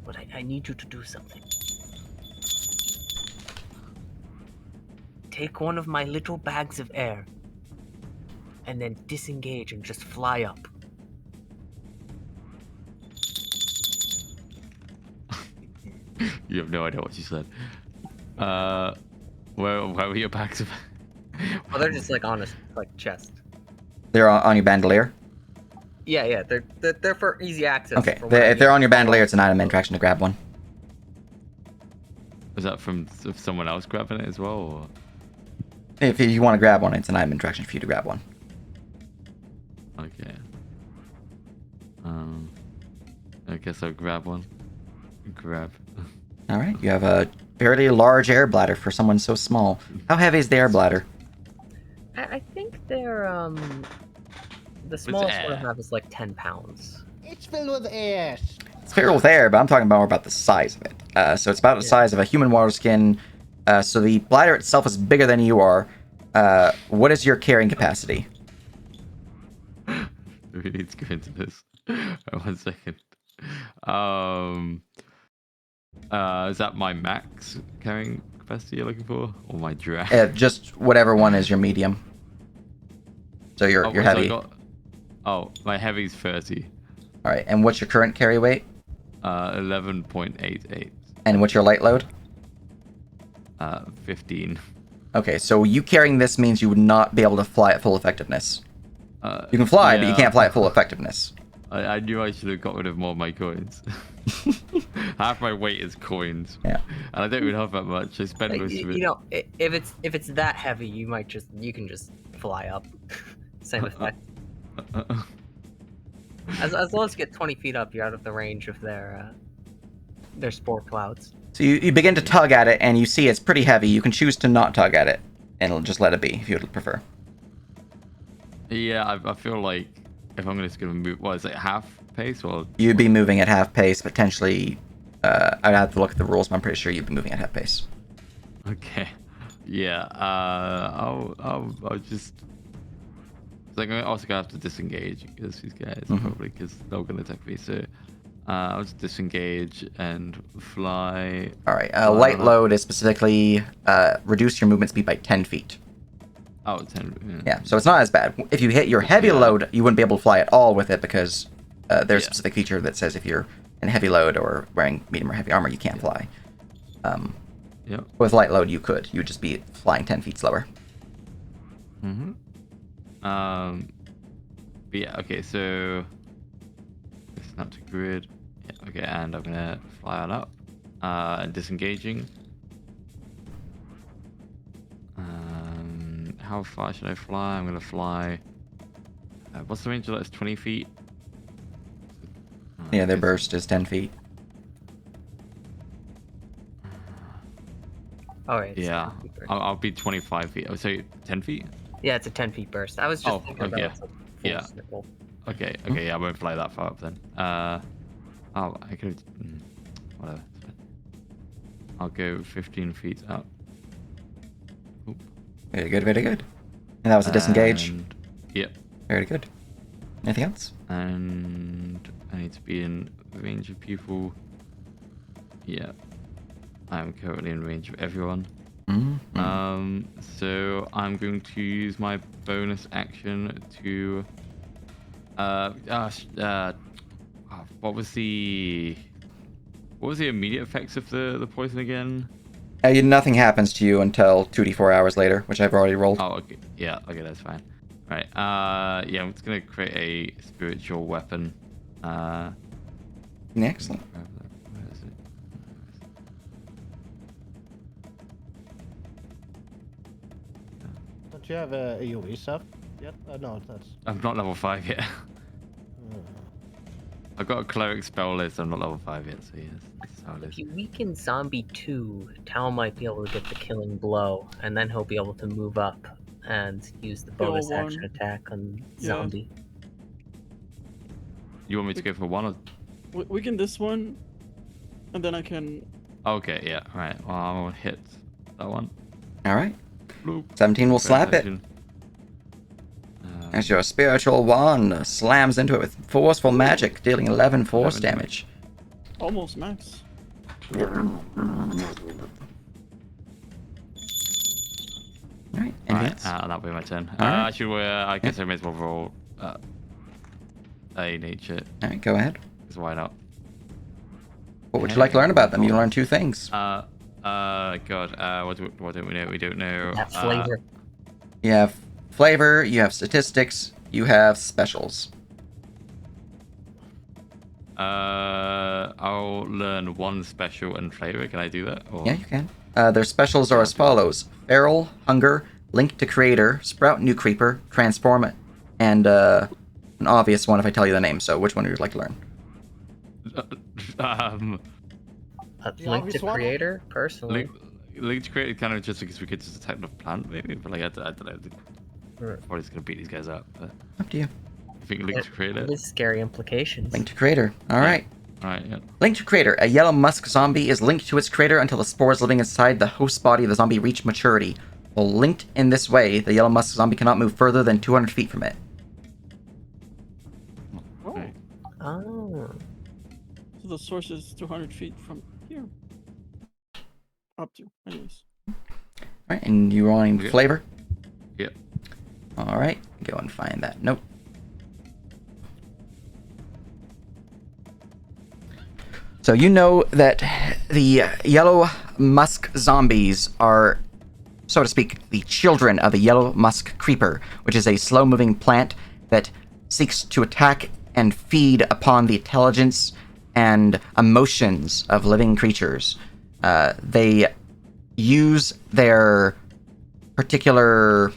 Speaker 4: But I need you to do something. Take one of my little bags of air, and then disengage and just fly up.
Speaker 6: You have no idea what she said. Where were your bags of?
Speaker 4: Oh, they're just like on a like chest.
Speaker 1: They're on your bandolier.
Speaker 4: Yeah. They're for easy access.
Speaker 1: Okay,
Speaker 4: for when I
Speaker 1: if they're
Speaker 4: need
Speaker 1: on your
Speaker 4: to
Speaker 1: bandolier, it's an item interaction to grab one.
Speaker 6: Was that from someone else grabbing it as well? Or?
Speaker 1: If you want to grab one, it's an item interaction for you to grab one.
Speaker 6: Okay. I guess I'll grab one. Grab.
Speaker 1: All right, you have a fairly large air bladder for someone so small. How heavy is the air bladder?
Speaker 4: I think they're the smallest one I
Speaker 6: air?
Speaker 4: have is like 10 pounds.
Speaker 2: It's filled with air.
Speaker 1: It's filled with air, but I'm talking more about the size of it. So it's about the size of a human water skin. So the bladder itself is bigger than you are. What is your carrying capacity?
Speaker 6: We need to go into this. 1 second. Is that my max carrying capacity you're looking for, or my drag?
Speaker 1: Just whatever one is your medium. So you're
Speaker 6: So
Speaker 1: heavy.
Speaker 6: My heavy's 30.
Speaker 1: All right, and what's your current carry weight?
Speaker 6: 11.88.
Speaker 1: And what's your light load?
Speaker 6: 15.
Speaker 1: Okay, so you carrying this means you would not be able to fly at full effectiveness. You can fly, but you can't fly at full effectiveness.
Speaker 6: I knew I should have got rid of more of my coins. Half my weight is coins.
Speaker 1: Yeah.
Speaker 6: And I don't even have that much. I spend most of it.
Speaker 4: You know, if it's that heavy, you can just fly up. Same effect. As long as you get 20 feet up, you're out of the range of their spore clouds.
Speaker 1: So you begin to tug at it, and you see it's pretty heavy. You can choose to not tug at it, and just let it be if you would prefer.
Speaker 6: Yeah, I feel like if I'm just going to move, what is it, half pace? Or
Speaker 1: You'd be moving at half pace, potentially. I'd have to look at the rules, but I'm pretty sure you'd be moving at half pace.
Speaker 6: Okay. Yeah, I'll just... Like, I'm also going to have to disengage because these guys probably, because they're going to attack me, so... I'll just disengage and fly.
Speaker 1: All right. Light load is specifically reduce your movement speed by 10 feet.
Speaker 6: Oh, 10.
Speaker 1: Yeah, so it's not as bad. If you hit your heavy load, you wouldn't be able to fly at all with it because there's a specific feature that says if you're in heavy load or wearing medium or heavy armor, you can't fly. With light load, you could. You would just be flying 10 feet slower.
Speaker 6: But yeah, okay, so... Snap to grid. Yeah, okay, and I'm gonna fly on up. Disengaging. How far should I fly? I'm gonna fly. What's the range of that? It's 20 feet.
Speaker 1: Yeah, their burst is 10 feet.
Speaker 4: Alright.
Speaker 6: Yeah, I'll be 25 feet. I would say 10 feet?
Speaker 4: Yeah, it's a 10 feet burst. I was just thinking about it.
Speaker 6: Yeah. Okay, yeah, I won't fly that far up then. I could... whatever. I'll go 15 feet up. Oop.
Speaker 1: Very good, very good. And that was a disengage.
Speaker 6: Yep.
Speaker 1: Very good. Anything else?
Speaker 6: And I need to be in range of people. Yeah. I'm currently in range of everyone. So I'm going to use my bonus action to... what was the immediate effects of the poison again?
Speaker 1: Nothing happens to you until 2d4 hours later, which I've already rolled.
Speaker 6: Oh, okay. Yeah, okay, that's fine. Right. Yeah, I'm just gonna create a spiritual weapon.
Speaker 1: Excellent.
Speaker 6: Where is it?
Speaker 2: Don't you have a AoE stuff yet? No, that's...
Speaker 6: I'm not level 5 yet. I've got a cleric spell list. I'm not level 5 yet, so yes, that's how it
Speaker 4: If
Speaker 6: is.
Speaker 4: you weaken Zombie 2, Tal might be able to get the killing blow, and then he'll be able to move up and use the
Speaker 3: Yeah, well,
Speaker 4: bonus action
Speaker 3: one.
Speaker 4: attack on
Speaker 3: Yeah.
Speaker 4: zombie.
Speaker 6: You want me to go for one?
Speaker 3: We can this one, and then I can.
Speaker 6: Okay, yeah, right. Well, I'll hit that one.
Speaker 1: All right.
Speaker 6: Bloop.
Speaker 1: 17 will slap it.
Speaker 6: Presentation.
Speaker 1: As your spiritual wand slams into it with forceful magic, dealing 11 force
Speaker 6: 11
Speaker 1: damage.
Speaker 3: Almost max.
Speaker 1: Alright, anything
Speaker 6: Right,
Speaker 1: else?
Speaker 6: that'll be my turn.
Speaker 1: Alright.
Speaker 6: Actually, I guess I may as well roll a nature.
Speaker 1: Alright, go ahead.
Speaker 6: Because why not?
Speaker 1: What would you like to learn about them? You learn 2 things.
Speaker 6: God, what don't we know? We don't know.
Speaker 4: That flavor.
Speaker 1: You have flavor, you have statistics, you have specials.
Speaker 6: I'll learn one special and flavor. Can I do that? Or...
Speaker 1: Yeah, you can. Their specials are as follows: Feral, Hunger, Link to Creator, Sprout New Creeper, Transform it, and an obvious one if I tell you the name. So which one would you like to learn?
Speaker 2: The
Speaker 4: Link
Speaker 2: obvious
Speaker 4: to
Speaker 2: one?
Speaker 4: creator, personally.
Speaker 6: Link to Creator kind of just because we could just attack the plant, maybe. But like, I don't know. Probably just gonna beat these guys up. But
Speaker 1: Up to you.
Speaker 6: you think Link to Creator?
Speaker 4: With scary implications.
Speaker 1: Link to Creator. Alright.
Speaker 6: Alright, yeah.
Speaker 1: Link to Creator. A yellow musk zombie is linked to its creator until the spores living inside the host body of the zombie reach maturity. While linked in this way, the yellow musk zombie cannot move further than 200 feet from it.
Speaker 3: Oh,
Speaker 6: Right.
Speaker 4: Oh.
Speaker 3: so the source is 200 feet from here. Up to, anyways.
Speaker 1: Alright, and you wanting
Speaker 6: Okay.
Speaker 1: flavor?
Speaker 6: Yep.
Speaker 1: Alright, go and find that note. So you know that the yellow musk zombies are, so to speak, the children of the yellow musk creeper, which is a slow-moving plant that seeks to attack and feed upon the intelligence and emotions of living creatures. They use their particular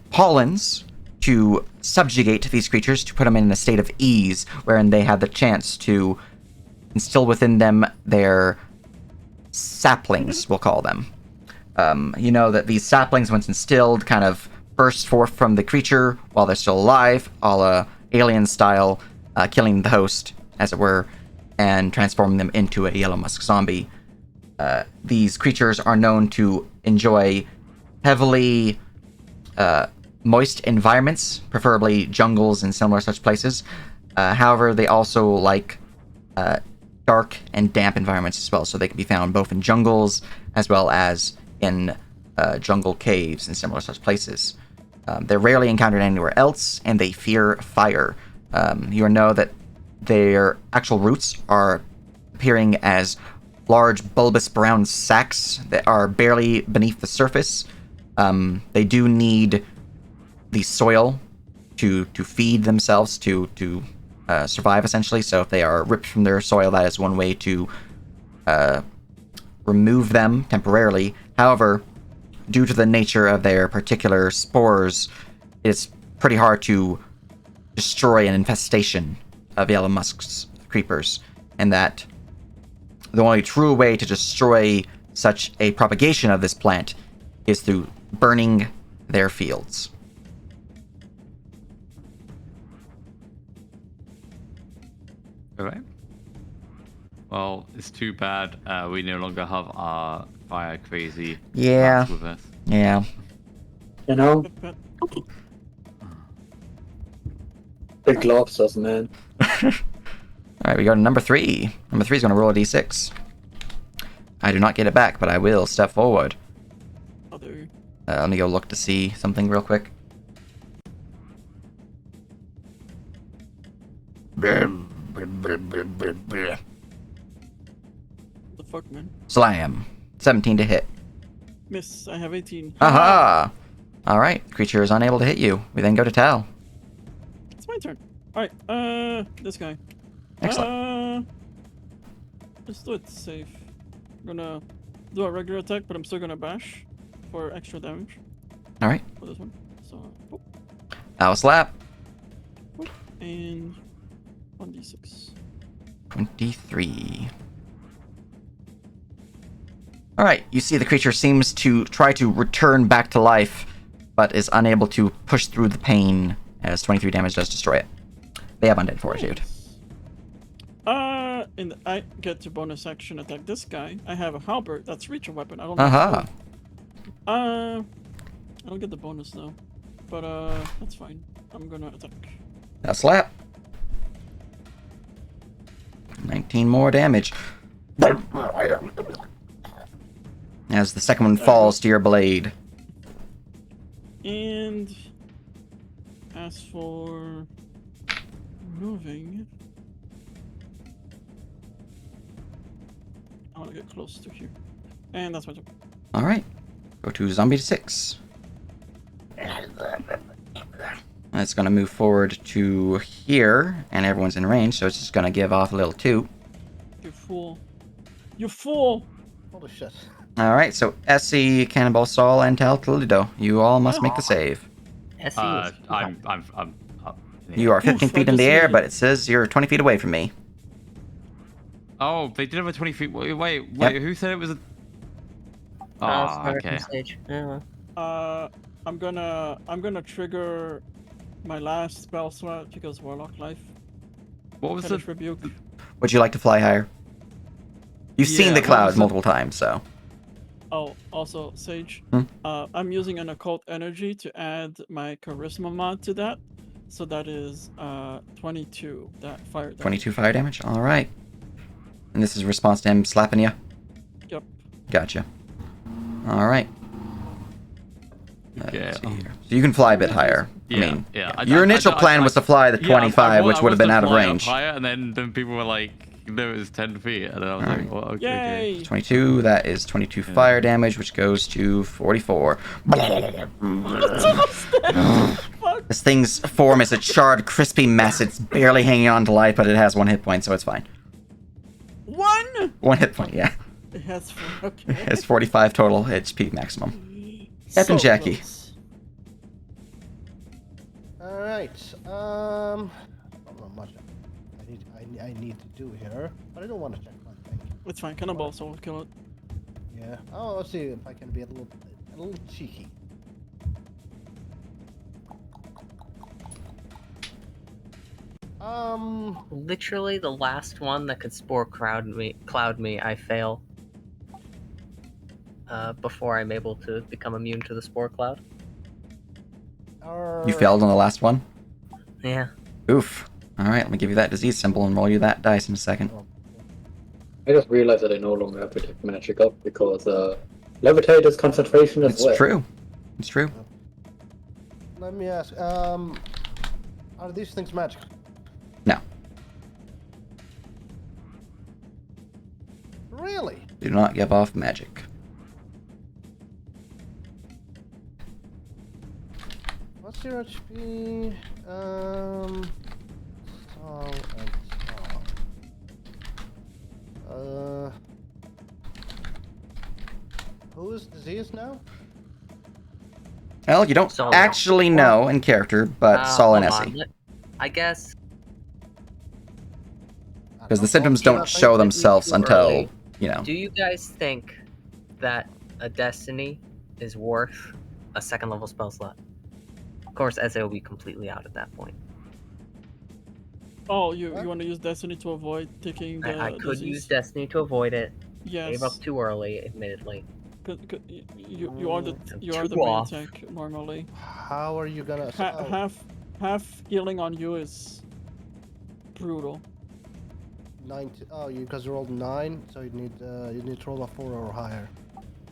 Speaker 1: pollens to subjugate these creatures, to put them in a state of ease, wherein they have the chance to instill within them their saplings, we'll call them. You know that these saplings, once instilled, kind of burst forth from the creature while they're still alive, a la alien style, killing the host, as it were, and transforming them into a yellow musk zombie. These creatures are known to enjoy heavily moist environments, preferably jungles and similar such places. However, they also like dark and damp environments as well, so they can be found both in jungles as well as in jungle caves and similar such places. They're rarely encountered anywhere else, and they fear fire. You know that their actual roots are appearing as large bulbous brown sacs that are barely beneath the surface. They do need the soil to feed themselves, to survive, essentially. So if they are ripped from their soil, that is one way to remove them temporarily. However, due to the nature of their particular spores, it's pretty hard to destroy an infestation of yellow musk creepers, and that the only true way to destroy such a propagation of this plant is through burning their fields.
Speaker 6: Alright. Well, it's too bad we no longer have our fire crazy
Speaker 1: Yeah.
Speaker 6: plants with us.
Speaker 1: Yeah.
Speaker 5: You know,
Speaker 3: But
Speaker 5: big lobsters, man.
Speaker 1: Alright, we go to number 3. Number 3 is going to roll a d6. I do not get it back, but I will step forward.
Speaker 3: other.
Speaker 1: Let me go look to see something real quick.
Speaker 3: The fuck, man.
Speaker 1: Slam. 17 to hit.
Speaker 3: Miss. I have 18.
Speaker 1: Aha! Alright, creature is unable to hit you. We then go to Tal.
Speaker 3: It's my turn. Alright, this guy.
Speaker 1: Excellent.
Speaker 3: Let's do it safe. I'm gonna do a regular attack, but I'm still gonna bash for extra damage
Speaker 1: Alright.
Speaker 3: for this one. So, whoop,
Speaker 1: Owl slap.
Speaker 3: whoop, and 1d6.
Speaker 1: 23. Alright, you see the creature seems to try to return back to life, but is unable to push through the pain, as 23 damage does destroy it. They have undead fortitude.
Speaker 3: And I get to bonus action attack this guy. I have a halberd. That's reach a weapon. I don't know.
Speaker 1: Aha!
Speaker 3: I don't get the bonus though, but that's fine. I'm gonna attack.
Speaker 1: Now slap. 19 more damage. As the second one falls to your blade.
Speaker 3: And as for moving, I want to get close to here. And that's my turn.
Speaker 1: Alright. Go to zombie to 6. It's going to move forward to here, and everyone's in range, so it's just going to give off a little toot.
Speaker 3: You fool. You fool!
Speaker 2: Holy shit.
Speaker 1: Alright, so Essie, Cannonball Saul, and Tal Toledo, you all must make the save.
Speaker 4: Essie is
Speaker 6: I'm up.
Speaker 1: You are 15
Speaker 3: Oof,
Speaker 1: feet
Speaker 3: I
Speaker 1: in the
Speaker 3: just
Speaker 1: air,
Speaker 3: made it.
Speaker 1: but it says you're 20 feet away from me.
Speaker 6: Oh, they did have a 20 feet. Wait,
Speaker 1: Yep.
Speaker 6: who said it was a.
Speaker 4: Sorry,
Speaker 6: Okay.
Speaker 4: Sage. Yeah.
Speaker 3: I'm gonna trigger my last spell slot because Warlock Life.
Speaker 6: What was
Speaker 3: Hellish
Speaker 6: the.
Speaker 3: Rebuke.
Speaker 1: Would you like to fly higher? You've seen
Speaker 6: Yeah,
Speaker 1: the
Speaker 6: what
Speaker 1: cloud
Speaker 6: was the-
Speaker 1: multiple times, so.
Speaker 3: Oh, also Sage.
Speaker 1: Hmm?
Speaker 3: I'm using an occult energy to add my charisma mod to that, so that is 22. That fire. Damage.
Speaker 1: 22 fire damage? Alright. And this is a response to him slapping you?
Speaker 3: Yep.
Speaker 1: Gotcha. Alright.
Speaker 6: Okay,
Speaker 1: Let's see here. So you can fly a bit higher.
Speaker 6: Yeah,
Speaker 1: I mean,
Speaker 6: yeah.
Speaker 1: your initial plan was to fly the 25, which would have been out of range.
Speaker 6: Higher, and then people were like, no, it was 10 feet. And then I was
Speaker 1: Alright.
Speaker 6: like, well, okay.
Speaker 3: Yay!
Speaker 1: 22, that is 22 fire damage, which goes to 44. This thing's form is a charred, crispy mess. It's barely hanging on to life, but it has 1 hit point, so it's fine.
Speaker 3: 1.
Speaker 1: 1 hit point, yeah.
Speaker 3: It has okay.
Speaker 1: It's 45 total HP maximum. Captain Jackie.
Speaker 3: close.
Speaker 2: Alright. Not much I need to do here, but I don't want to check one thing.
Speaker 3: It's fine. Cannonball, so we'll kill it.
Speaker 2: Yeah. Oh, let's see if I can be a little cheeky.
Speaker 4: Literally the last one that could spore cloud me, I fail. Before I'm able to become immune to the spore cloud.
Speaker 1: You failed on the last one?
Speaker 4: Yeah.
Speaker 1: Oof. Alright, let me give you that disease symbol and roll you that dice in a second.
Speaker 5: I just realized that I no longer have to take magic up because levitate is concentration as
Speaker 1: It's
Speaker 5: well.
Speaker 1: true. It's true.
Speaker 2: Let me ask. Are these things magical?
Speaker 1: No.
Speaker 2: Really?
Speaker 1: Do not give off magic.
Speaker 2: What's your HP? Song and song. Who is diseased now?
Speaker 1: Well, you don't
Speaker 4: Saul.
Speaker 1: actually know in character, but Saul and
Speaker 4: hold
Speaker 1: Essie.
Speaker 4: on. I guess.
Speaker 1: Because the symptoms don't show themselves
Speaker 4: too
Speaker 1: until,
Speaker 4: early.
Speaker 1: you know.
Speaker 4: Do you guys think that a destiny is worth a second level spell slot? Of course, Eze will be completely out at that point.
Speaker 3: Oh, you want to use Destiny to avoid taking the
Speaker 4: I could
Speaker 3: disease?
Speaker 4: use Destiny to avoid it.
Speaker 3: Yes.
Speaker 4: Gave up too early, admittedly.
Speaker 3: You are the
Speaker 4: Too
Speaker 3: main
Speaker 4: off.
Speaker 3: tank normally.
Speaker 2: How are you gonna?
Speaker 3: Half healing on you is brutal.
Speaker 2: 90. Oh, because you rolled 9, so you need to roll a 4 or higher.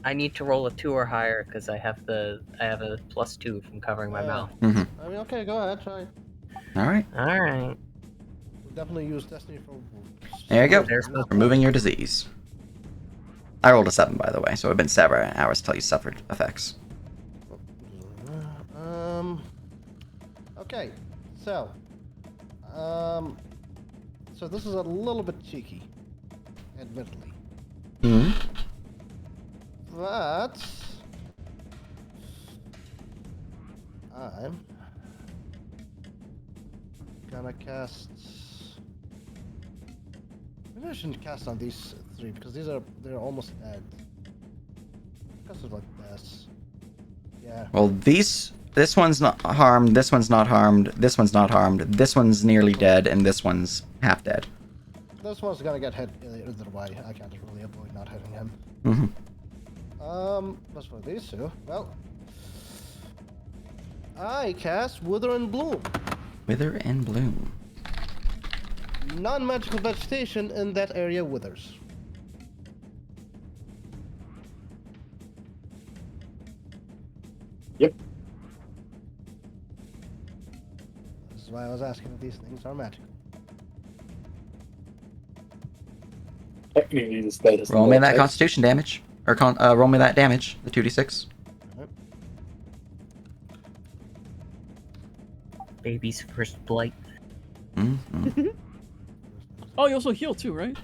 Speaker 4: I need to roll a 2 or higher because I have a +2 from covering my mouth.
Speaker 1: Mm-hmm.
Speaker 2: I mean, okay, go ahead, try.
Speaker 1: Alright.
Speaker 4: All right.
Speaker 2: We'll definitely use Destiny for.
Speaker 1: There you go.
Speaker 4: There's no-
Speaker 1: Removing your disease. I rolled a 7, by the way, so it would have been 7 hours till you suffered effects.
Speaker 2: Okay, so. So this is a little bit cheeky, admittedly.
Speaker 1: Mm-hmm.
Speaker 2: But I'm gonna cast. Maybe I shouldn't cast on these 3 because they're almost dead. Cast it like this. Yeah.
Speaker 1: Well, this one's not harmed, this one's not harmed, this one's not harmed, this one's nearly dead, and this one's half dead.
Speaker 2: This one's gonna get hit either way. I can't really avoid not hitting him.
Speaker 1: Mm-hmm.
Speaker 2: As for these two, well, I cast Wither and Bloom.
Speaker 1: Wither and Bloom.
Speaker 2: Non-magical vegetation in that area withers.
Speaker 5: Yep.
Speaker 2: This is why I was asking if these things are magical.
Speaker 5: Technically, the spell doesn't
Speaker 1: Roll me
Speaker 5: work,
Speaker 1: that
Speaker 5: right?
Speaker 1: constitution damage. Or roll me that damage, the 2d6.
Speaker 4: Baby's first blight.
Speaker 1: Mm-hmm.
Speaker 3: Oh, you also heal too, right?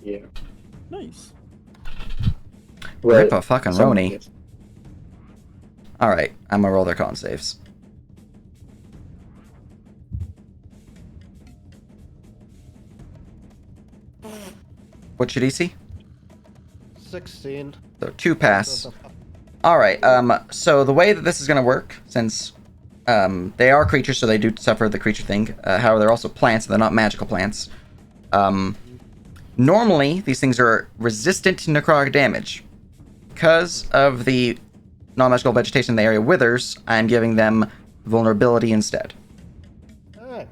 Speaker 5: Yeah.
Speaker 3: Nice.
Speaker 5: Well,
Speaker 1: Rip a fucking
Speaker 5: some-
Speaker 1: Roni.
Speaker 5: yes.
Speaker 1: Alright, I'm gonna roll their con saves. What's your DC?
Speaker 2: 16.
Speaker 1: So 2 pass. Alright, so the way that this is gonna work, since they are creatures, so they do suffer the creature thing. However, they're also plants, they're not magical plants. Normally, these things are resistant to necrotic damage. Because of the non-magical vegetation in the area withers, I'm giving them vulnerability instead.
Speaker 2: Alright.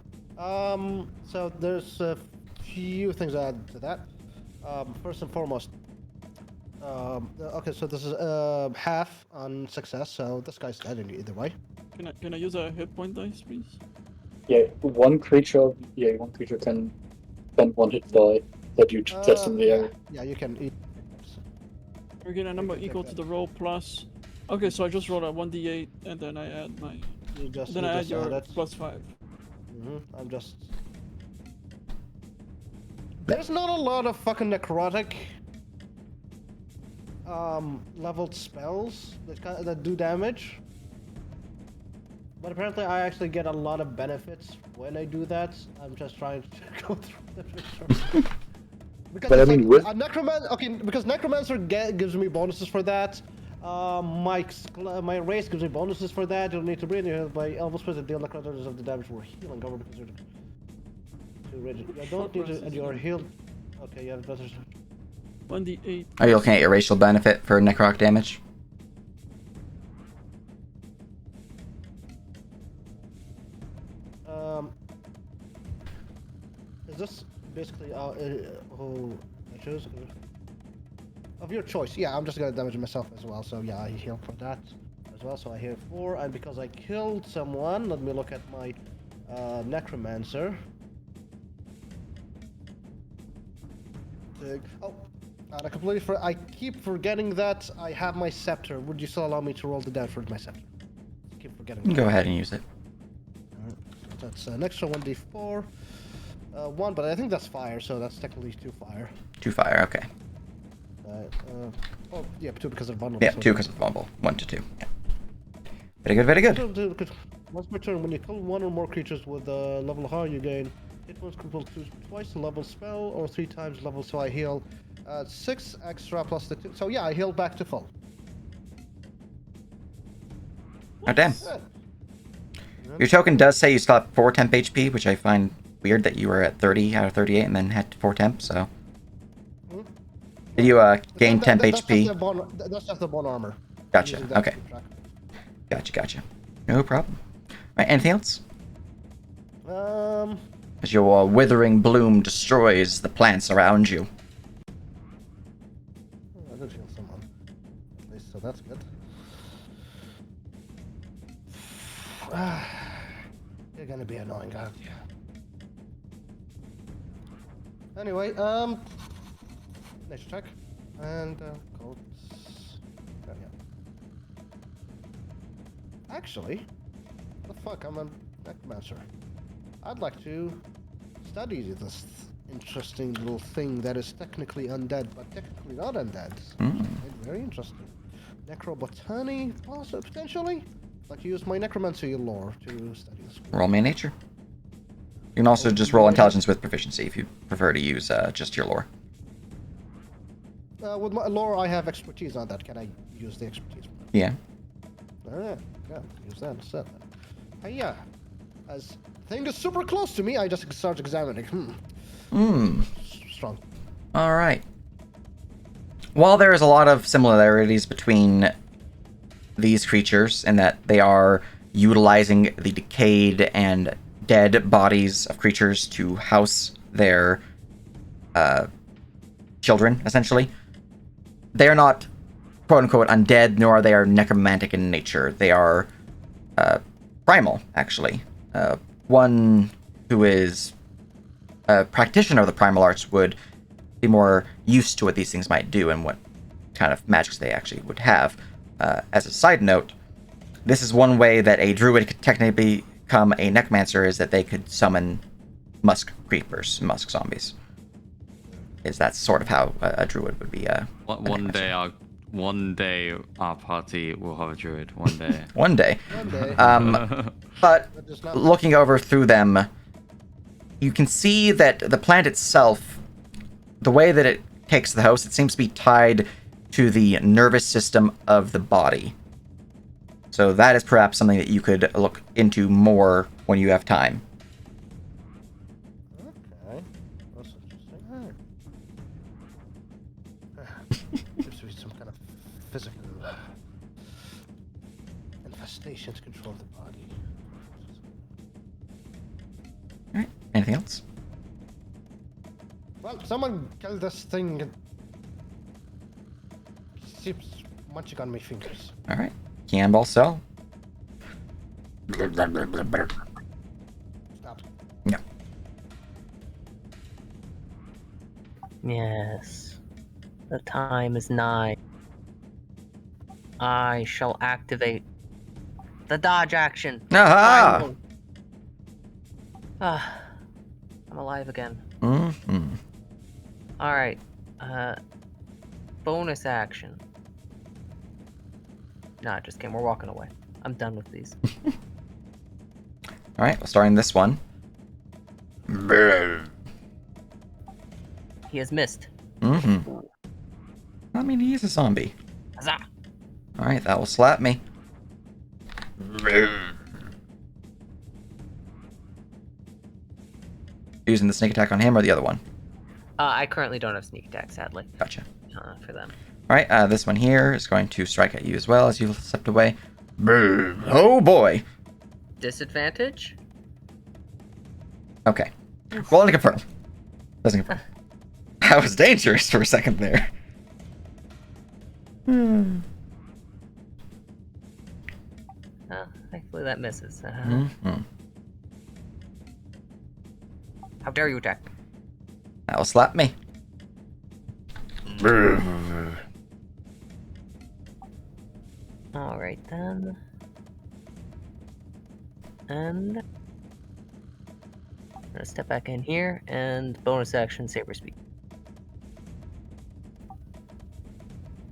Speaker 2: So there's a few things to add to that. First and foremost, okay, so this is half on success, so this guy's dead either way.
Speaker 3: Can I use a hit point dice, please?
Speaker 5: Yeah, one creature can spend one hit die that you test in the air.
Speaker 2: Yeah, you can eat.
Speaker 3: We're getting a number
Speaker 2: can
Speaker 3: equal
Speaker 2: take
Speaker 3: to the roll plus. Okay, so I just rolled a 1d8 and then I add my. Then I add your plus 5.
Speaker 2: I'm just. There's not a lot of fucking necrotic leveled spells that do damage. But apparently I actually get a lot of benefits when I do that. I'm just trying to go through the picture. Because
Speaker 5: But I
Speaker 2: it's
Speaker 5: mean,
Speaker 2: like,
Speaker 5: with-
Speaker 2: okay, because Necromancer gives me bonuses for that. My race gives me bonuses for that. You'll need to bring your by elbow split and deal necrotic of the damage we're healing over because you're too rigid. I don't need to, and you're healed. Okay, yeah, that's
Speaker 3: 1d8.
Speaker 1: Are you looking at your racial benefit for necrotic damage?
Speaker 2: Is this basically who I choose? Of your choice, yeah, I'm just gonna damage myself as well, so yeah, I heal for that as well, so I heal 4, and because I killed someone, let me look at my Necromancer. Oh, and I keep forgetting that I have my Scepter. Would you still allow me to roll the damage for my Scepter? Keep forgetting that.
Speaker 1: Go ahead and use it.
Speaker 2: Alright, so that's an extra 1d4. 1, but I think that's fire, so that's technically 2 fire.
Speaker 1: 2 fire, okay.
Speaker 2: Oh, yeah, 2 because of vulnerable.
Speaker 1: Yeah,
Speaker 2: so
Speaker 1: 2 because of vulnerable. 1 to 2. Yeah. Very good, very good.
Speaker 2: Once per turn, when you kill one or more creatures with a level higher, you gain hit points equal to twice the level spell or 3 times level, so I heal 6 extra plus the 2. So yeah, I heal back to full.
Speaker 1: Oh, damn.
Speaker 2: Good.
Speaker 1: Your token does say you still have 4 temp HP, which I find weird that you were at 30 out of 38 and then had 4 temp, so.
Speaker 2: Hmm?
Speaker 1: Did you gain temp HP?
Speaker 2: That's just the bone armor.
Speaker 1: Gotcha,
Speaker 2: Using that
Speaker 1: okay.
Speaker 2: to keep track.
Speaker 1: Gotcha. No problem. Right, anything else?
Speaker 2: Um,
Speaker 1: As your withering bloom destroys the plants around you.
Speaker 2: I did heal someone. At least, so that's good. You're gonna be annoying, aren't you? Anyway, nature check. And, codes. Oh, yeah. Actually, what the fuck, I'm a necromancer. I'd like to study this interesting little thing that is technically undead, but technically not undead. Very interesting. Necrobotany, also potentially? I'd like to use my necromancy lore to study this.
Speaker 1: Roll me a nature. You can also just roll intelligence with proficiency if you prefer to use just your lore.
Speaker 2: With my lore, I have expertise on that. Can I use the expertise?
Speaker 1: Yeah.
Speaker 2: Yeah, use that instead. Yeah, as thing is super close to me, I just start examining. Strong.
Speaker 1: All right. While there is a lot of similarities between these creatures in that they are utilizing the decayed and dead bodies of creatures to house their children, essentially, they are not quote-unquote undead, nor are they necromantic in nature. They are primal, actually. One who is a practitioner of the primal arts would be more used to what these things might do and what kind of magics they actually would have. As a side note, this is one way that a druid could technically become a necromancer, is that they could summon musk creepers, musk zombies. That's sort of how a druid would be.
Speaker 6: One day our party will have a druid. One day.
Speaker 1: One day.
Speaker 2: One day.
Speaker 1: But
Speaker 2: That does not-
Speaker 1: looking over through them, you can see that the plant itself, the way that it takes the host, it seems to be tied to the nervous system of the body. So that is perhaps something that you could look into more when you have time.
Speaker 2: Okay. That's interesting. Seems to be some kind of physical infestation to control the body.
Speaker 1: Alright, anything else?
Speaker 2: Well, someone kill this thing. It seems munching on my fingers.
Speaker 1: Alright, Cannonball Cell.
Speaker 2: Stop.
Speaker 1: No.
Speaker 4: Yes. The time is nigh. I shall activate the dodge action.
Speaker 1: Aha!
Speaker 4: Finally. Ah, I'm alive again.
Speaker 1: Mm-hmm.
Speaker 4: Alright. Bonus action. Nah, just kidding. We're walking away. I'm done with these.
Speaker 1: Alright, well, starting this one.
Speaker 4: He has missed.
Speaker 1: Mm-hmm. I mean, he is a zombie.
Speaker 4: Huzzah!
Speaker 1: Alright, that will slap me. Using the sneak attack on him or the other one?
Speaker 4: I currently don't have sneak attack, sadly,
Speaker 1: Gotcha.
Speaker 4: for them.
Speaker 1: Alright, this one here is going to strike at you as well as you step away. Oh boy!
Speaker 4: Disadvantage?
Speaker 1: Okay. Rolling to confirm. Doesn't confirm. That was dangerous for a second there.
Speaker 4: Thankfully that misses.
Speaker 1: Mm-hmm.
Speaker 4: How dare you attack?
Speaker 1: That will slap me.
Speaker 4: Alright then. And I'm gonna step back in here and bonus action saber speed.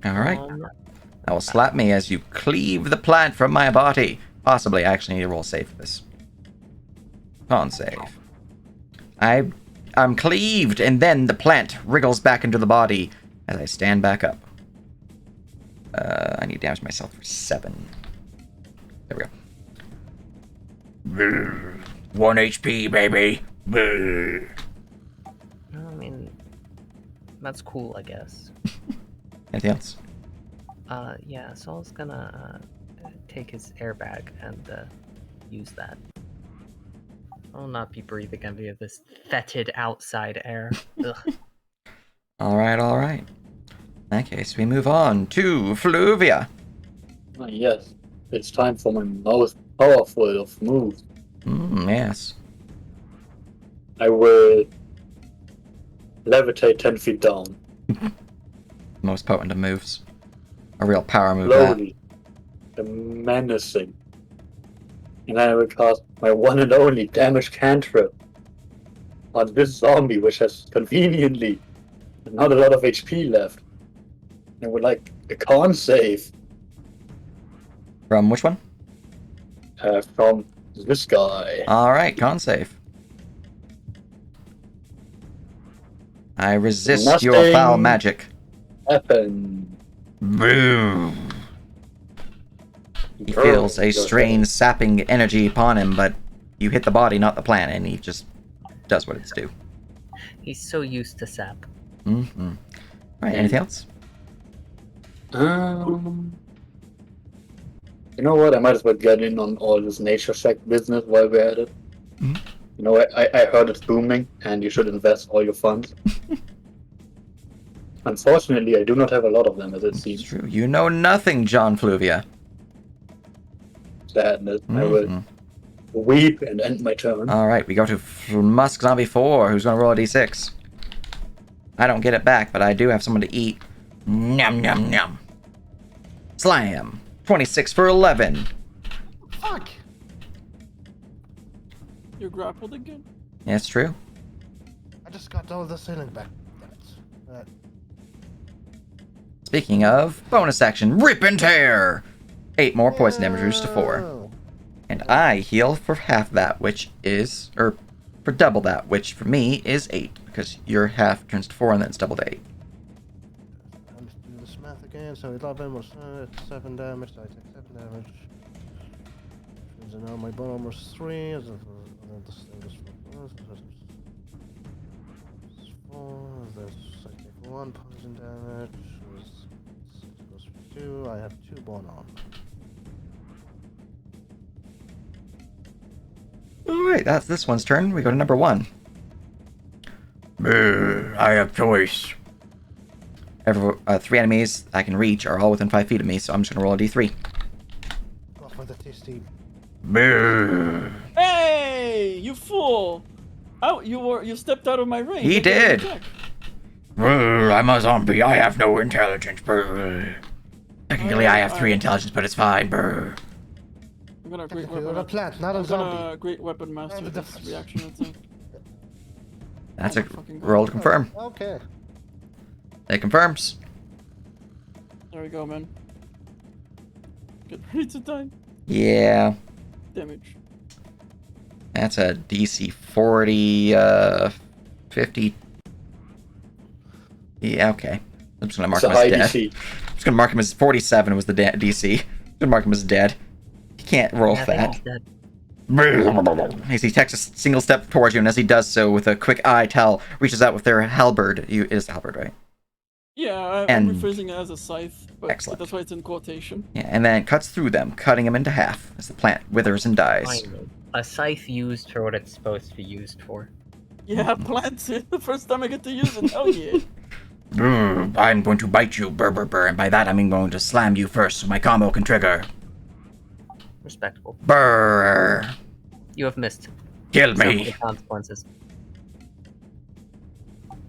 Speaker 1: Alright. That will slap me as you cleave the plant from my body. Possibly, I actually need to roll save for this. Con save. I'm cleaved, and then the plant wriggles back into the body as I stand back up. I need to damage myself for 7. There we go. 1 HP, baby.
Speaker 4: I mean, that's cool, I guess.
Speaker 1: Anything else?
Speaker 4: Yeah, Saul's gonna take his airbag and use that. I'll not be breathing any of this fetid outside air. Ugh.
Speaker 1: Alright. In that case, we move on to Fluvia.
Speaker 5: Yes, it's time for my most powerful of moves.
Speaker 1: Yes.
Speaker 5: I will levitate 10 feet down.
Speaker 1: Most potent of moves. A real power move. That.
Speaker 5: Slowly. The menacing. And I will cast my one and only damage cantrip on this zombie, which has conveniently not a lot of HP left. I would like a con save
Speaker 1: From which one?
Speaker 5: from this guy.
Speaker 1: Alright, con save. I resist your
Speaker 5: Nothing.
Speaker 1: foul magic.
Speaker 5: Happen.
Speaker 1: Boom. He feels a strange sapping energy upon him, but you hit the body, not the plant, and he just does what it's due.
Speaker 7: He's so used to sap.
Speaker 1: Mm-hmm. Right, anything else?
Speaker 5: You know what? I might as well get in on all this nature check business while we're at it.
Speaker 1: Mhm.
Speaker 5: You know, I heard it's booming, and you should invest all your funds. Unfortunately, I do not have a lot of them, as it
Speaker 1: It's
Speaker 5: seems.
Speaker 1: true. You know nothing, John Fluvia.
Speaker 5: Sadness. I will
Speaker 1: Mhm.
Speaker 5: weep and end my turn.
Speaker 1: Alright, we go to Musk Zombie 4, who's gonna roll a d6. I don't get it back, but I do have someone to eat. Nom nom nom. Slam. 26 for 11.
Speaker 2: Fuck!
Speaker 3: You're grappled again?
Speaker 1: Yeah, it's true.
Speaker 2: I just got all the ceiling back. Damn it.
Speaker 1: Speaking of, bonus action, Rip and Tear! 8 more poison damage, reduced to 4.
Speaker 2: Oh.
Speaker 1: And I heal for half that, which is, or for double that, which for me is 8, because your half turns to 4 and then it's double to 8.
Speaker 2: Let's do this math again. So 11 was 7 damage. So I take 7 damage. So now my bone armor is 3. As if, this thing is 4. There's I take 1 poison damage. 6 goes for 2. I have 2 bone armor.
Speaker 1: Alright, that's this one's turn. We go to number 1. I have choice. 3 enemies I can reach are all within 5 feet of me, so I'm just gonna roll a d3.
Speaker 2: Go for the tasty.
Speaker 3: Hey, you fool! Oh, you stepped out of my range.
Speaker 1: He
Speaker 3: I can't
Speaker 1: did.
Speaker 3: attack.
Speaker 1: I'm a zombie. I have no intelligence. Technically, I have 3
Speaker 3: Alright.
Speaker 1: intelligence, but it's fine.
Speaker 3: I'm gonna great
Speaker 2: Technically, you're a
Speaker 3: weapon.
Speaker 2: plant, not a
Speaker 3: I'm
Speaker 2: zombie.
Speaker 3: gonna great weapon master
Speaker 2: And the
Speaker 3: this
Speaker 2: difference.
Speaker 3: reaction attack.
Speaker 1: That's
Speaker 3: Oh
Speaker 1: a
Speaker 3: my fucking God.
Speaker 1: roll to confirm.
Speaker 2: Okay.
Speaker 1: It confirms.
Speaker 3: There we go, man. Get ready to die.
Speaker 1: Yeah,
Speaker 3: Damage.
Speaker 1: that's a DC 40, 50. Yeah, okay. I'm just gonna mark
Speaker 5: It's a
Speaker 1: him
Speaker 5: high
Speaker 1: as dead.
Speaker 5: DC.
Speaker 1: I'm just gonna mark him as 47 was the DC. I'm gonna mark him as dead. He can't roll
Speaker 7: I think
Speaker 1: that.
Speaker 7: he's dead.
Speaker 1: As he takes a single step towards you, and as he does so, with a quick eye, Tal reaches out with their halberd. It is halberd, right?
Speaker 3: Yeah,
Speaker 1: And-
Speaker 3: I'm rephrasing it as a scythe, but
Speaker 1: Excellent.
Speaker 3: that's why it's in quotation.
Speaker 1: Yeah, and then cuts through them, cutting him into half as the plant withers and dies.
Speaker 7: Finally. A scythe used for what it's supposed to be used for.
Speaker 3: Yeah, plants it. The first time I get to use it. Hell yeah.
Speaker 1: I'm going to bite you, and by that I mean going to slam you first so my combo can trigger.
Speaker 7: Respectable.
Speaker 1: Brr.
Speaker 7: You have missed.
Speaker 1: Kill
Speaker 7: Some of
Speaker 1: me.
Speaker 7: the consequences.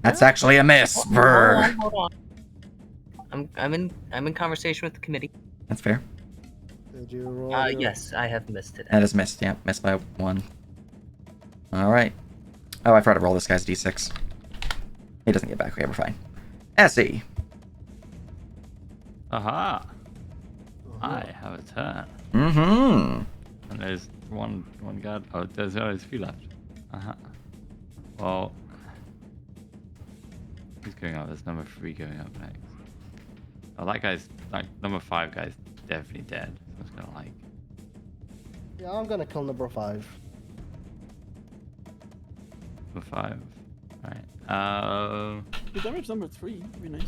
Speaker 1: That's actually a miss. Brr.
Speaker 7: Hold on. I'm in conversation with the committee.
Speaker 1: That's fair.
Speaker 2: Did you roll? your-
Speaker 7: Yes, I have missed today.
Speaker 1: That is missed. Yeah, missed by 1. Alright. Oh, I forgot to roll this guy's d6. He doesn't get back. Okay, we're fine. Essie.
Speaker 6: Aha!
Speaker 2: Uh-huh.
Speaker 6: I have a turn.
Speaker 1: Mm-hmm.
Speaker 6: And there's one guard. Oh, there's a few left. Well, who's going up? There's number 3 going up next. Oh, that guy's like number 5 guy's definitely dead. So it's gonna like.
Speaker 2: Yeah, I'm gonna kill number 5.
Speaker 6: Number 5. Right.
Speaker 3: The damage number 3 would be nice.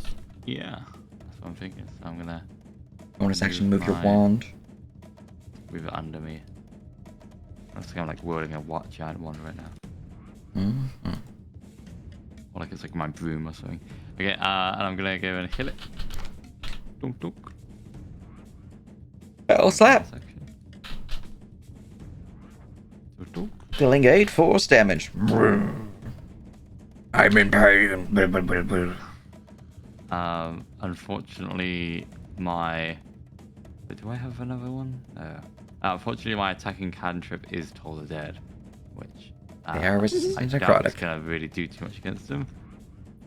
Speaker 6: Yeah. That's what I'm thinking. So I'm gonna
Speaker 1: Bonus action, move your
Speaker 6: Mine.
Speaker 1: wand.
Speaker 6: move it under me. I think I'm like wielding a giant wand right now.
Speaker 1: Mm-hmm.
Speaker 6: Or like it's like my broom or something. Okay, and I'm gonna go and heal it. Dunk dunk.
Speaker 1: Oh, slap.
Speaker 6: Section. Dunk, dunk.
Speaker 1: Dealing 8 force damage. I'm in pain.
Speaker 6: Unfortunately, my. But do I have another one? No. Unfortunately, my attacking cantrip is Toll the Dead, which.
Speaker 1: They are resistant
Speaker 6: I
Speaker 1: to
Speaker 6: doubt it's
Speaker 1: necrotic.
Speaker 6: gonna really do too much against them.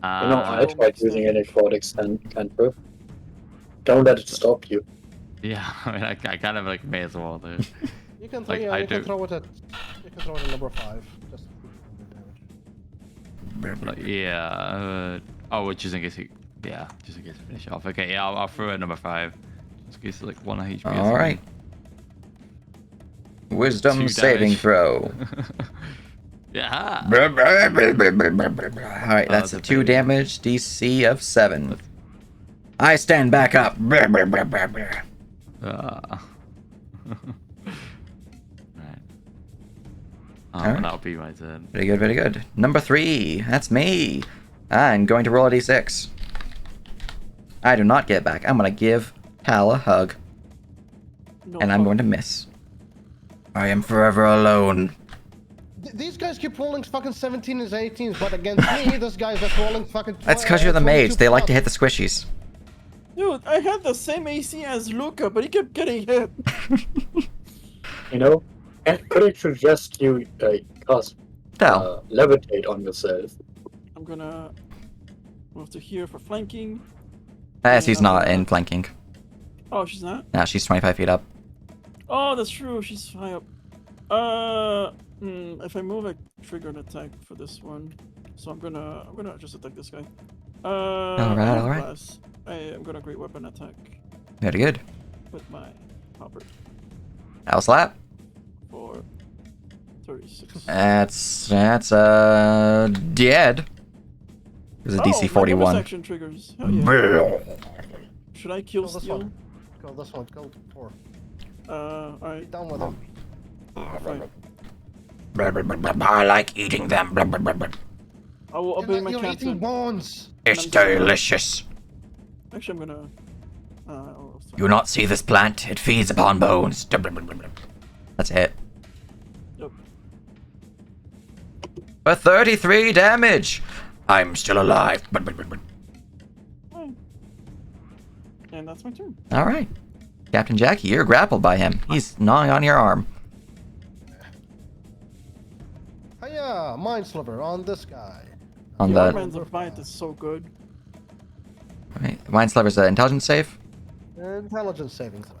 Speaker 5: You know, I tried using an necrotic cantrip. Don't let it stop you.
Speaker 6: Yeah, I mean, I kind of like may as well though.
Speaker 2: You can,
Speaker 6: Like,
Speaker 2: yeah,
Speaker 6: I
Speaker 2: you can
Speaker 6: do.
Speaker 2: throw it at number 5. Just damage.
Speaker 6: Like, yeah. Oh, just in case it. Yeah, just in case it finish it off. Okay, yeah, I'll throw it at number 5. Just in case it's like 1 HP. or
Speaker 1: All right.
Speaker 6: something.
Speaker 1: Wisdom
Speaker 6: 2
Speaker 1: saving
Speaker 6: damage.
Speaker 1: throw.
Speaker 6: Yeah.
Speaker 1: Alright, that's a 2 damage, DC of 7. I stand back up.
Speaker 6: Right.
Speaker 1: Alright.
Speaker 6: That'll be my turn.
Speaker 1: Very good, very good. Number 3, that's me. I'm going to roll a d6. I do not get back. I'm going to give Hal a hug.
Speaker 3: No
Speaker 1: And I'm going to miss. I am forever alone.
Speaker 2: These guys keep rolling fucking 17s, 18s, but against me, this guy's just rolling fucking.
Speaker 1: That's because you're the mage. They like to hit the squishies.
Speaker 3: Dude, I had the same AC as Luca, but he kept getting hit.
Speaker 5: You know, and could it suggest you cast
Speaker 1: Hal.
Speaker 5: levitate on yourself?
Speaker 3: I'm gonna move to here for flanking.
Speaker 1: She's not in flanking.
Speaker 3: Oh, she's not?
Speaker 1: No, she's 25 feet up.
Speaker 3: Oh, that's true. She's high up. If I move, I trigger an attack for this one. So I'm gonna just attack this guy.
Speaker 1: Alright.
Speaker 3: I'm gonna great weapon attack
Speaker 1: Very good.
Speaker 3: with my hopper
Speaker 1: Hal slap.
Speaker 3: for 36.
Speaker 1: That's dead. There's a DC
Speaker 3: my
Speaker 1: 41.
Speaker 3: bonus action triggers. Hell yeah. Should I kill
Speaker 2: Kill this
Speaker 3: Steel?
Speaker 2: one. Go this one. Go for.
Speaker 3: Alright.
Speaker 2: Be done with him.
Speaker 3: Fine.
Speaker 1: I like eating them.
Speaker 3: I will obey my
Speaker 2: You're eating
Speaker 3: captain.
Speaker 2: bones.
Speaker 1: It's delicious.
Speaker 3: Actually, I'm gonna. I'll start.
Speaker 1: You not see this plant? It feeds upon bones. That's it.
Speaker 3: Yep.
Speaker 1: For 33 damage. I'm still alive.
Speaker 3: Fine. And that's my turn.
Speaker 1: All right. Captain Jackie, you're grappled by him. He's gnawing on your arm.
Speaker 2: Hiya, mind sliver on this guy.
Speaker 1: On
Speaker 3: The
Speaker 1: the
Speaker 3: Man's Bite is so good.
Speaker 1: right. Mind Sliver's an intelligence save.
Speaker 2: Intelligence saving throw.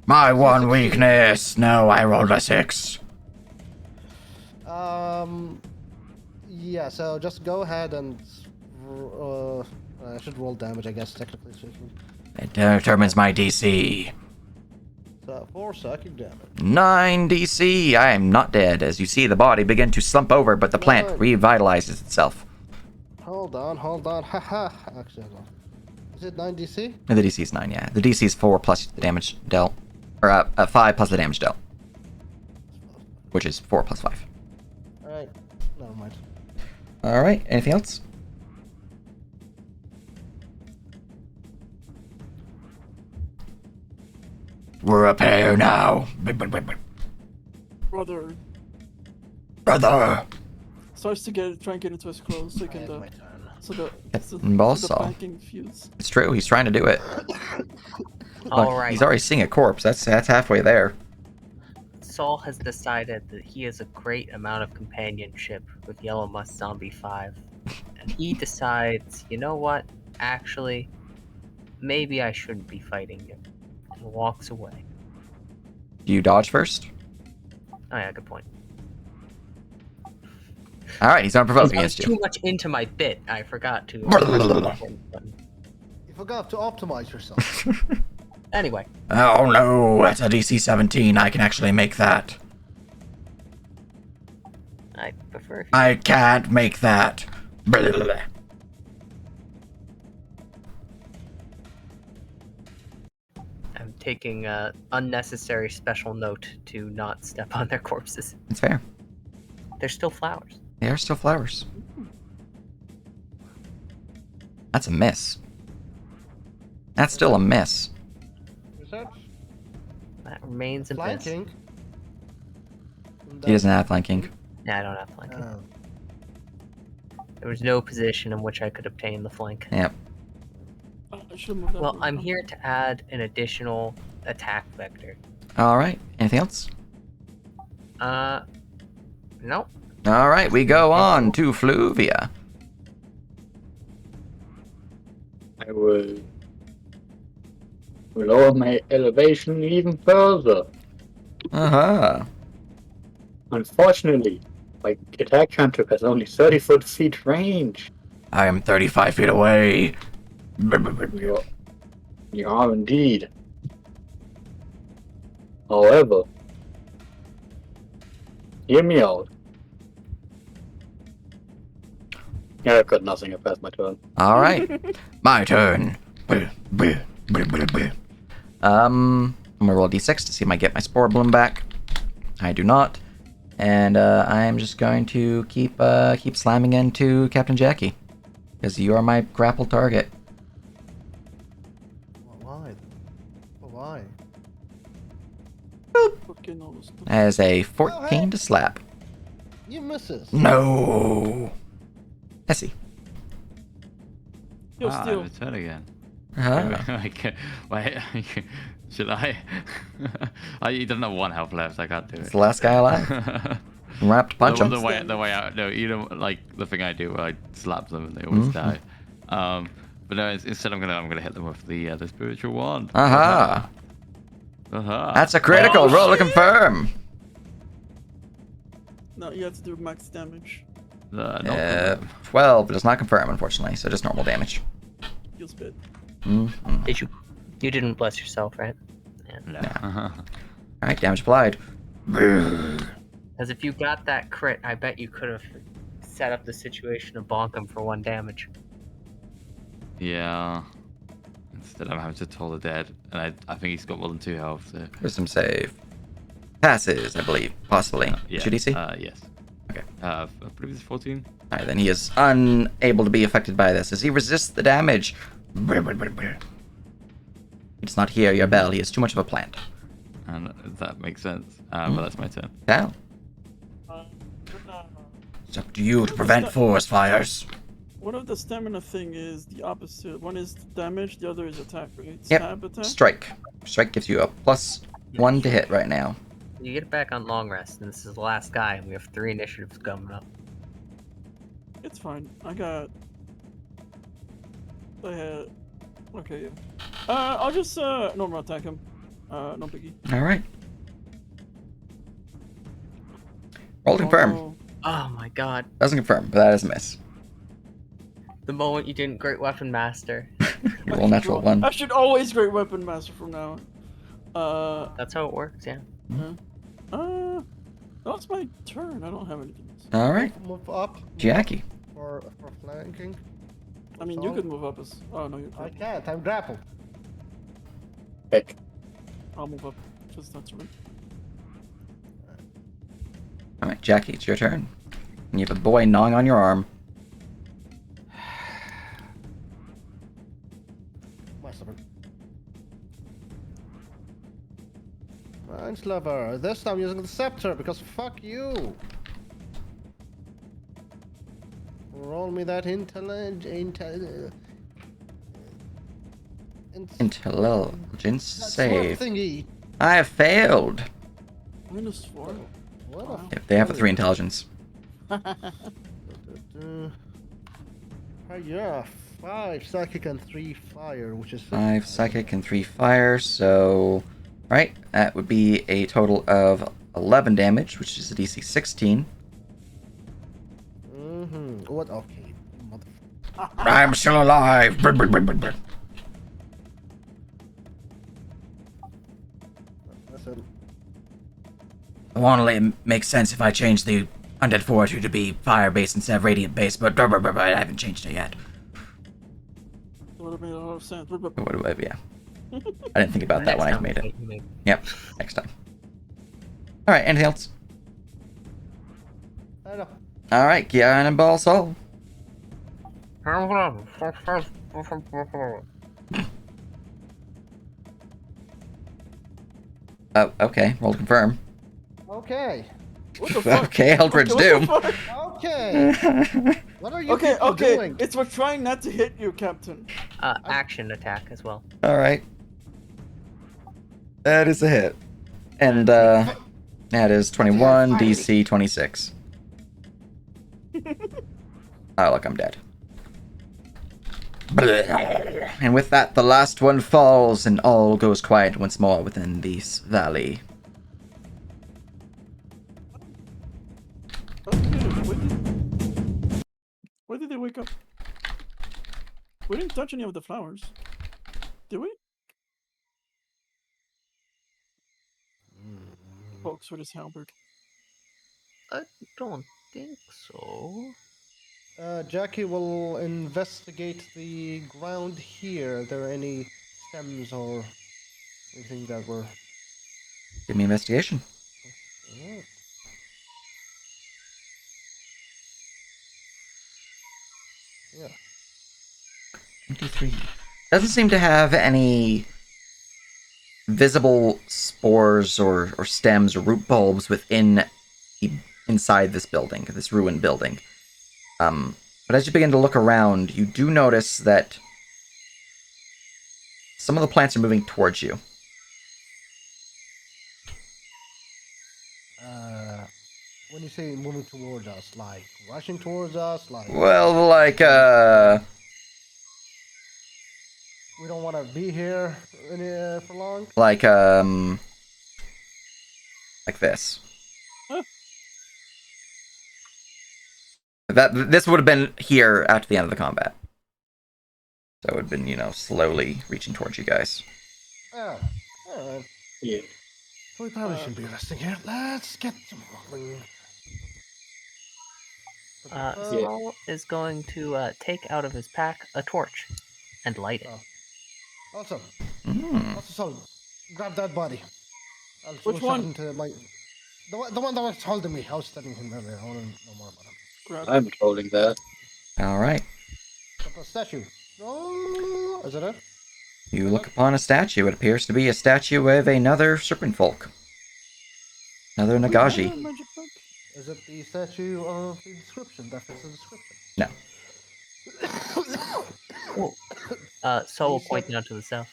Speaker 1: My one weakness. No, I rolled a 6.
Speaker 2: Yeah. So just go ahead and. I should roll damage, I guess, technically speaking.
Speaker 1: It determines my DC.
Speaker 2: So 4 psychic damage.
Speaker 1: 9 DC. I am not dead. As you see the body begin to slump over, but the plant
Speaker 2: Nine.
Speaker 1: revitalizes itself.
Speaker 2: Hold on. Haha. Actually, hold on. Is it 9 DC?
Speaker 1: No, the DC is 9, yeah. The DC is 4 plus the damage dealt. Or 5 plus the damage dealt. Which is 4 plus 5.
Speaker 2: Alright. Never mind.
Speaker 1: Alright, anything else? We're a pair now.
Speaker 3: Brother
Speaker 1: Brother.
Speaker 3: starts to try and get into his clothes so he can.
Speaker 2: My turn.
Speaker 1: Ball
Speaker 3: the
Speaker 1: saw.
Speaker 3: flanking fuse.
Speaker 1: It's true, he's trying to do it. Look,
Speaker 7: Alright.
Speaker 1: he's already seeing a corpse. That's halfway there.
Speaker 7: Saul has decided that he has a great amount of companionship with Yellow Musk Zombie 5. And he decides, you know what? Actually, maybe I shouldn't be fighting you. And walks away.
Speaker 1: Do you dodge first?
Speaker 7: Oh yeah, good point.
Speaker 1: Alright, he's gonna provoke
Speaker 7: I was
Speaker 1: against
Speaker 7: too
Speaker 1: you.
Speaker 7: much into my bit. I forgot to.
Speaker 2: You forgot to optimize yourself.
Speaker 7: Anyway,
Speaker 1: Oh no, that's a DC 17. I can actually make that.
Speaker 7: I prefer. If
Speaker 1: I can't make that.
Speaker 7: I'm taking a unnecessary special note to not step on their corpses.
Speaker 1: It's fair.
Speaker 7: They're still flowers.
Speaker 1: They are still flowers. That's a miss. That's still a miss.
Speaker 2: Research.
Speaker 7: That remains a miss.
Speaker 2: Flanking.
Speaker 1: He doesn't have flanking.
Speaker 7: Yeah, I don't have flanking.
Speaker 2: Oh.
Speaker 7: There was no position in which I could obtain the flank.
Speaker 1: Yep.
Speaker 3: I should move that.
Speaker 7: Well,
Speaker 3: way.
Speaker 7: I'm here to add an additional attack vector.
Speaker 1: Alright, anything else?
Speaker 7: Nope.
Speaker 1: Alright, we go on to Fluvia.
Speaker 5: I will lower my elevation even further.
Speaker 1: Uh-huh.
Speaker 5: Unfortunately, my attack cantrip has only 30 feet range.
Speaker 1: I am 35 feet away.
Speaker 5: You are indeed. However, Hear me out. Yeah, I've got nothing. I passed my turn.
Speaker 1: All right, my turn. I'm gonna roll a d6 to see if I get my spore bloom back. I do not, and I am just going to keep slamming into Captain Jackie, because you are my grapple target.
Speaker 2: Why? Why?
Speaker 3: Fucking all this stuff.
Speaker 1: As a 14 to slap.
Speaker 2: You misses.
Speaker 1: No. Essie.
Speaker 3: Yo,
Speaker 6: Ah, I
Speaker 3: Steel.
Speaker 6: have a turn again.
Speaker 1: Ah.
Speaker 6: Wait, should I? You don't have 1 health left. I can't do
Speaker 1: It's
Speaker 6: it.
Speaker 1: the last guy alive. Wrapped punch him.
Speaker 6: The way out. No, you know, like the thing I do, where I slap them and they always die. But no, instead I'm gonna hit them with the spiritual wand.
Speaker 1: Aha.
Speaker 6: Aha.
Speaker 1: That's a critical.
Speaker 3: Oh,
Speaker 1: Roll to
Speaker 3: shit.
Speaker 1: confirm.
Speaker 3: No, you have to do max damage.
Speaker 6: Not confirm.
Speaker 1: 12 does not confirm, unfortunately, so just normal damage.
Speaker 3: Feels bad.
Speaker 1: Mm-hmm.
Speaker 7: Did you? You didn't bless yourself, right?
Speaker 6: No.
Speaker 1: Alright, damage applied.
Speaker 7: Because if you got that crit, I bet you could have set up the situation to bonk him for 1 damage.
Speaker 6: Yeah. Instead, I'm having to toll the dead, and I think he's got more than 2 health. So.
Speaker 1: Wisdom save. Passes, I believe. Possibly.
Speaker 6: Yeah.
Speaker 1: Should he see?
Speaker 6: Yes.
Speaker 1: Okay.
Speaker 6: I believe it's 14.
Speaker 1: Alright, then he is unable to be affected by this as he resists the damage. He does not hear your bell. He is too much of a plant.
Speaker 6: And that makes sense. But that's my turn.
Speaker 1: Cal, it's up to you to prevent forest fires.
Speaker 3: One of the stamina thing is the opposite. One is damage, the other is attack, right?
Speaker 1: Yep.
Speaker 3: Stab attack?
Speaker 1: Strike. Strike gives you a +1 to hit right now.
Speaker 7: You get back on long rest, and this is the last guy, and we have 3 initiatives coming up.
Speaker 3: It's fine. I had... Okay, yeah. I'll just, normal attack him. No biggie.
Speaker 1: Alright. Roll to confirm.
Speaker 3: Oh,
Speaker 7: Oh my god.
Speaker 1: Doesn't confirm, but that is a miss.
Speaker 7: The moment you didn't Great Weapon Master.
Speaker 1: You roll natural 1.
Speaker 3: I should always Great Weapon Master from now on.
Speaker 7: That's how it works, yeah.
Speaker 3: No, it's my turn. I don't have anything else.
Speaker 1: Alright.
Speaker 2: Move up.
Speaker 1: Jackie.
Speaker 2: For flanking.
Speaker 3: I mean, you could move up as... Oh, no, you
Speaker 2: I
Speaker 3: can't.
Speaker 2: can't. I'm grappled.
Speaker 5: Heck.
Speaker 3: I'll move up. Because that's right.
Speaker 1: Alright, Jackie, it's your turn. And you have a boy gnawing on your arm.
Speaker 2: My stubborn. Mind Lover. This time using the scepter because fuck you. Roll me that intelligence
Speaker 1: save.
Speaker 2: thingy.
Speaker 1: I have failed.
Speaker 3: -4.
Speaker 2: What a
Speaker 1: If they have a 3 intelligence.
Speaker 2: yeah, 5 psychic and 3 fire, which is
Speaker 1: 5 psychic and 3 fire, so... Right, that would be a total of 11 damage, which is a DC 16.
Speaker 2: What? Okay, motherfucker.
Speaker 1: I'm still alive!
Speaker 2: Listen,
Speaker 1: I want to make sense if I change the Undead Fortitude to be fire-based instead of radiant-based, but I haven't changed it yet.
Speaker 3: That would have made a lot of sense.
Speaker 1: Yeah. I didn't think about that when I made it.
Speaker 7: You
Speaker 1: Yep, next time. Alright, anything else?
Speaker 2: I don't know.
Speaker 1: Alright, Cannonball Soul. Oh, okay, roll to confirm.
Speaker 2: Okay.
Speaker 3: What the fuck?
Speaker 1: Okay, Eldritch
Speaker 3: Okay,
Speaker 1: Doom.
Speaker 3: what the fuck?
Speaker 2: Okay. What are you
Speaker 3: Okay,
Speaker 2: people
Speaker 3: okay.
Speaker 2: doing?
Speaker 3: It's we're trying not to hit you, Captain.
Speaker 7: Action attack as well.
Speaker 1: Alright. That is a hit. And, that is 21, DC 26. Oh, look, I'm dead. And with that, the last one falls, and all goes quiet once more within this valley.
Speaker 3: Why did they wake up? We didn't touch any of the flowers. Did we? Folks with his halberd.
Speaker 7: I don't think so.
Speaker 2: Jackie will investigate the ground here. Are there any stems or anything that were...
Speaker 1: Give me investigation.
Speaker 2: Alright. Yeah.
Speaker 1: 23. Doesn't seem to have any visible spores or stems or root bulbs inside this building, this ruined building. But as you begin to look around, you do notice that some of the plants are moving towards you.
Speaker 2: When you say moving towards us, like rushing towards us, like
Speaker 1: Well, like,
Speaker 2: we don't want to be here for long.
Speaker 1: like this. This would have been here after the end of the combat. So it would have been, slowly reaching towards you guys.
Speaker 2: Oh, alright.
Speaker 5: Yeah.
Speaker 2: We probably shouldn't be resting here. Let's get to moving.
Speaker 7: Saul is going to take out of his pack a torch and light it.
Speaker 2: Oh. Also,
Speaker 1: Mm.
Speaker 2: Saul, grab that body. I'll
Speaker 3: Which
Speaker 2: go
Speaker 3: one?
Speaker 2: into the one that was holding me. I was studying him earlier. I want to know more about him.
Speaker 3: Grab.
Speaker 5: I'm holding that.
Speaker 1: All right.
Speaker 2: The statue. Oh, is it it?
Speaker 1: You look upon a statue. It appears to be a statue of another serpent folk. Another Nagaji.
Speaker 3: Magic book.
Speaker 2: Is it the statue of the description that fits the description?
Speaker 1: No.
Speaker 7: Saul will point down to the south.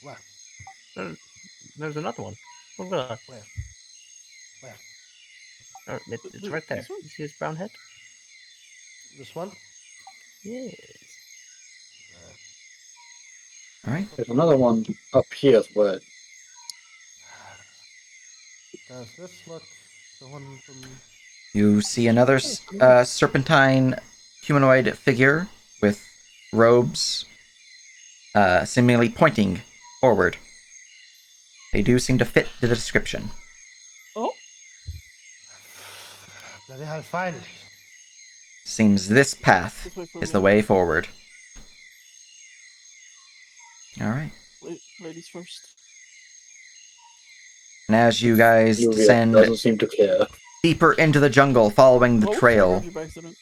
Speaker 2: Where?
Speaker 7: There's another one. Look at that.
Speaker 2: Where?
Speaker 7: It's right there. You see his brown head?
Speaker 2: This one?
Speaker 7: Yes.
Speaker 1: All right.
Speaker 5: There's another one up here as well.
Speaker 2: Does this look the one from...
Speaker 1: You see another serpentine humanoid figure with robes, seemingly pointing forward. They do seem to fit the description.
Speaker 3: Oh,
Speaker 2: Bloody hell, finally.
Speaker 1: Seems this path
Speaker 3: this way for
Speaker 1: is
Speaker 3: me.
Speaker 1: the way forward. All right.
Speaker 3: Ladies first.
Speaker 1: And as you guys
Speaker 5: Julia
Speaker 1: descend
Speaker 5: doesn't seem to care.
Speaker 1: deeper into the jungle, following the
Speaker 3: Oh, I
Speaker 1: trail,
Speaker 3: grabbed you by accident.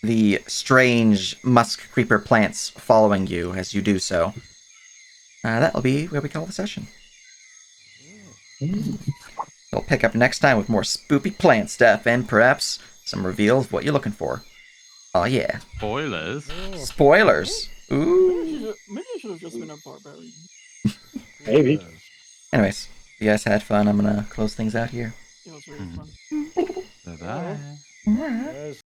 Speaker 1: the strange musk creeper plants following you as you do so. That'll be where we call the session. We'll pick up next time with more spoopy plant stuff and perhaps some reveals of what you're looking for. Oh yeah.
Speaker 6: Spoilers.
Speaker 1: Spoilers. Ooh.
Speaker 3: Maybe I should have just been a barbarian.
Speaker 5: Maybe.
Speaker 1: Anyways, if you guys had fun, I'm gonna close things out here.
Speaker 3: It was really fun.
Speaker 6: Bye-bye.
Speaker 2: There's